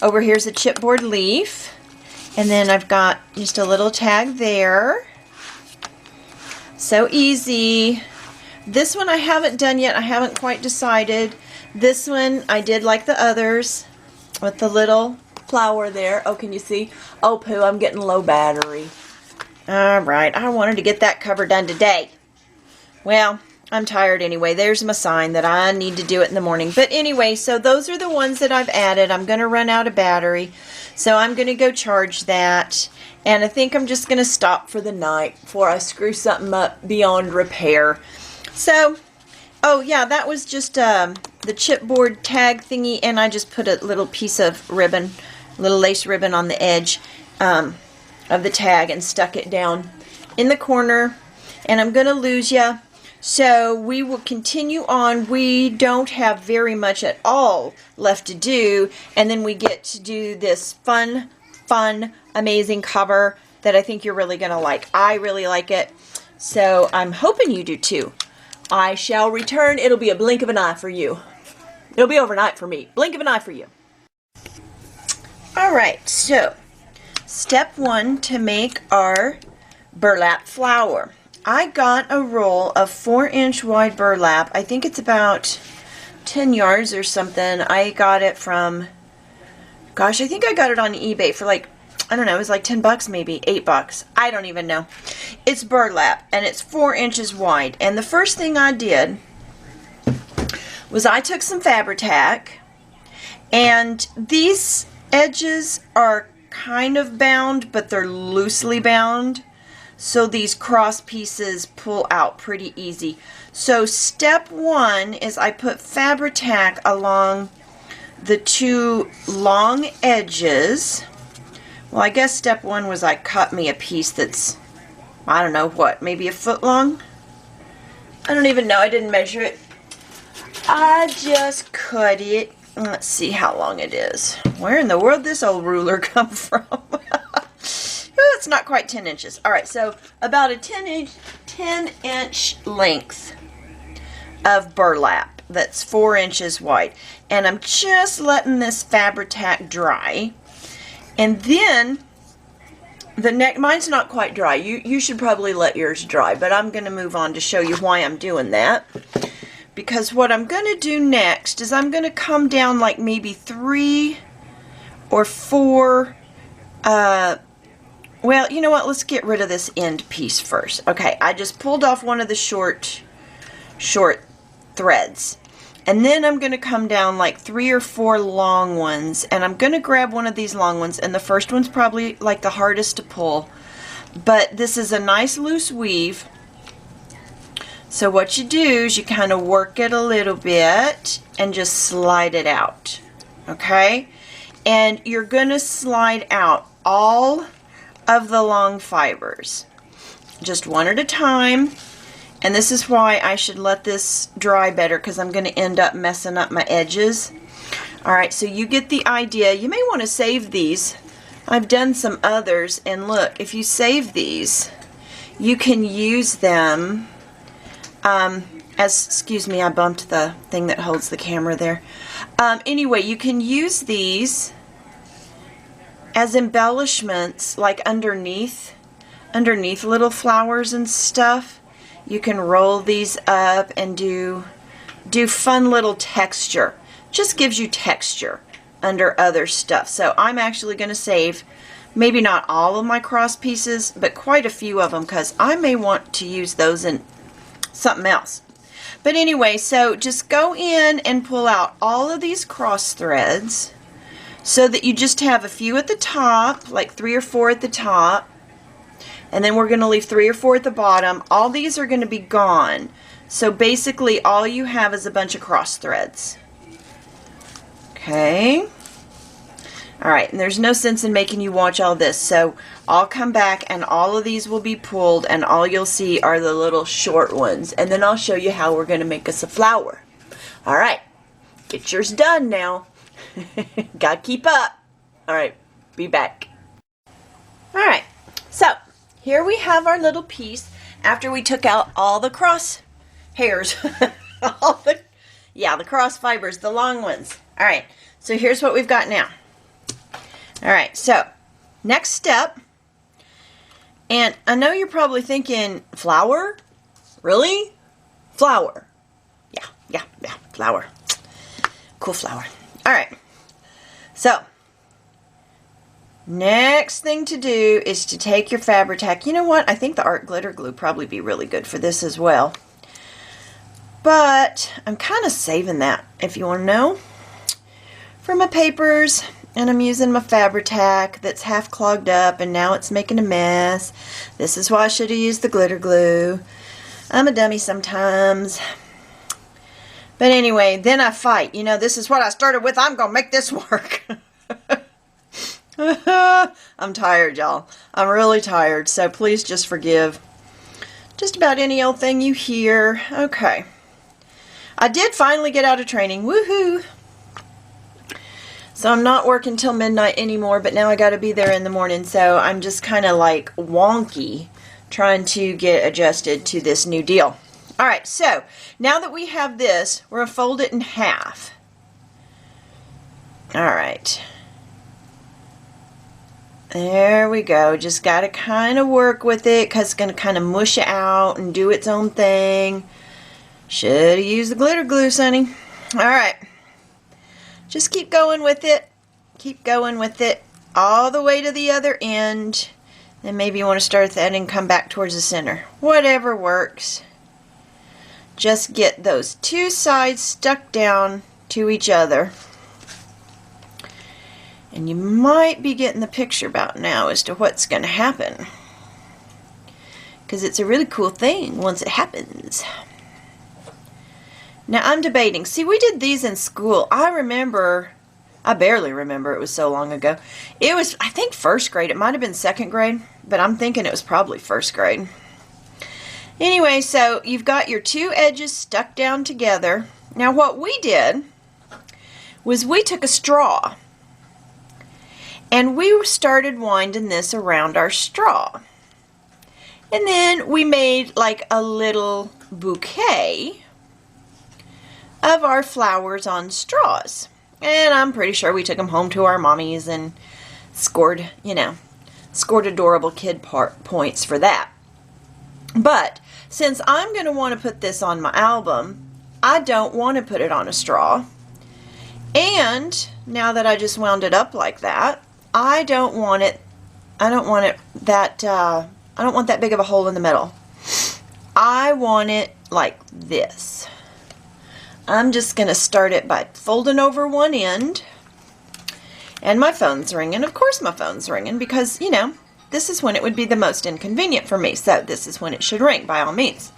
Over here's a chipboard leaf, and then I've got just a little tag there. So easy. This one I haven't done yet. I haven't quite decided. This one I did like the others with the little flower there. Oh, can you see? Oh, poo, I'm getting low battery. Alright, I wanted to get that cover done today. Well, I'm tired anyway. There's my sign that I need to do it in the morning. But anyway, so those are the ones that I've added. I'm going to run out of battery, so I'm going to go charge that. And I think I'm just going to stop for the night before I screw something up beyond repair. So, oh yeah, that was just the chipboard tag thingy, and I just put a little piece of ribbon, little lace ribbon on the edge of the tag and stuck it down in the corner. And I'm going to lose you. So we will continue on. We don't have very much at all left to do. And then we get to do this fun, amazing cover that I think you're really going to like. I really like it. So I'm hoping you do too. I shall return. It'll be a blink of an eye for you. It'll be overnight for me. Blink of an eye for you. Alright, so step 1 to make our burlap flower. I got a roll of 4-inch wide burlap. I think it's about 10 yards or something. I got it from, gosh, I think I got it on eBay for like, I don't know, it was like 10 bucks maybe, 8 bucks. I don't even know. It's burlap and it's 4 inches wide. And the first thing I did was I took some Fabri-Tac, and these edges are kind of bound, but they're loosely bound. So these cross pieces pull out pretty easy. So step one is I put Fabri-Tac along the two long edges. Well, I guess step one was I cut me a piece that's, I don't know what, maybe a foot long? I don't even know, I didn't measure it. I just cut it. Let's see how long it is. Where in the world did this old ruler come from? It's not quite 10 inches. All right, so about a 10 inch length of burlap that's 4 inches wide. And I'm just letting this Fabri-Tac dry. And then the neck, mine's not quite dry. You should probably let yours dry, but I'm going to move on to show you why I'm doing that. Because what I'm going to do next is I'm going to come down like maybe 3 or 4, well, you know what, let's get rid of this end piece first. Okay, I just pulled off one of the short threads. And then I'm going to come down like 3 or 4 long ones, and I'm going to grab one of these long ones, and the first one's probably like the hardest to pull. But this is a nice loose weave. So what you do is you kind of work it a little bit and just slide it out, okay? And you're going to slide out all of the long fibers, just one at a time. And this is why I should let this dry better, because I'm going to end up messing up my edges. All right, so you get the idea. You may want to save these. I've done some others, and look, if you save these, you can use them excuse me, I bumped the thing that holds the camera there. Anyway, you can use these as embellishments, like underneath little flowers and stuff. You can roll these up and do fun little texture. Just gives you texture under other stuff. So I'm actually going to save maybe not all of my cross pieces, but quite a few of them, because I may want to use those in something else. But anyway, so just go in and pull out all of these cross threads so that you just have a few at the top, like 3 or 4 at the top, and then we're going to leave 3 or 4 at the bottom. All these are going to be gone. So basically all you have is a bunch of cross threads. Okay. All right, and there's no sense in making you watch all this, so I'll come back and all of these will be pulled, and all you'll see are the little short ones, and then I'll show you how we're going to make us a flower. All right, get yours done now. Gotta keep up. All right, be back. All right, so here we have our little piece after we took out all the cross hairs. The cross fibers, the long ones. All right, so here's what we've got now. All right, so next step, and I know you're probably thinking, flower? Really? Flower. Yeah, flower. Cool flower. All right, so next thing to do is to take your Fabri-Tac. You know what? I think the art glitter glue probably be really good for this as well. But I'm kind of saving that, if you want to know, for my papers. And I'm using my Fabri-Tac that's half clogged up, and now it's making a mess. This is why I should have used the glitter glue. I'm a dummy sometimes. But anyway, then I fight. You know, this is what I started with. I'm going to make this work. I'm tired, y'all. I'm really tired, so please just forgive just about any old thing you hear. Okay. I did finally get out of training. Woohoo! So I'm not working till midnight anymore, but now I got to be there in the morning, so I'm just kind of like wonky trying to get adjusted to this new deal. All right, so now that we have this, we're going to fold it in half. All right. There we go. Just got to kind of work with it because it's going to kind of mush out and do its own thing. Should have used the glitter glue, Sonny. All right. Just keep going with it. Keep going with it all the way to the other end. Then maybe you want to start at that and come back towards the center. Whatever works. Just get those two sides stuck down to each other. And you might be getting the picture about now as to what's going to happen. Because it's a really cool thing once it happens. Now I'm debating. See, we did these in school. I barely remember, it was so long ago. It was, I think, first grade. It might have been second grade, but I'm thinking it was probably first grade. Anyway, so you've got your two edges stuck down together. Now what we did was we took a straw and we started winding this around our straw. And then we made like a little bouquet of our flowers on straws. And I'm pretty sure we took them home to our mommies and scored adorable kid points for that. But since I'm going to want to put this on my album, I don't want to put it on a straw. And now that I just wound it up like that, I don't want that big of a hole in the middle. I want it like this. I'm just going to start it by folding over one end. And my phone's ringing. Of course my phone's ringing because, this is when it would be the most inconvenient for me. So this is when it should ring, by all means.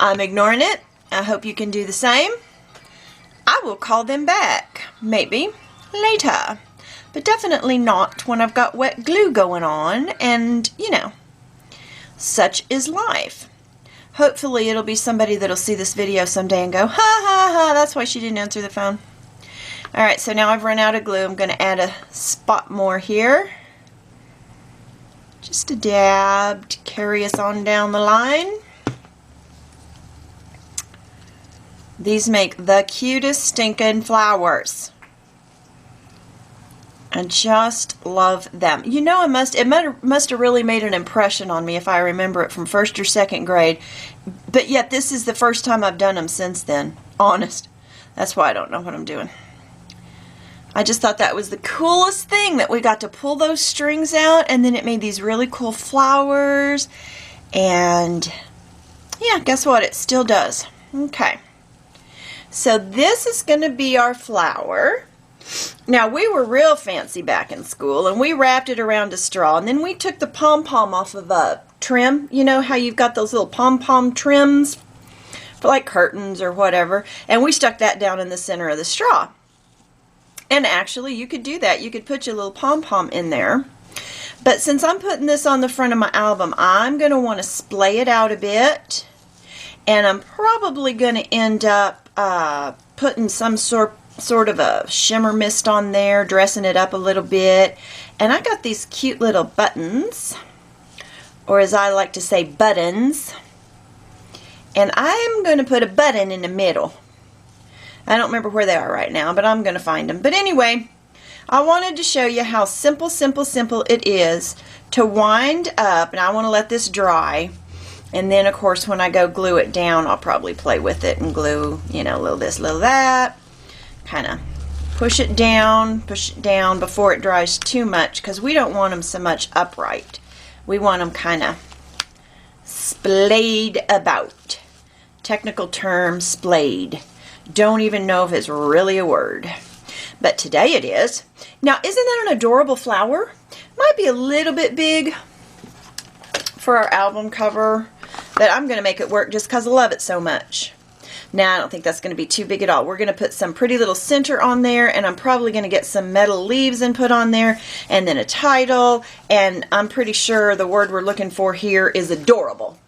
I'm ignoring it. I hope you can do the same. I will call them back, maybe later. But definitely not when I've got wet glue going on and, such is life. Hopefully it'll be somebody that'll see this video someday and go, ha ha ha, that's why she didn't answer the phone. Alright, so now I've run out of glue. I'm going to add a spot more here. Just a dab to carry us on down the line. These make the cutest stinking flowers. I just love them. It must have really made an impression on me if I remember it from first or second grade. But yet this is the first time I've done them since then. Honest. That's why I don't know what I'm doing. I just thought that was the coolest thing, that we got to pull those strings out and then it made these really cool flowers. And yeah, guess what? It still does. Okay. So this is going to be our flower. Now, we were real fancy back in school, and we wrapped it around a straw, and then we took the pom-pom off of a trim. You know how you've got those little pom-pom trims for like curtains or whatever, and we stuck that down in the center of the straw. And actually, you could do that. You could put your little pom-pom in there. But since I'm putting this on the front of my album, I'm going to want to splay it out a bit, and I'm probably going to end up putting some sort of a shimmer mist on there, dressing it up a little bit. And I got these cute little buttons, or as I like to say, buttons. And I'm going to put a button in the middle. I don't remember where they are right now, but I'm going to find them. But anyway, I wanted to show you how simple it is to wind up. And I want to let this dry. And then, of course, when I go glue it down, I'll probably play with it and glue, a little this, little that. Kind of push it down before it dries too much, because we don't want them so much upright. We want them kind of splayed about. Technical term, splayed. Don't even know if it's really a word. But today it is. Now, isn't that an adorable flower? Might be a little bit big for our album cover, but I'm going to make it work just because I love it so much. Now, I don't think that's going to be too big at all. We're going to put some pretty little center on there, and I'm probably going to get some metal leaves and put on there, and then a title, and I'm pretty sure the word we're looking for here is adorable.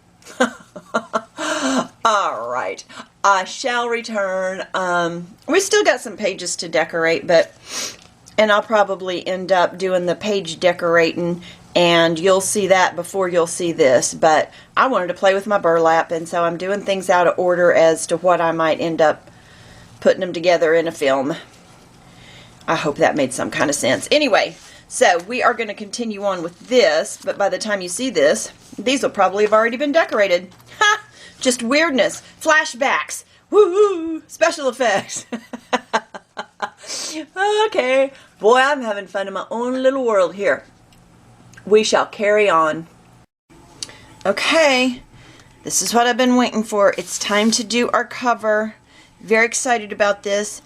All right. I shall return. We still got some pages to decorate, and I'll probably end up doing the page decorating, and you'll see that before you'll see this. But I wanted to play with my burlap, and so I'm doing things out of order as to what I might end up putting them together in a film. I hope that made some kind of sense. Anyway, so we are going to continue on with this, but by the time you see this, these will probably have already been decorated. Ha! Just weirdness, flashbacks, woohoo, special effects. Okay, boy, I'm having fun in my own little world here. We shall carry on. Okay, this is what I've been waiting for. It's time to do our cover. Very excited about this.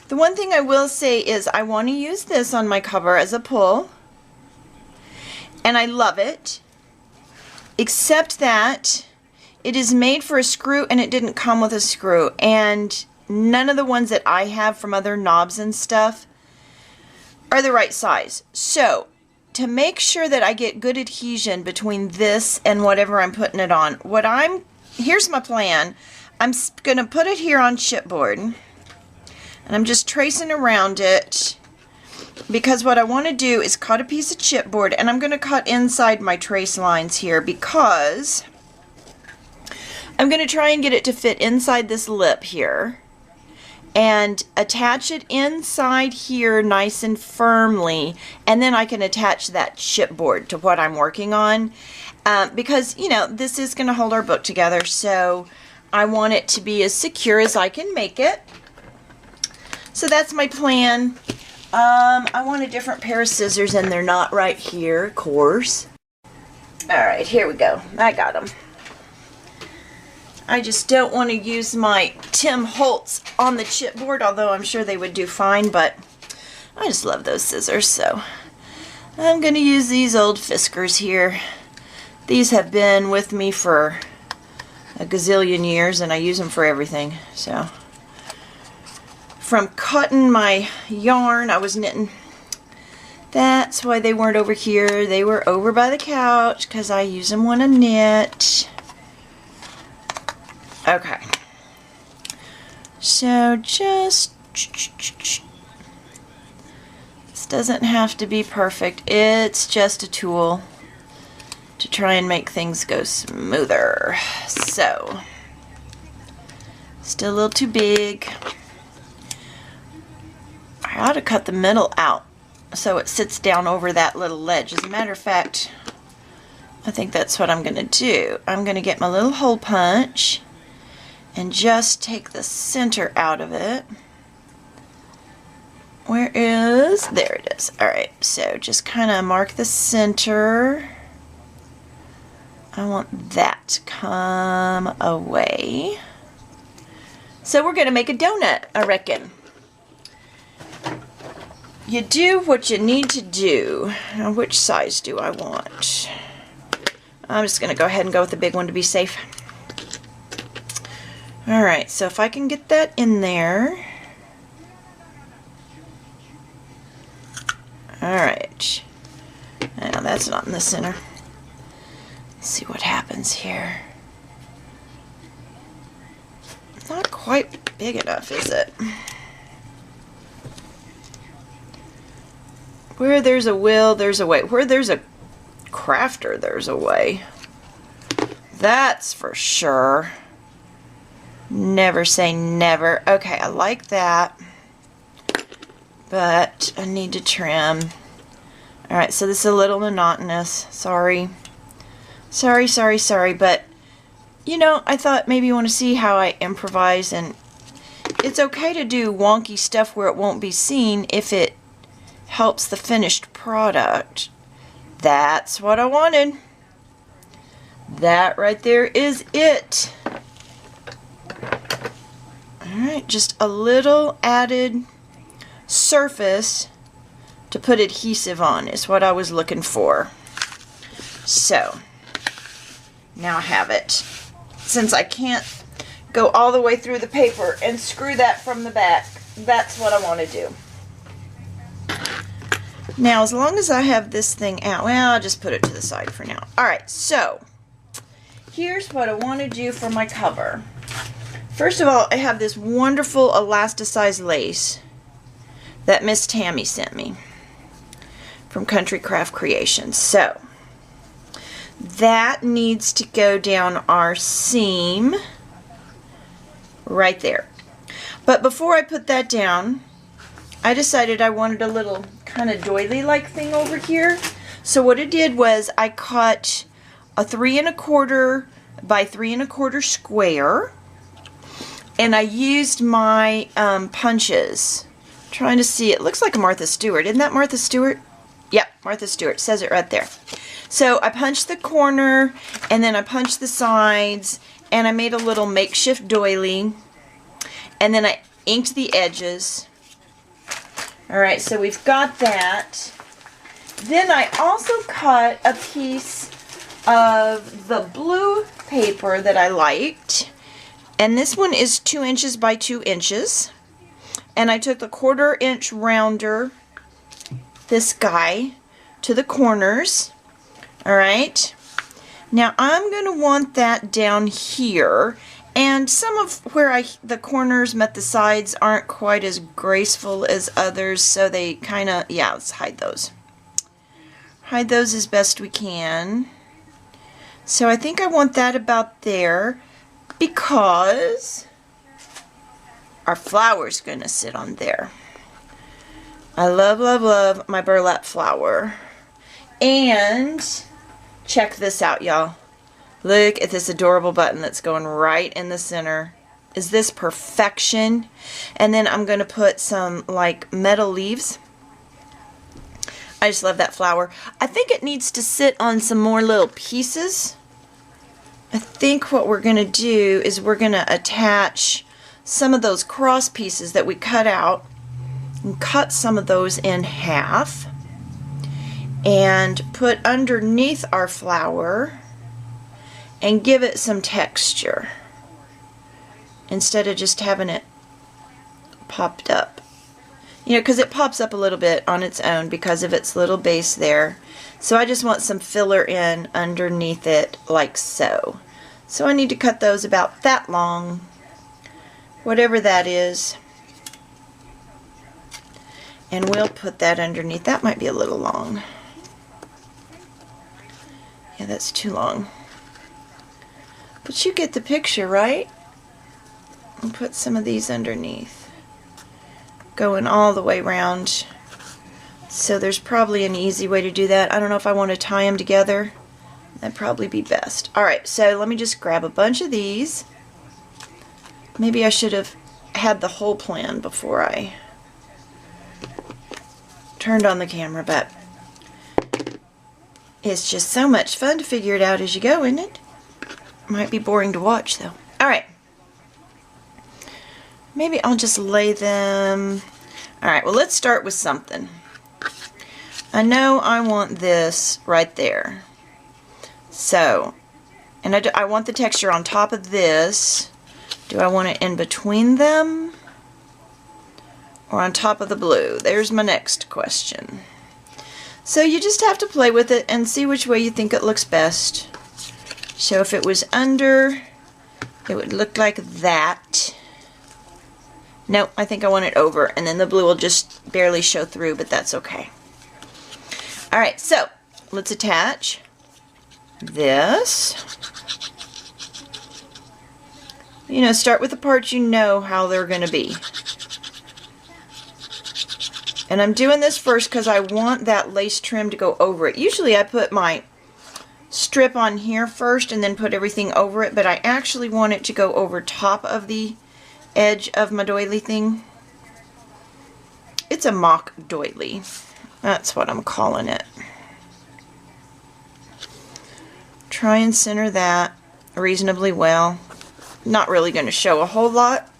The one thing I will say is I want to use this on my cover as a pull, and I love it, except that it is made for a screw and it didn't come with a screw, and none of the ones that I have from other knobs and stuff are the right size. So to make sure that I get good adhesion between this and whatever I'm putting it on, here's my plan. I'm going to put it here on chipboard, and I'm just tracing around it, because what I want to do is cut a piece of chipboard, and I'm going to cut inside my trace lines here, because I'm going to try and get it to fit inside this lip here and attach it inside here nice and firmly, and then I can attach that chipboard to what I'm working on, because, you know, this is going to hold our book together, so I want it to be as secure as I can make it. So that's my plan. I want a different pair of scissors, and they're not right here, of course. Alright, here we go. I got them. I just don't want to use my Tim Holtz on the chipboard, although I'm sure they would do fine, but I just love those scissors, so I'm going to use these old Fiskars here. These have been with me for a gazillion years, and I use them for everything. So, from cutting my yarn, I was knitting. That's why they weren't over here. They were over by the couch, because I use them when I knit. Okay, so just, this doesn't have to be perfect. It's just a tool to try and make things go smoother. So, still a little too big. I ought to cut the middle out so it sits down over that little ledge. As a matter of fact, I think that's what I'm going to do. I'm going to get my little hole punch and just take the center out of it. There it is. Alright, so just kind of mark the center. I want that to come away. So we're going to make a donut, I reckon. You do what you need to do. Now, which size do I want? I'm just going to go ahead and go with the big one to be safe. Alright, so if I can get that in there. Alright. Now that's not in the center. Let's see what happens here. Not quite big enough, is it? Where there's a will, there's a way. Where there's a crafter, there's a way. That's for sure. Never say never. Okay, I like that. But I need to trim. Alright, so this is a little monotonous. Sorry. Sorry. But, you know, I thought maybe you want to see how I improvise. And it's okay to do wonky stuff where it won't be seen if it helps the finished product. That's what I wanted. That right there is it. Alright, just a little added surface to put adhesive on is what I was looking for. So, now I have it. Since I can't go all the way through the paper and screw that from the back, that's what I want to do. Now, as long as I have this thing out, well, I'll just put it to the side for now. Alright, so, here's what I want to do for my cover. First of all, I have this wonderful elasticized lace that Miss Tammy sent me from Country Craft Creations. So, that needs to go down our seam right there. But before I put that down, I decided I wanted a little kind of doily-like thing over here. So what I did was I cut a 3 1/4 by 3 1/4 square, and I used my punches. Trying to see, it looks like a Martha Stewart. Isn't that Martha Stewart? Yep, Martha Stewart. Says it right there. So I punched the corner, and then I punched the sides, and I made a little makeshift doily, and then I inked the edges. Alright, so we've got that. Then I also cut a piece of the blue paper that I liked. And this one is 2 inches by 2 inches. And I took the 1/4 inch rounder, this guy, to the corners. Alright. Now I'm going to want that down here. And some of where the corners met the sides aren't quite as graceful as others, so they kind of, yeah, let's hide those. Hide those as best we can. So I think I want that about there because our flower's going to sit on there. I love, love, love my burlap flower. And check this out, y'all. Look at this adorable button that's going right in the center. Is this perfection? And then I'm going to put some like metal leaves. I just love that flower. I think it needs to sit on some more little pieces. I think what we're going to do is we're going to attach some of those cross pieces that we cut out and cut some of those in half and put underneath our flower and give it some texture instead of just having it popped up. You know, because it pops up a little bit on its own because of its little base there. So I just want some filler in underneath it like so. So I need to cut those about that long, whatever that is. And we'll put that underneath. That might be a little long. Yeah, that's too long. But you get the picture, right? And put some of these underneath. Going all the way around. So there's probably an easy way to do that. I don't know if I want to tie them together. That'd probably be best. Alright, so let me just grab a bunch of these. Maybe I should have had the whole plan before I turned on the camera, but it's just so much fun to figure it out as you go, isn't it? Might be boring to watch though. Alright. Maybe I'll just lay them. Alright, well let's start with something. I know I want this right there. So, and I want the texture on top of this. Do I want it in between them? Or on top of the blue? There's my next question. So you just have to play with it and see which way you think it looks best. So if it was under, it would look like that. No, I think I want it over, and then the blue will just barely show through, but that's okay. Alright, so let's attach this. You know, start with the parts you know how they're going to be. And I'm doing this first because I want that lace trim to go over it. Usually I put my strip on here first and then put everything over it, but I actually want it to go over top of the edge of my doily thing. It's a mock doily. That's what I'm calling it. Try and center that reasonably well. Not really going to show a whole lot,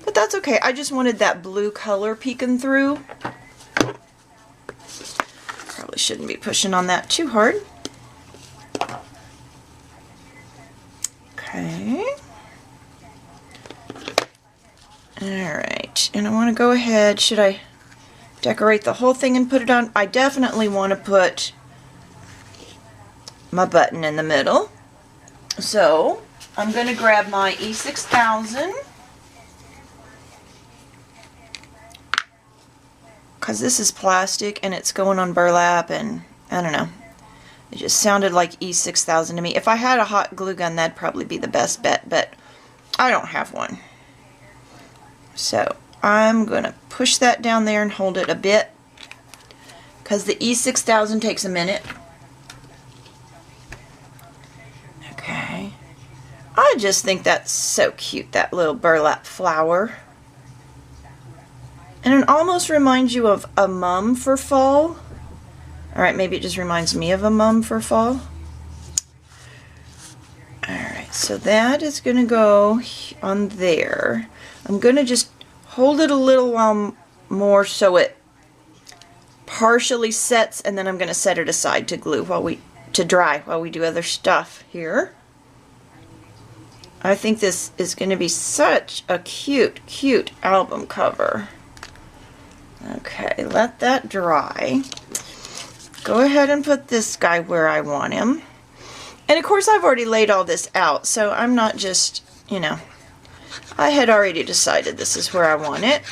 but that's okay. I just wanted that blue color peeking through. Probably shouldn't be pushing on that too hard. Okay. Alright, and I want to go ahead, should I decorate the whole thing and put it on? I definitely want to put my button in the middle. So, I'm going to grab my E6000. Because this is plastic and it's going on burlap and I don't know. It just sounded like E6000 to me. If I had a hot glue gun, that'd probably be the best bet, but I don't have one. So I'm going to push that down there and hold it a bit because the E6000 takes a minute. Okay. I just think that's so cute, that little burlap flower. And it almost reminds you of a mum for fall. Alright, maybe it just reminds me of a mum for fall. Alright, so that is going to go on there. I'm going to just hold it a little while more so it partially sets, and then I'm going to set it aside to dry while we do other stuff here. I think this is going to be such a cute album cover. Okay, let that dry. Go ahead and put this guy where I want him. And of course I've already laid all this out, so I'm not just, you know, I had already decided this is where I want it.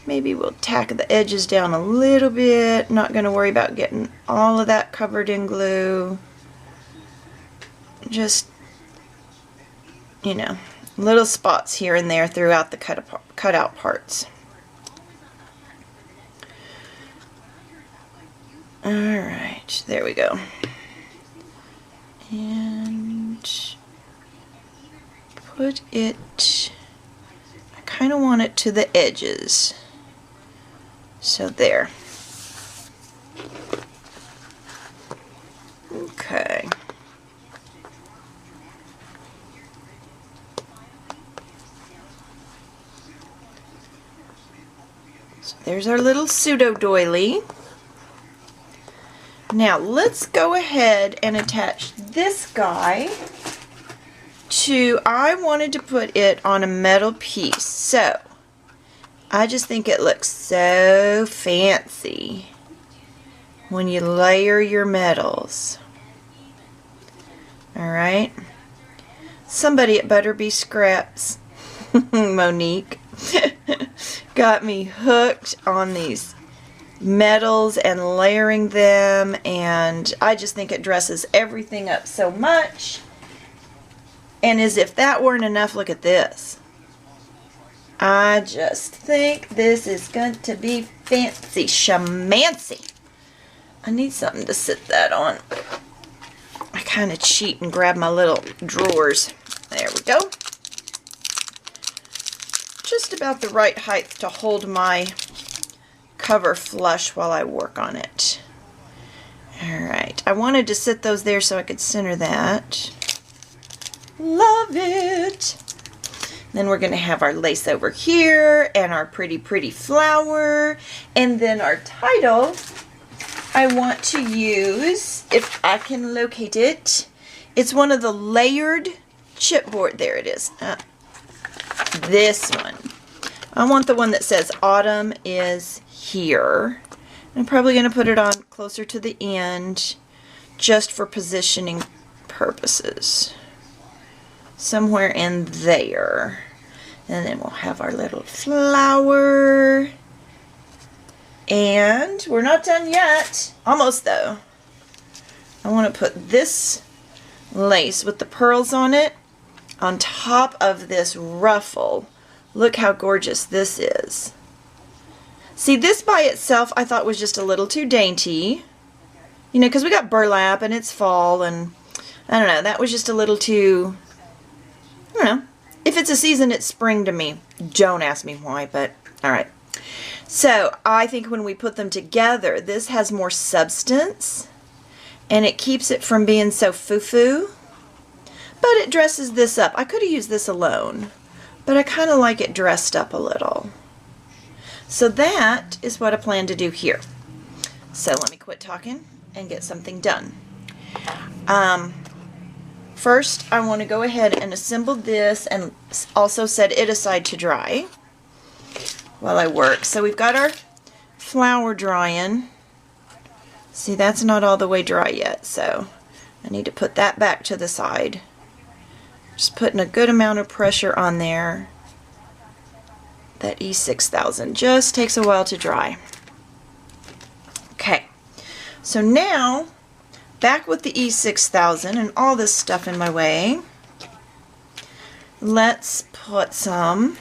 Maybe we'll tack the edges down a little bit. Not going to worry about getting all of that covered in glue. Just, you know, little spots here and there throughout the cutout parts. Alright, there we go. And put it, I kind of want it to the edges. So there. Okay. So there's our little pseudo doily. Now let's go ahead and attach this guy to, I wanted to put it on a metal piece, so I just think it looks so fancy when you layer your metals. Alright, somebody at Butterby Scraps, Monique, got me hooked on these metals and layering them, and I just think it dresses everything up so much. And as if that weren't enough, look at this. I just think this is going to be fancy shamancy. I need something to sit that on. I kind of cheat and grab my little drawers. There we go. Just about the right height to hold my cover flush while I work on it. Alright, I wanted to sit those there so I could center that. Love it! Then we're going to have our lace over here and our pretty flower, and then our title I want to use, if I can locate it, it's one of the layered chipboard, there it is, this one. I want the one that says autumn is here. I'm probably going to put it on closer to the end just for positioning purposes. Somewhere in there. And then we'll have our little flower. And we're not done yet. Almost though. I want to put this lace with the pearls on it on top of this ruffle. Look how gorgeous this is. See, this by itself I thought was just a little too dainty. You know, because we got burlap and it's fall, and I don't know, that was just a little too, I don't know. If it's a season, it's spring to me. Don't ask me why, but alright. So, I think when we put them together, this has more substance, and it keeps it from being so foo-foo. But it dresses this up. I could have used this alone, but I kind of like it dressed up a little. So that is what I plan to do here. So let me quit talking and get something done. First, I want to go ahead and assemble this and also set it aside to dry while I work. So we've got our flower drying. See, that's not all the way dry yet, so I need to put that back to the side. Just putting a good amount of pressure on there. That E6000 just takes a while to dry. Okay, so now back with the E6000 and all this stuff in my way, let's put some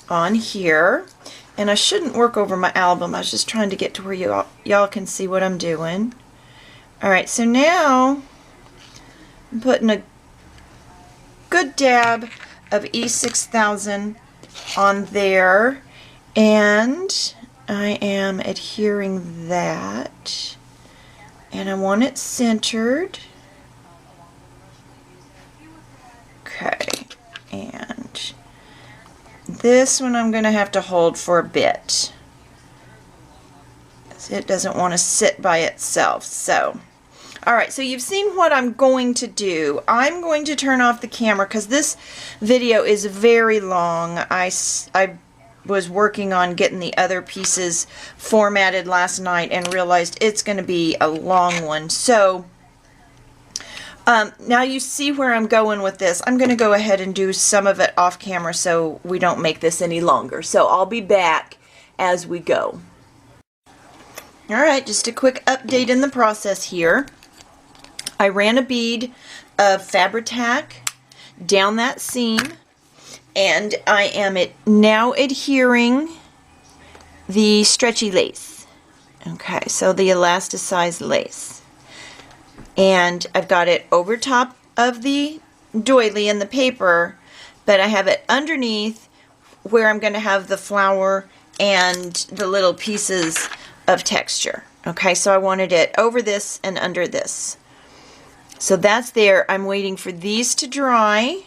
on here. And I shouldn't work over my album. I was just trying to get to where y'all can see what I'm doing. Alright, so now I'm putting a good dab of E6000 on there, and I am adhering that, and I want it centered. Okay, and This one I'm going to have to hold for a bit. It doesn't want to sit by itself. So, alright, so you've seen what I'm going to do. I'm going to turn off the camera because this video is very long. I was working on getting the other pieces formatted last night and realized it's going to be a long one. So, now you see where I'm going with this. I'm going to go ahead and do some of it off camera so we don't make this any longer. So I'll be back as we go. Alright, just a quick update in the process here. I ran a bead of Fabri-Tac down that seam, and I am now adhering the stretchy lace. Okay, so the elasticized lace. And I've got it over top of the doily in the paper, but I have it underneath where I'm going to have the flower and the little pieces of texture. Okay, so I wanted it over this and under this. So that's there. I'm waiting for these to dry,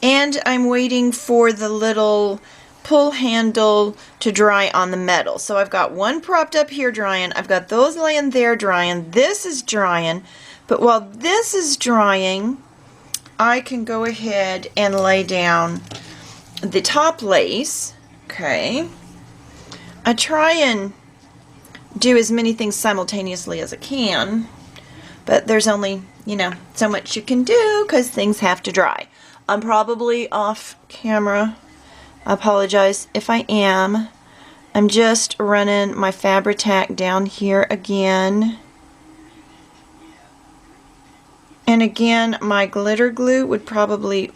and I'm waiting for the little pull handle to dry on the metal. So I've got one propped up here drying. I've got those laying there drying. This is drying. But while this is drying, I can go ahead and lay down the top lace. Okay. I try and do as many things simultaneously as I can, but there's only, you know, so much you can do because things have to dry. I'm probably off camera. I apologize if I am. I'm just running my Fabri-Tac down here again. And again, my glitter glue would probably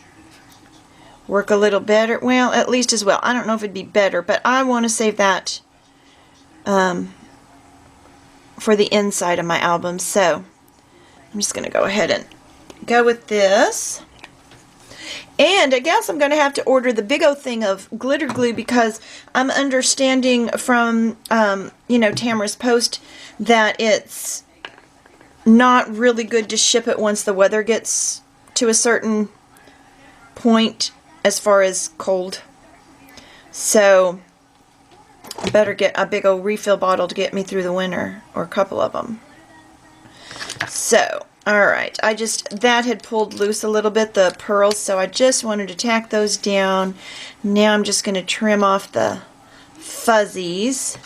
work a little better. Well, at least as well. I don't know if it'd be better, but I want to save that for the inside of my album. So I'm just going to go ahead and go with this. And I guess I'm going to have to order the big old thing of glitter glue because I'm understanding from, you know, Tamara's post that it's not really good to ship it once the weather gets to a certain point as far as cold. So I better get a big old refill bottle to get me through the winter, or a couple of them. So, alright, that had pulled loose a little bit, the pearls, so I just wanted to tack those down. Now I'm just going to trim off the fuzzies.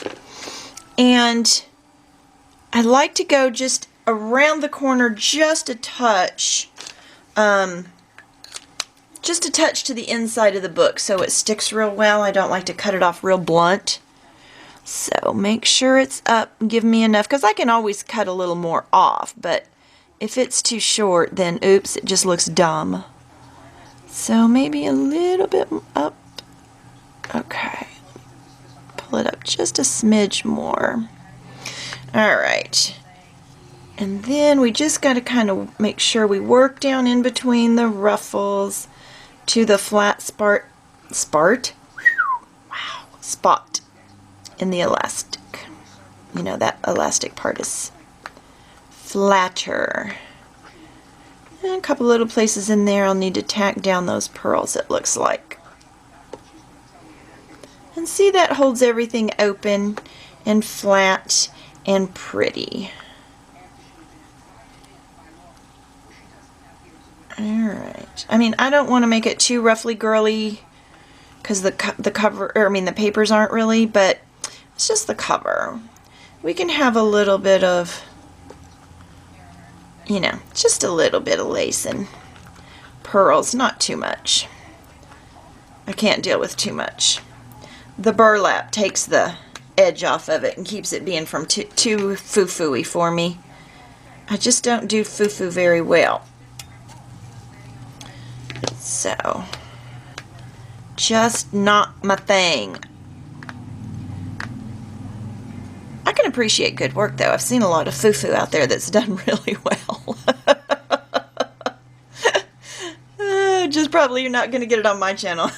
And I like to go just around the corner just a touch. Just a touch to the inside of the book so it sticks real well. I don't like to cut it off real blunt. So make sure it's up. Give me enough, because I can always cut a little more off, but if it's too short, then oops, it just looks dumb. So maybe a little bit up. Okay. Pull it up just a smidge more. Alright. And then we just got to kind of make sure we work down in between the ruffles to the flat spot in the elastic. You know, that elastic part is flatter. And a couple little places in there I'll need to tack down those pearls, it looks like. And see, that holds everything open and flat and pretty. Alright. I mean, I don't want to make it too roughly girly because the cover, or I mean the papers aren't really, but it's just the cover. We can have a little bit of, you know, just a little bit of lace and pearls, not too much. I can't deal with too much. The burlap takes the edge off of it and keeps it being from too foo-foo-y for me. I just don't do foo-foo very well. So, just not my thing. I can appreciate good work, though. I've seen a lot of foo-foo out there that's done really well. Just probably you're not going to get it on my channel.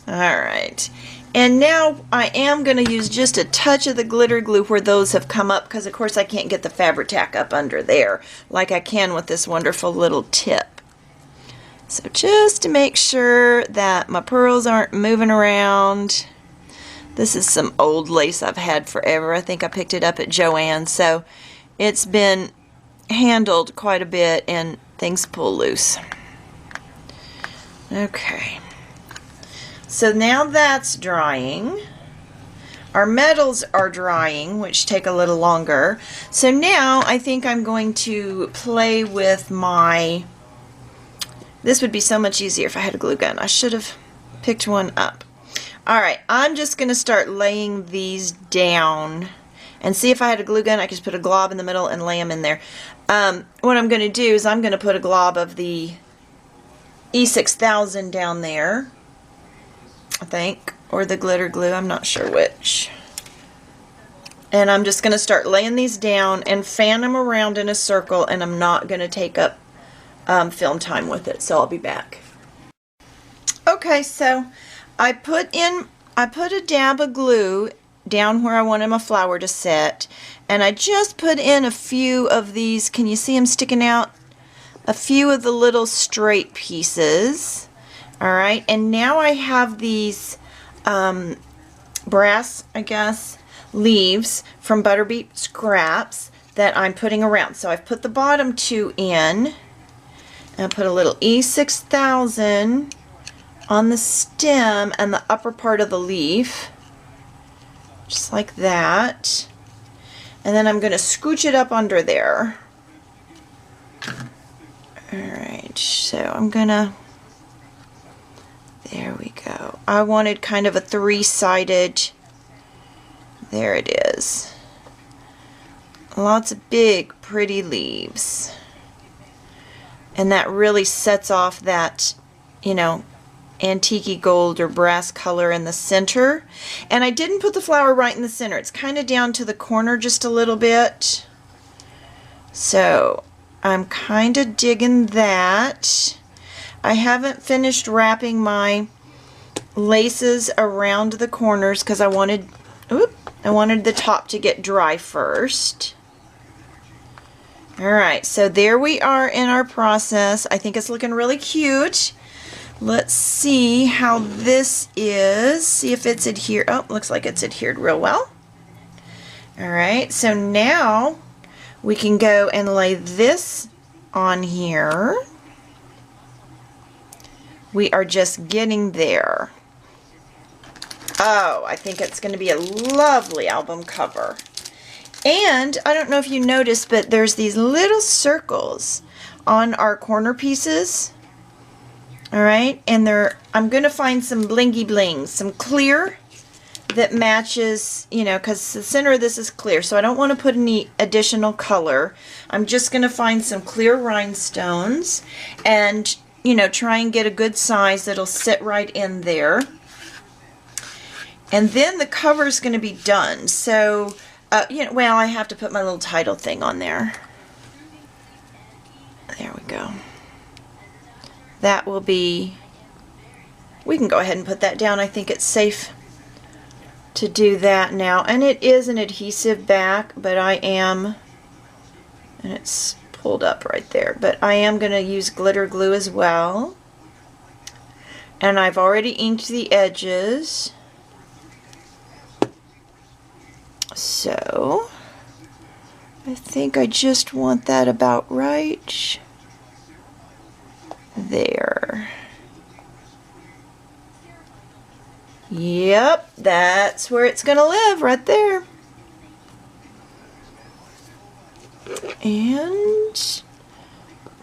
Alright. And now I am going to use just a touch of the glitter glue where those have come up, because of course I can't get the Fabri-Tac up under there like I can with this wonderful little tip. So just to make sure that my pearls aren't moving around. This is some old lace I've had forever. I think I picked it up at Joann's, so it's been handled quite a bit and things pull loose. Okay. So now that's drying. Our metals are drying, which take a little longer. So now I think I'm going to play with my... This would be so much easier if I had a glue gun. I should have picked one up. Alright, I'm just going to start laying these down. And see, if I had a glue gun, I could just put a glob in the middle and lay them in there. What I'm going to do is I'm going to put a glob of the E6000 down there, I think. Or the glitter glue, I'm not sure which. And I'm just going to start laying these down and fan them around in a circle, and I'm not going to take up film time with it, so I'll be back. Okay, so I put a dab of glue down where I wanted my flower to set, and I just put in a few of these, can you see them sticking out? A few of the little straight pieces. Alright, and now I have these brass, I guess, leaves from Butterbeat scraps that I'm putting around. So I've put the bottom two in, and I put a little E6000 on the stem and the upper part of the leaf, just like that. And then I'm going to scooch it up under there. Alright, so I'm going to... There we go. I wanted kind of a three-sided... There it is. Lots of big, pretty leaves. And that really sets off that, you know, antique gold or brass color in the center. And I didn't put the flower right in the center. It's kind of down to the corner just a little bit. So I'm kind of digging that. I haven't finished wrapping my laces around the corners because I wanted the top to get dry first. Alright, so there we are in our process. I think it's looking really cute. Let's see how this is. See if it's adhered. Oh, looks like it's adhered real well. Alright, so now we can go and lay this on here. We are just getting there. Oh, I think it's going to be a lovely album cover. And I don't know if you noticed, but there's these little circles on our corner pieces. Alright, and I'm going to find some blingy blings, some clear that matches, you know, because the center of this is clear, so I don't want to put any additional color. I'm just going to find some clear rhinestones and, you know, try and get a good size that'll sit right in there. And then the cover is going to be done. So, you know, well, I have to put my little title thing on there. There we go. That will be, we can go ahead and put that down. I think it's safe to do that now. And it is an adhesive back, but I am, and it's pulled up right there, but I am going to use glitter glue as well. And I've already inked the edges. So, I think I just want that about right there. Yep, that's where it's going to live, right there. And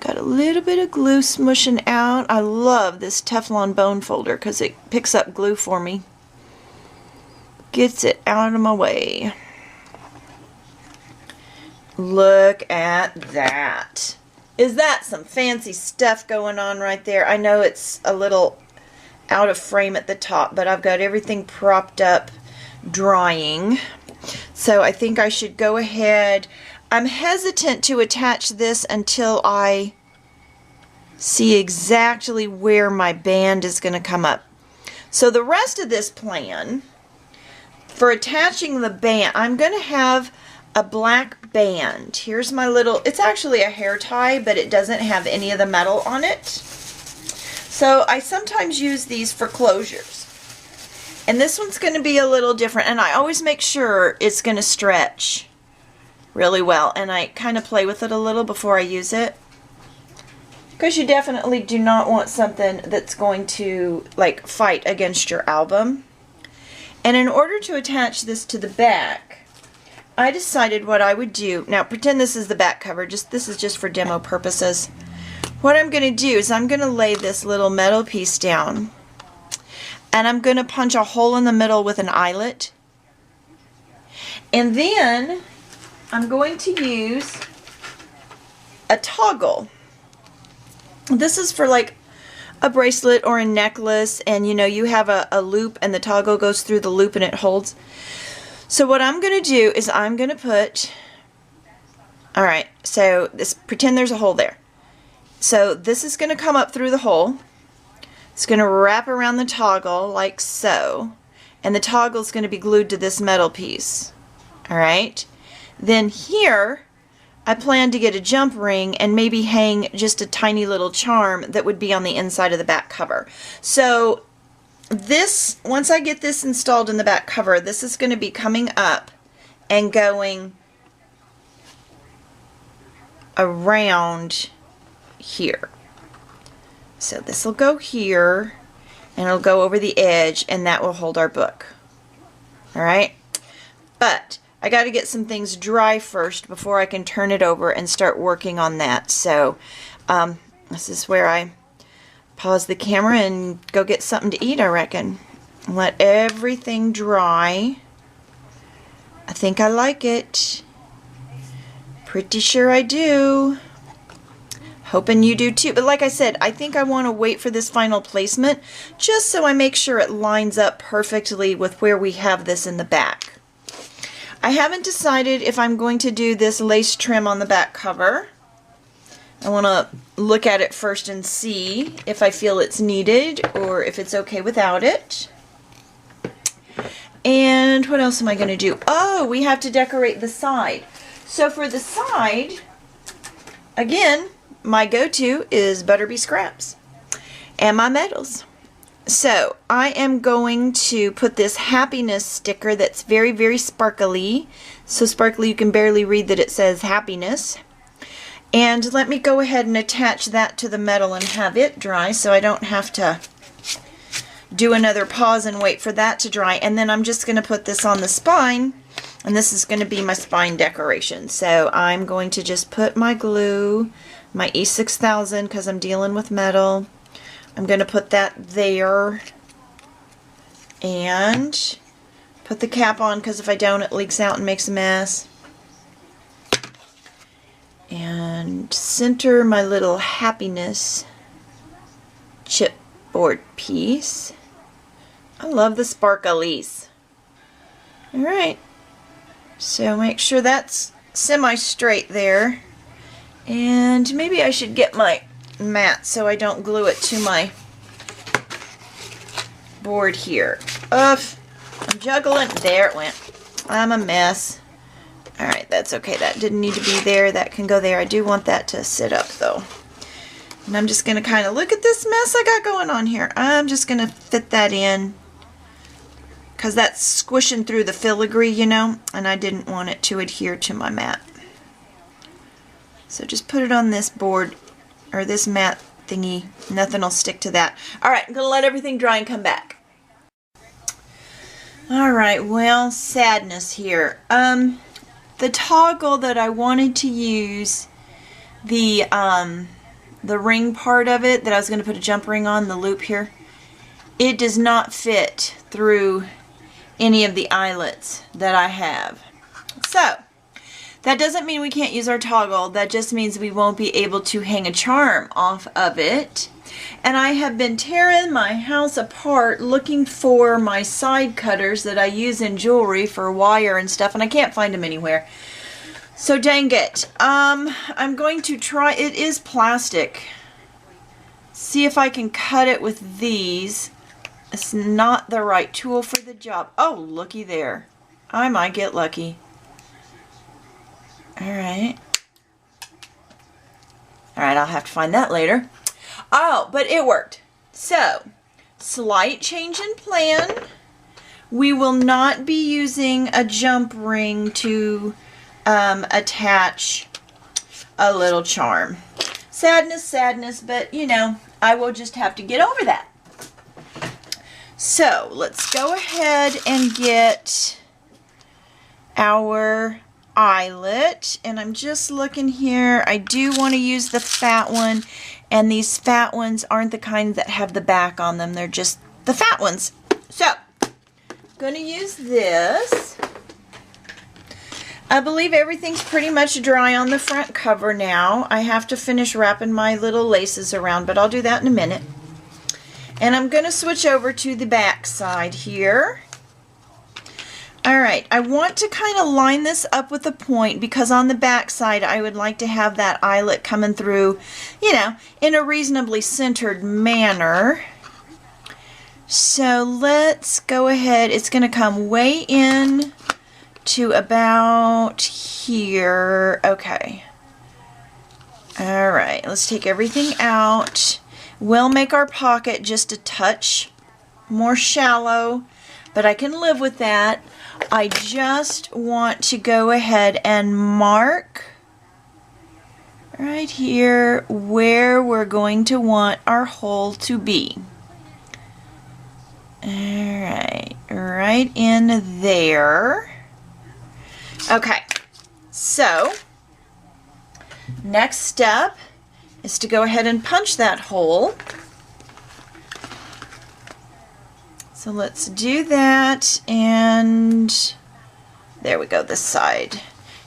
got a little bit of glue smushing out. I love this Teflon bone folder because it picks up glue for me. Gets it out of my way. Look at that. Is that some fancy stuff going on right there? I know it's a little out of frame at the top, but I've got everything propped up drying. So I think I should go ahead. I'm hesitant to attach this until I see exactly where my band is going to come up. So the rest of this plan, for attaching the band, I'm going to have a black band. Here's my little, it's actually a hair tie, but it doesn't have any of the metal on it. So I sometimes use these for closures. And this one's going to be a little different. And I always make sure it's going to stretch really well. And I kind of play with it a little before I use it. Because you definitely do not want something that's going to like fight against your album. And in order to attach this to the back, I decided what I would do. Now pretend this is the back cover. This is just for demo purposes. What I'm going to do is I'm going to lay this little metal piece down. And I'm going to punch a hole in the middle with an eyelet. And then I'm going to use a toggle. This is for like a bracelet or a necklace, and you know, you have a loop and the toggle goes through the loop and it holds. So what I'm going to do is I'm going to put, alright, so pretend there's a hole there. So this is going to come up through the hole. It's going to wrap around the toggle like so, and the toggle is going to be glued to this metal piece. Alright, then here I plan to get a jump ring and maybe hang just a tiny little charm that would be on the inside of the back cover. So this, once I get this installed in the back cover, this is going to be coming up and going around here. So this will go here, and it'll go over the edge, and that will hold our book. Alright? But I got to get some things dry first before I can turn it over and start working on that. So this is where I pause the camera and go get something to eat, I reckon. Let everything dry. I think I like it. Pretty sure I do. Hoping you do too. But like I said, I think I want to wait for this final placement just so I make sure it lines up perfectly with where we have this in the back. I haven't decided if I'm going to do this lace trim on the back cover. I want to look at it first and see if I feel it's needed or if it's okay without it. And what else am I going to do? Oh, we have to decorate the side. So for the side, again, my go-to is Butterbee scraps and my metals. So I am going to put this happiness sticker that's very, very sparkly. So sparkly you can barely read that it says happiness. And let me go ahead and attach that to the metal and have it dry so I don't have to do another pause and wait for that to dry. And then I'm just going to put this on the spine, and this is going to be my spine decoration. So I'm going to just put my glue, my E6000, because I'm dealing with metal. I'm going to put that there and put the cap on, because if I don't it leaks out and makes a mess. And center my little happiness chipboard piece. I love the sparklies. Alright, so make sure that's semi-straight there. And maybe I should get my mat so I don't glue it to my board here. I'm juggling. There it went. I'm a mess. Alright, that's okay. That didn't need to be there. That can go there. I do want that to sit up though. And I'm just going to kind of look at this mess I got going on here. I'm just going to fit that in, because that's squishing through the filigree, you know, and I didn't want it to adhere to my mat. So just put it on this board, or this mat thingy. Nothing will stick to that. Alright, I'm going to let everything dry and come back. Alright, well, sadness here. The toggle that I wanted to use, the ring part of it that I was going to put a jump ring on, the loop here, it does not fit through any of the eyelets that I have. So that doesn't mean we can't use our toggle. That just means we won't be able to hang a charm off of it. And I have been tearing my house apart looking for my side cutters that I use in jewelry for wire and stuff, and I can't find them anywhere. So dang it. I'm going to try, it is plastic. See if I can cut it with these. It's not the right tool for the job. Oh, looky there. I might get lucky. Alright. Alright, I'll have to find that later. Oh, but it worked. So, slight change in plan. We will not be using a jump ring to attach a little charm. Sadness, sadness, but you know, I will just have to get over that. So, let's go ahead and get our eyelet, and I'm just looking here. I do want to use the fat one, and these fat ones aren't the kind that have the back on them. They're just the fat ones. So, I'm going to use this. I believe everything's pretty much dry on the front cover now. I have to finish wrapping my little laces around, but I'll do that in a minute. And I'm going to switch over to the back side here. Alright, I want to kind of line this up with a point because on the back side I would like to have that eyelet coming through, you know, in a reasonably centered manner. So let's go ahead. It's going to come way in to about here. Okay. Alright, let's take everything out. We'll make our pocket just a touch more shallow, but I can live with that. I just want to go ahead and mark right here where we're going to want our hole to be. Alright, right in there. Okay, so next step is to go ahead and punch that hole. So let's do that, and there we go, this side.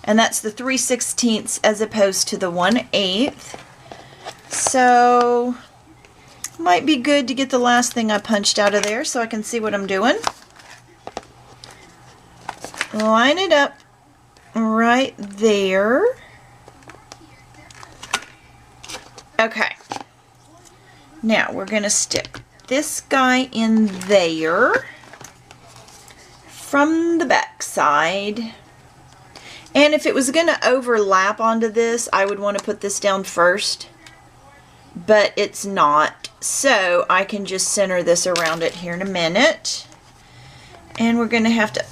And that's the 3/16 as opposed to the 1/8. So, might be good to get the last thing I punched out of there so I can see what I'm doing. Line it up right there. Okay. Now we're going to stick this guy in there from the back side. And if it was going to overlap onto this, I would want to put this down first, but it's not, so I can just center this around it here in a minute. And we're going to have to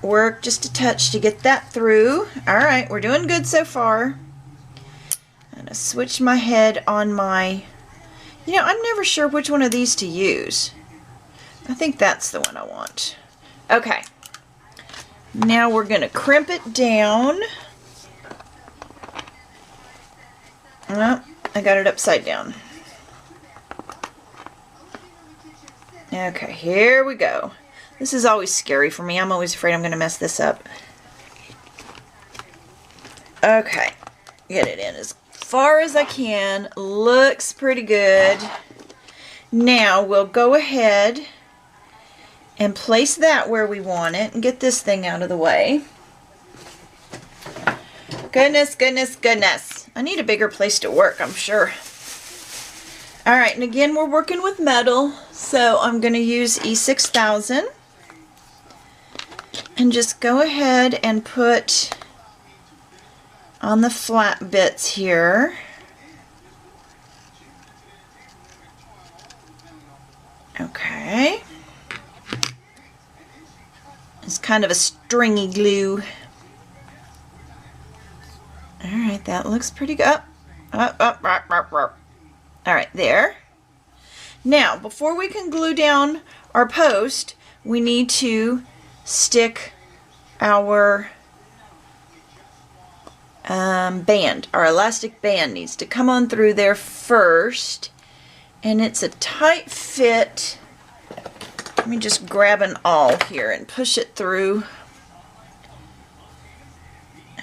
work just a touch to get that through. Alright, we're doing good so far. I'm going to switch my head on my, you know, I'm never sure which one of these to use. I think that's the one I want. Okay. Now we're going to crimp it down. Oh, I got it upside down. Okay, here we go. This is always scary for me. I'm always afraid I'm going to mess this up. Okay. Get it in as far as I can. Looks pretty good. Now we'll go ahead and place that where we want it and get this thing out of the way. Goodness, goodness, goodness. I need a bigger place to work, I'm sure. Alright, and again we're working with metal, so I'm going to use E6000 and just go ahead and put on the flat bits here. Okay. It's kind of a stringy glue. Alright, that looks pretty good. Alright, there. Now, before we can glue down our post, we need to stick our band. Our elastic band needs to come on through there first. And it's a tight fit. Let me just grab an awl here and push it through.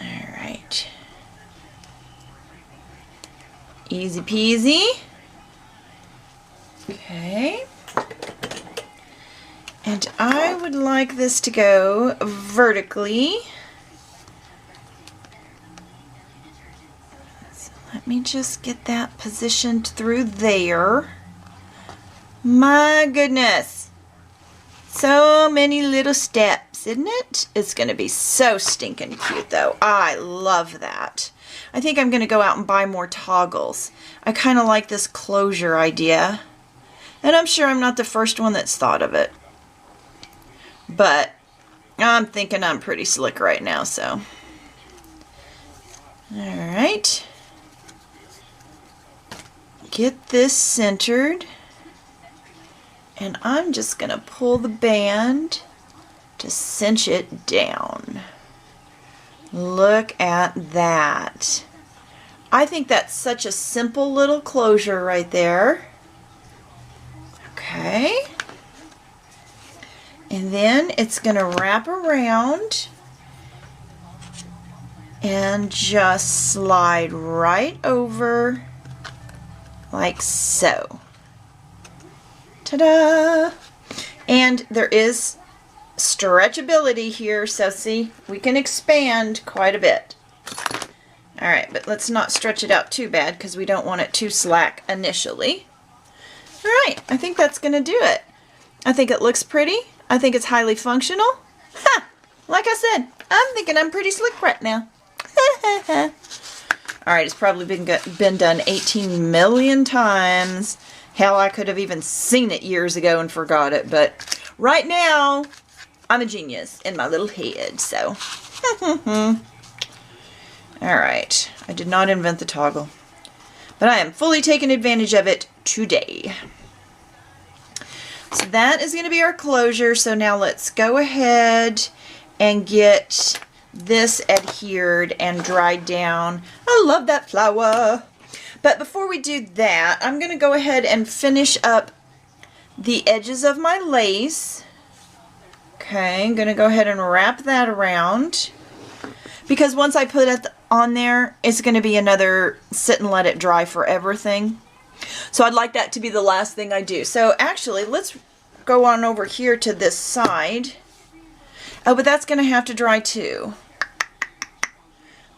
Alright. Easy peasy. Okay. And I would like this to go vertically. So let me just get that positioned through there. My goodness. So many little steps, isn't it? It's going to be so stinking cute though. I love that. I think I'm going to go out and buy more toggles. I kind of like this closure idea. And I'm sure I'm not the first one that's thought of it. But I'm thinking I'm pretty slick right now, so. Alright. Get this centered. And I'm just going to pull the band to cinch it down. Look at that. I think that's such a simple little closure right there. Okay. And then it's going to wrap around and just slide right over like so. Ta-da! And there is stretchability here, so see, we can expand quite a bit. Alright, but let's not stretch it out too bad because we don't want it too slack initially. Alright, I think that's going to do it. I think it looks pretty. I think it's highly functional. Ha! Like I said, I'm thinking I'm pretty slick right now. Alright, it's probably been done 18 million times. Hell, I could have even seen it years ago and forgot it, but right now, I'm a genius in my little head, so. Alright, I did not invent the toggle, but I am fully taking advantage of it today. So that is going to be our closure, so now let's go ahead and get this adhered and dried down. I love that flower. But before we do that, I'm going to go ahead and finish up the edges of my lace. Okay, I'm going to go ahead and wrap that around. Because once I put it on there, it's going to be another sit and let it dry forever thing. So I'd like that to be the last thing I do. So actually, let's go on over here to this side. Oh, but that's going to have to dry too.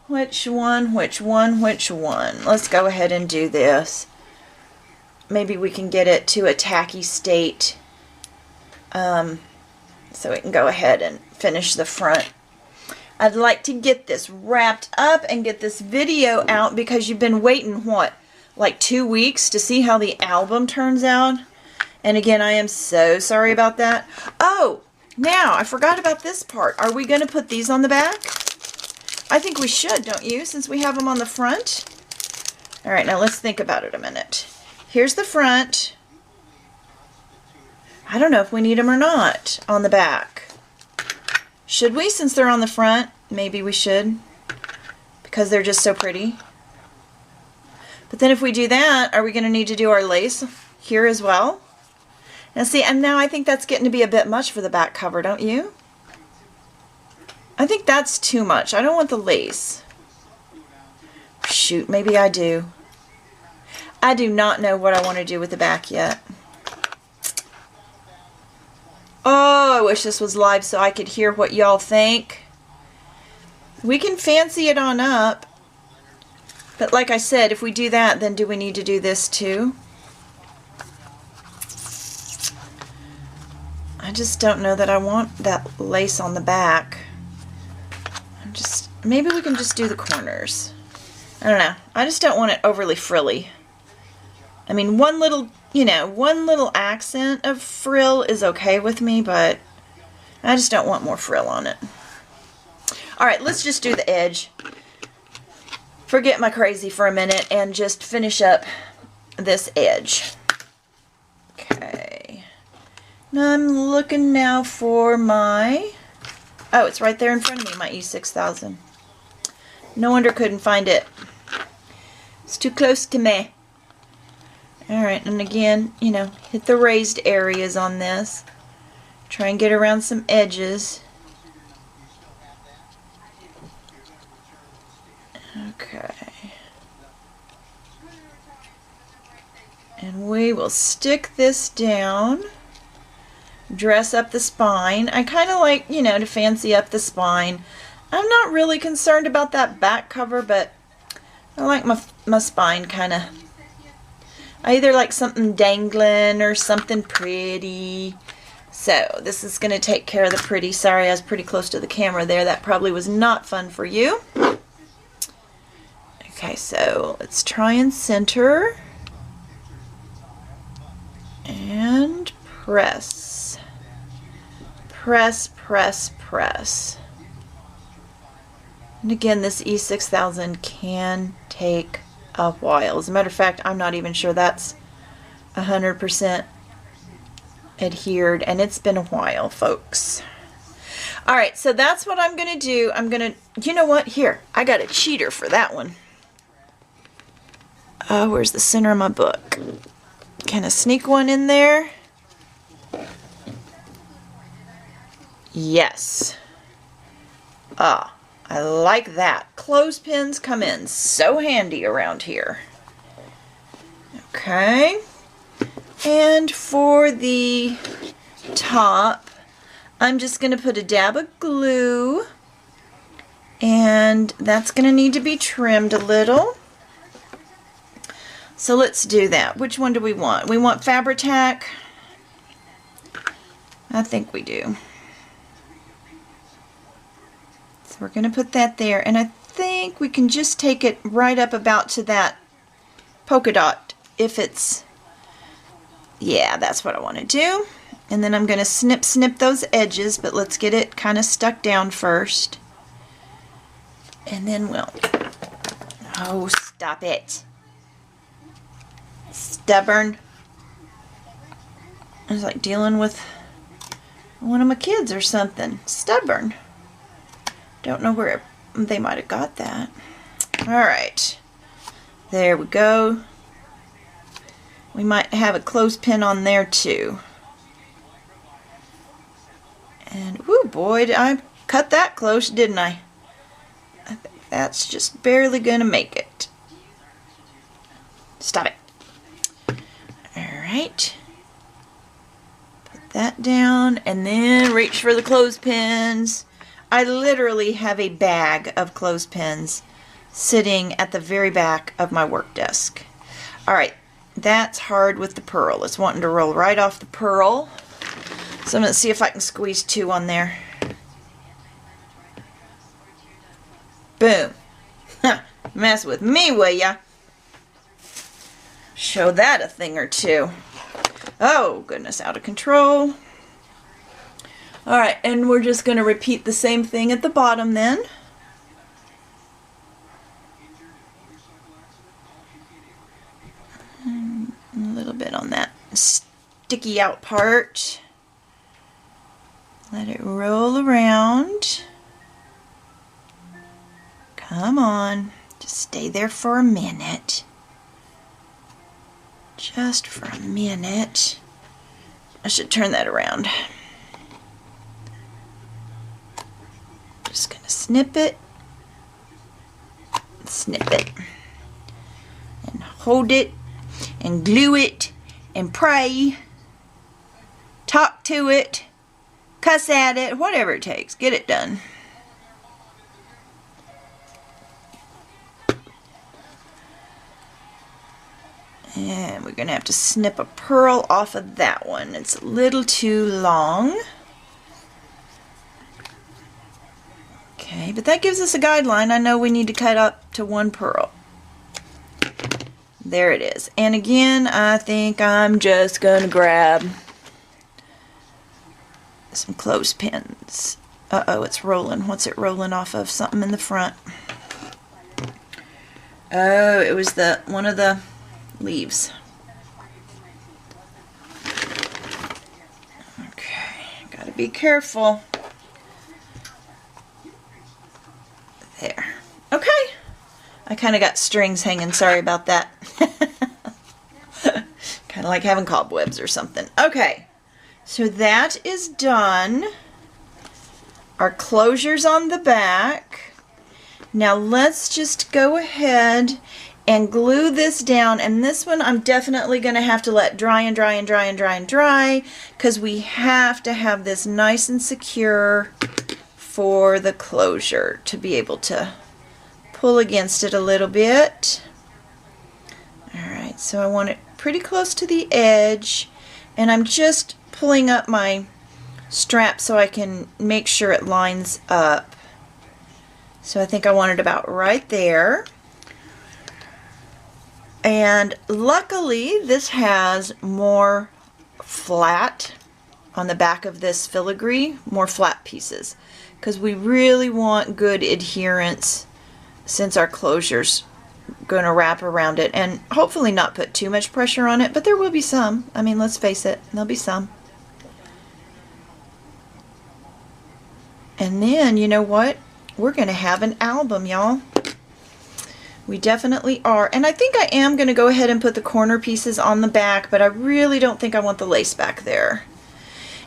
Which one, which one, which one? Let's go ahead and do this. Maybe we can get it to a tacky state. So we can go ahead and finish the front. I'd like to get this wrapped up and get this video out because you've been waiting, what, like 2 weeks to see how the album turns out? And again, I am so sorry about that. Oh, now I forgot about this part. Are we going to put these on the back? I think we should, don't you, since we have them on the front? All right, now let's think about it a minute. Here's the front. I don't know if we need them or not on the back. Should we, since they're on the front? Maybe we should, because they're just so pretty. But then if we do that, are we going to need to do our lace here as well? Now see, and now I think that's getting to be a bit much for the back cover, don't you? I think that's too much. I don't want the lace. Shoot, maybe I do. I do not know what I want to do with the back yet. Oh, I wish this was live so I could hear what y'all think. We can fancy it on up. But like I said, if we do that, then do we need to do this too? I just don't know that I want that lace on the back. Maybe we can just do the corners. I don't know. I just don't want it overly frilly. I mean, one little, you know, one little accent of frill is okay with me, but I just don't want more frill on it. Alright, let's just do the edge. Forget my crazy for a minute and just finish up this edge. Okay. Now I'm looking now for my... Oh, it's right there in front of me, my E6000. No wonder I couldn't find it. It's too close to me. Alright, and again, you know, hit the raised areas on this. Try and get around some edges. Okay. And we will stick this down. Dress up the spine. I kind of like, you know, to fancy up the spine. I'm not really concerned about that back cover, but I like my spine kind of. I either like something dangling or something pretty. So this is going to take care of the pretty. Sorry, I was pretty close to the camera there. That probably was not fun for you. Okay, so let's try and center. And press, press, press, press. And again, this E6000 can take a while. As a matter of fact, I'm not even sure that's 100% adhered, and it's been a while, folks. All right, so that's what I'm gonna do. I'm gonna, you know what? Here, I got a cheater for that one. Oh, where's the center of my book? Can I sneak one in there? Yes. Ah, I like that. Clothespins come in so handy around here. Okay. And for the top, I'm just going to put a dab of glue. And that's going to need to be trimmed a little. So let's do that. Which one do we want? We want Fabri-Tac. I think we do. So we're going to put that there. And I think we can just take it right up about to that polka dot if it's, yeah, that's what I want to do. And then I'm going to snip those edges, but let's get it kind of stuck down first. And then we'll, oh, stop it. Stubborn. It's like dealing with one of my kids or something. Stubborn. Don't know where they might have got that. Alright. There we go. We might have a clothespin on there too. And, whoo boy, did I cut that close, didn't I? I think that's just barely gonna make it. Stop it. Alright. Put that down and then reach for the clothespins. I literally have a bag of clothespins sitting at the very back of my work desk. Alright, that's hard with the pearl. It's wanting to roll right off the pearl. So I'm going to see if I can squeeze two on there. Boom. Mess with me, will ya? Show that a thing or two. Oh, goodness, out of control. Alright, and we're just going to repeat the same thing at the bottom then. And a little bit on that sticky out part. Let it roll around. Come on, just stay there for a minute. Just for a minute. I should turn that around. Just gonna snip it, and hold it, and glue it, and pray, talk to it, cuss at it, whatever it takes. Get it done. And we're going to have to snip a pearl off of that one. It's a little too long. Okay, but that gives us a guideline. I know we need to cut up to one pearl. There it is. And again, I think I'm just going to grab some clothespins. Uh-oh, it's rolling. What's it rolling off of? Something in the front. Oh, it was one of the leaves. Okay, gotta be careful. There. Okay. I kind of got strings hanging. Sorry about that. Kind of like having cobwebs or something. Okay. So that is done. Our closure's on the back. Now let's just go ahead and glue this down, and this one I'm definitely going to have to let dry and dry and dry and dry and dry, because we have to have this nice and secure for the closure to be able to pull against it a little bit. Alright, so I want it pretty close to the edge, and I'm just pulling up my strap so I can make sure it lines up. So I think I want it about right there. And luckily this has more flat on the back of this filigree, more flat pieces, because we really want good adherence since our closure's going to wrap around it, and hopefully not put too much pressure on it, but there will be some. I mean, let's face it, there'll be some. And then, you know what? We're going to have an album, y'all. We definitely are. And I think I am going to go ahead and put the corner pieces on the back, but I really don't think I want the lace back there.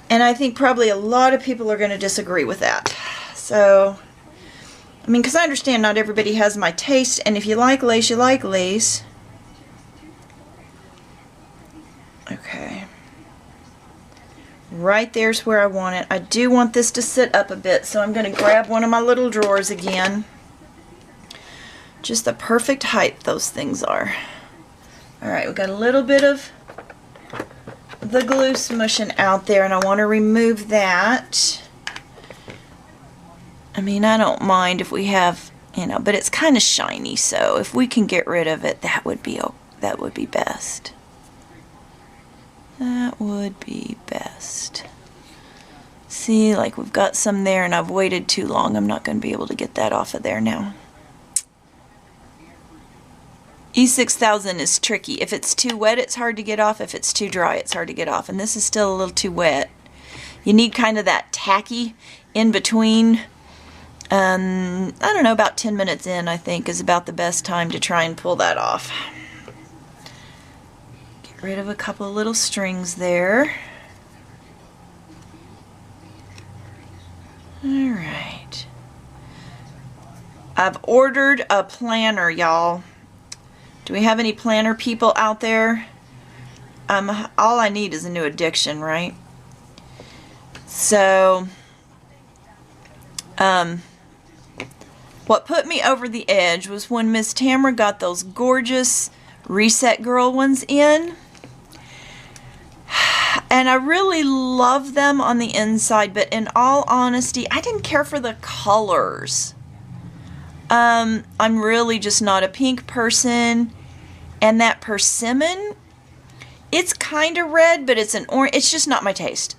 And I think probably a lot of people are going to disagree with that. So, I mean, because I understand not everybody has my taste, and if you like lace, you like lace. Okay. Right there's where I want it. I do want this to sit up a bit, so I'm going to grab one of my little drawers again. Just the perfect height those things are. Alright, we've got a little bit of the glue smushing out there, and I want to remove that. I mean, I don't mind if we have, you know, but it's kind of shiny, so if we can get rid of it, that would be best. That would be best. See, like we've got some there and I've waited too long. I'm not going to be able to get that off of there now. E6000 is tricky. If it's too wet, it's hard to get off. If it's too dry, it's hard to get off. And this is still a little too wet. You need kind of that tacky in between. I don't know, about 10 minutes in, I think, is about the best time to try and pull that off. Get rid of a couple little strings there. Alright. I've ordered a planner, y'all. Do we have any planner people out there? All I need is a new addiction, right? So, what put me over the edge was when Miss Tamara got those gorgeous Reset Girl ones in. And I really love them on the inside, but in all honesty, I didn't care for the colors. I'm really just not a pink person. And that persimmon, it's kind of red, but it's an orange. It's just not my taste.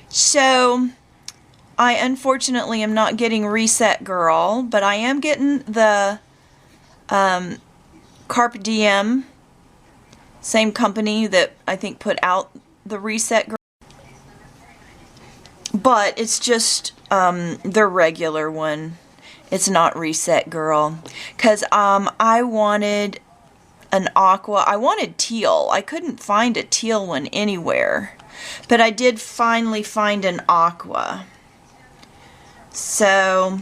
So, I unfortunately am not getting Reset Girl, but I am getting the Carpe Diem, same company that I think put out the Reset Girl. But it's just their regular one. It's not Reset Girl. Because I wanted an aqua. I wanted teal. I couldn't find a teal one anywhere. But I did finally find an aqua. So,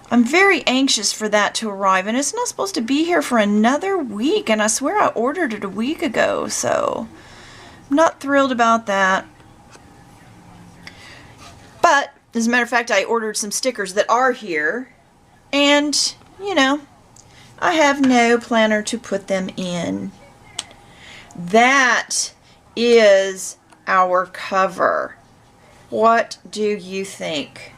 I'm very anxious for that to arrive. And it's not supposed to be here for another week. And I swear I ordered it a week ago. So, I'm not thrilled about that. But, as a matter of fact, I ordered some stickers that are here. And, you know, I have no planner to put them in. That is our cover. What do you think?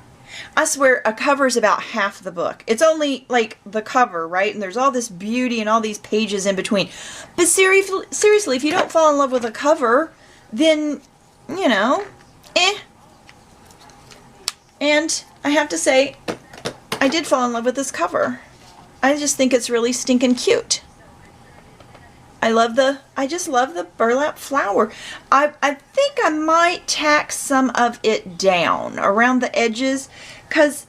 I swear a cover is about half the book. It's only like the cover, right? And there's all this beauty and all these pages in between. But seriously, if you don't fall in love with a cover, then, you know, And I have to say, I did fall in love with this cover. I just think it's really stinking cute. I just love the burlap flower. I think I might tack some of it down around the edges because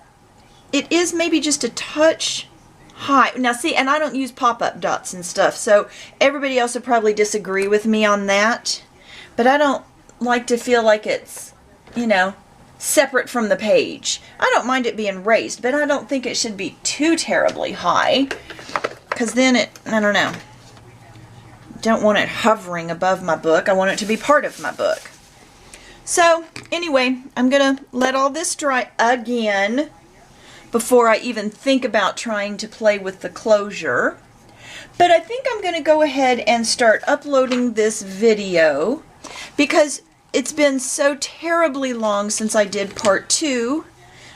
it is maybe just a touch high. Now see, and I don't use pop-up dots and stuff, so everybody else would probably disagree with me on that. But I don't like to feel like it's, you know, separate from the page. I don't mind it being raised, but I don't think it should be too terribly high because then I don't know. Don't want it hovering above my book. I want it to be part of my book. So anyway, I'm gonna let all this dry again before I even think about trying to play with the closure. But I think I'm gonna go ahead and start uploading this video because it's been so terribly long since I did part 2.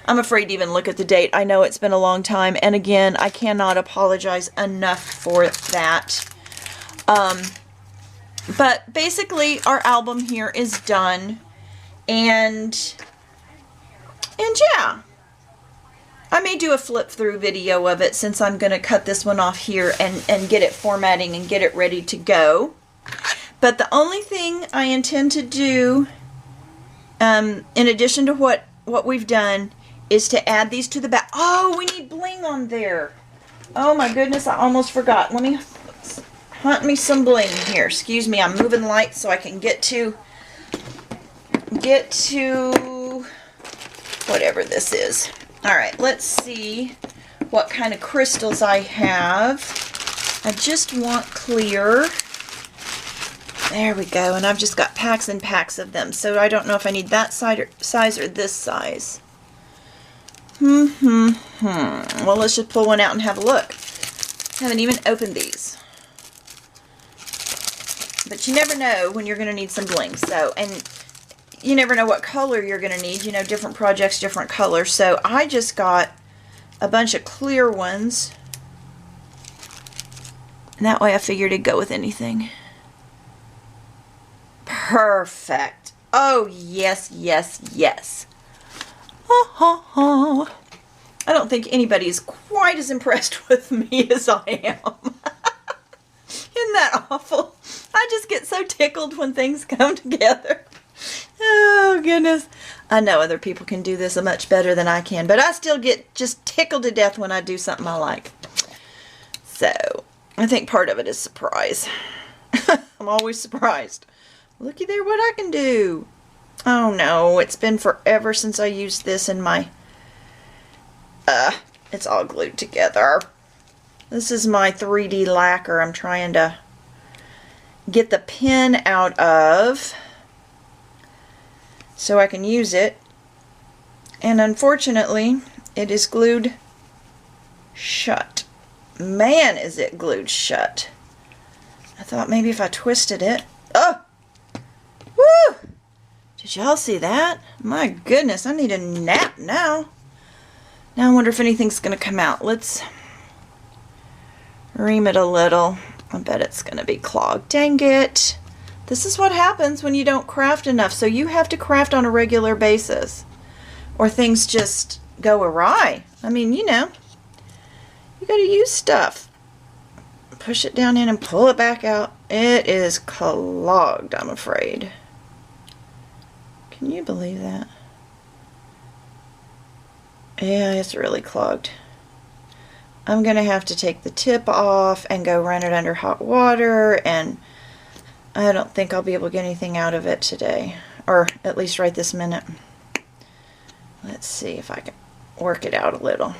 I'm afraid to even look at the date. I know it's been a long time, and again, I cannot apologize enough for that. But basically our album here is done, and yeah, I may do a flip through video of it since I'm going to cut this one off here and get it formatting and get it ready to go. But the only thing I intend to do, in addition to what we've done, is to add these to the back. Oh, we need bling on there. Oh my goodness, I almost forgot. Let me hunt me some bling here. Excuse me, I'm moving light so I can get to whatever this is. All right, let's see what kind of crystals I have. I just want clear. There we go, and I've just got packs and packs of them, so I don't know if I need that size or this size. Well, let's just pull one out and have a look. I haven't even opened these. But you never know when you're going to need some bling. So, and you never know what color you're going to need. You know, different projects, different colors. So I just got a bunch of clear ones. And that way I figured it'd go with anything. Perfect. Oh, yes, yes, yes. I don't think anybody is quite as impressed with me as I am. Isn't that awful? I just get so tickled when things come together. Oh, goodness. I know other people can do this much better than I can, but I still get just tickled to death when I do something I like. So, I think part of it is surprise. I'm always surprised. Looky there what I can do. Oh no, it's been forever since I used this in my... it's all glued together. This is my 3D lacquer I'm trying to get the pen out of so I can use it. And unfortunately, it is glued shut. Man, is it glued shut. I thought maybe if I twisted it... Oh! Woo! Did y'all see that? My goodness, I need a nap now. Now I wonder if anything's going to come out. Let's ream it a little. I bet it's going to be clogged. Dang it. This is what happens when you don't craft enough. So you have to craft on a regular basis, or things just go awry. I mean, you know, you got to use stuff. Push it down in and pull it back out. It is clogged, I'm afraid. Can you believe that? Yeah, it's really clogged. I'm going to have to take the tip off and go run it under hot water, and I don't think I'll be able to get anything out of it today, or at least right this minute. Let's see if I can work it out a little.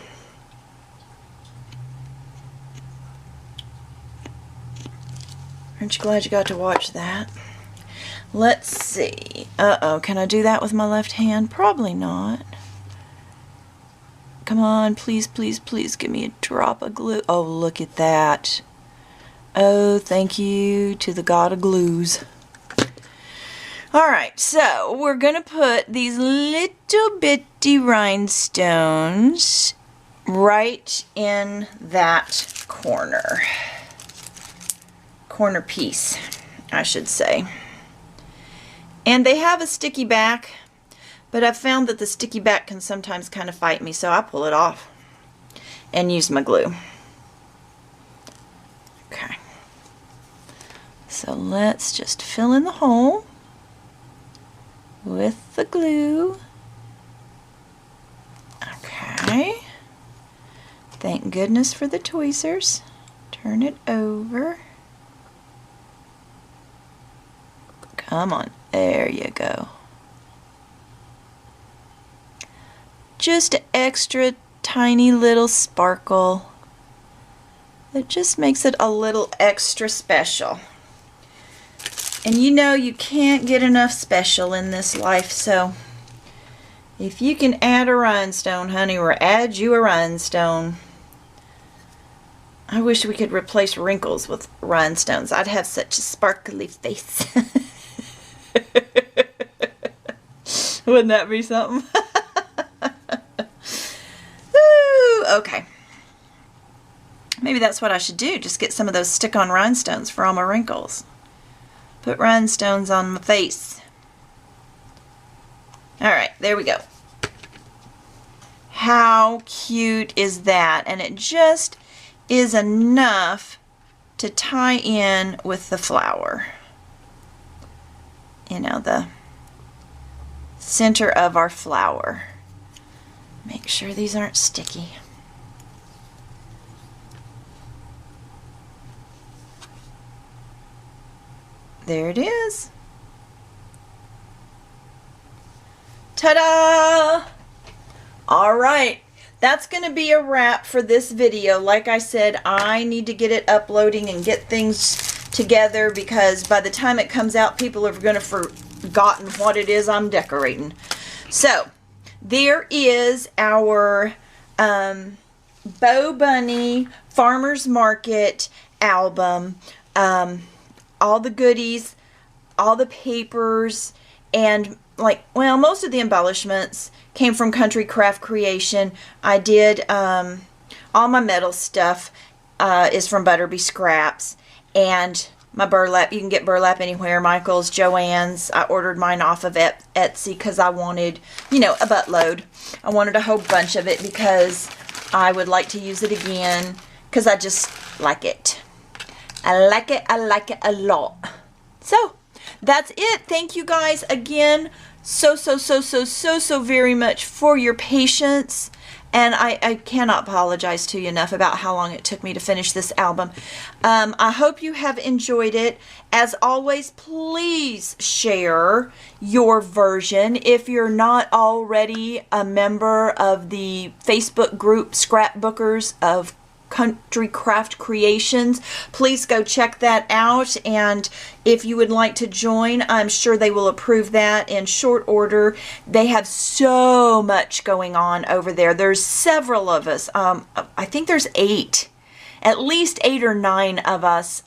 Aren't you glad you got to watch that? Let's see. Uh-oh, can I do that with my left hand? Probably not. Come on, please, please, please give me a drop of glue. Oh, look at that. Oh, thank you to the god of glues. Alright, so we're going to put these little bitty rhinestones right in that corner piece, I should say. And they have a sticky back, but I've found that the sticky back can sometimes kind of fight me, so I pull it off and use my glue. Okay. So let's just fill in the hole with the glue. Okay. Thank goodness for the tweezers. Turn it over. Come on. There you go. Just an extra tiny little sparkle. It just makes it a little extra special. And you know you can't get enough special in this life, so if you can add a rhinestone, honey, or add you a rhinestone. I wish we could replace wrinkles with rhinestones. I'd have such a sparkly face. Wouldn't that be something? Ooh, okay. Maybe that's what I should do. Just get some of those stick-on rhinestones for all my wrinkles. Put rhinestones on my face. Alright, there we go. How cute is that? And it just is enough to tie in with the flower. You know, the center of our flower. Make sure these aren't sticky. There it is. Ta-da! All right, that's going to be a wrap for this video. Like I said, I need to get it uploading and get things together because by the time it comes out, people are going to have forgotten what it is I'm decorating. So, there is our BoBunny Farmer's Market album. All the goodies, all the papers, and well, most of the embellishments came from Country Craft Creation. I did, all my metal stuff is from Butterby Scraps, and my burlap, you can get burlap anywhere, Michael's, Joann's. I ordered mine off of Etsy because I wanted, you know, a buttload. I wanted a whole bunch of it because I would like to use it again because I just like it. I like it a lot. So, that's it. Thank you guys again so very much for your patience. And I cannot apologize to you enough about how long it took me to finish this album. I hope you have enjoyed it. As always, please share your version. If you're not already a member of the Facebook group Scrapbookers of Country Craft Creations, please go check that out, and if you would like to join, I'm sure they will approve that in short order. They have so much going on over there. There's several of us. I think there's at least 8 or 9 of us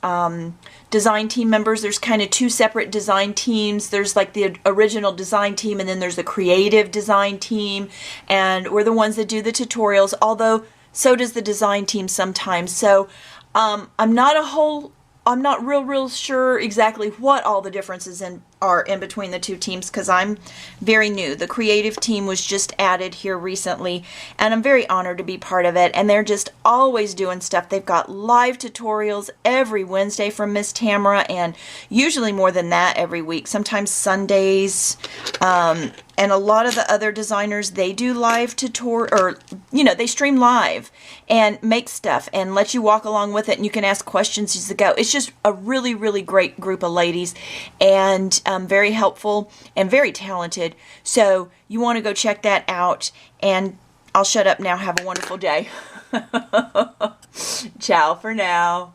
design team members. There's kind of 2 separate design teams. There's like the original design team, and then there's the creative design team, and we're the ones that do the tutorials, although so does the design team sometimes. So I'm not real sure exactly what all the differences are in between the 2 teams because I'm very new. The creative team was just added here recently, and I'm very honored to be part of it, and they're just always doing stuff. They've got live tutorials every Wednesday from Miss Tamara, and usually more than that every week, sometimes Sundays. And a lot of the other designers, they do live or, you know, they stream live and make stuff and let you walk along with it, and you can ask questions as you go. It's just a really great group of ladies, and very helpful and very talented. So you want to go check that out, and I'll shut up now. Have a wonderful day. Ciao for now.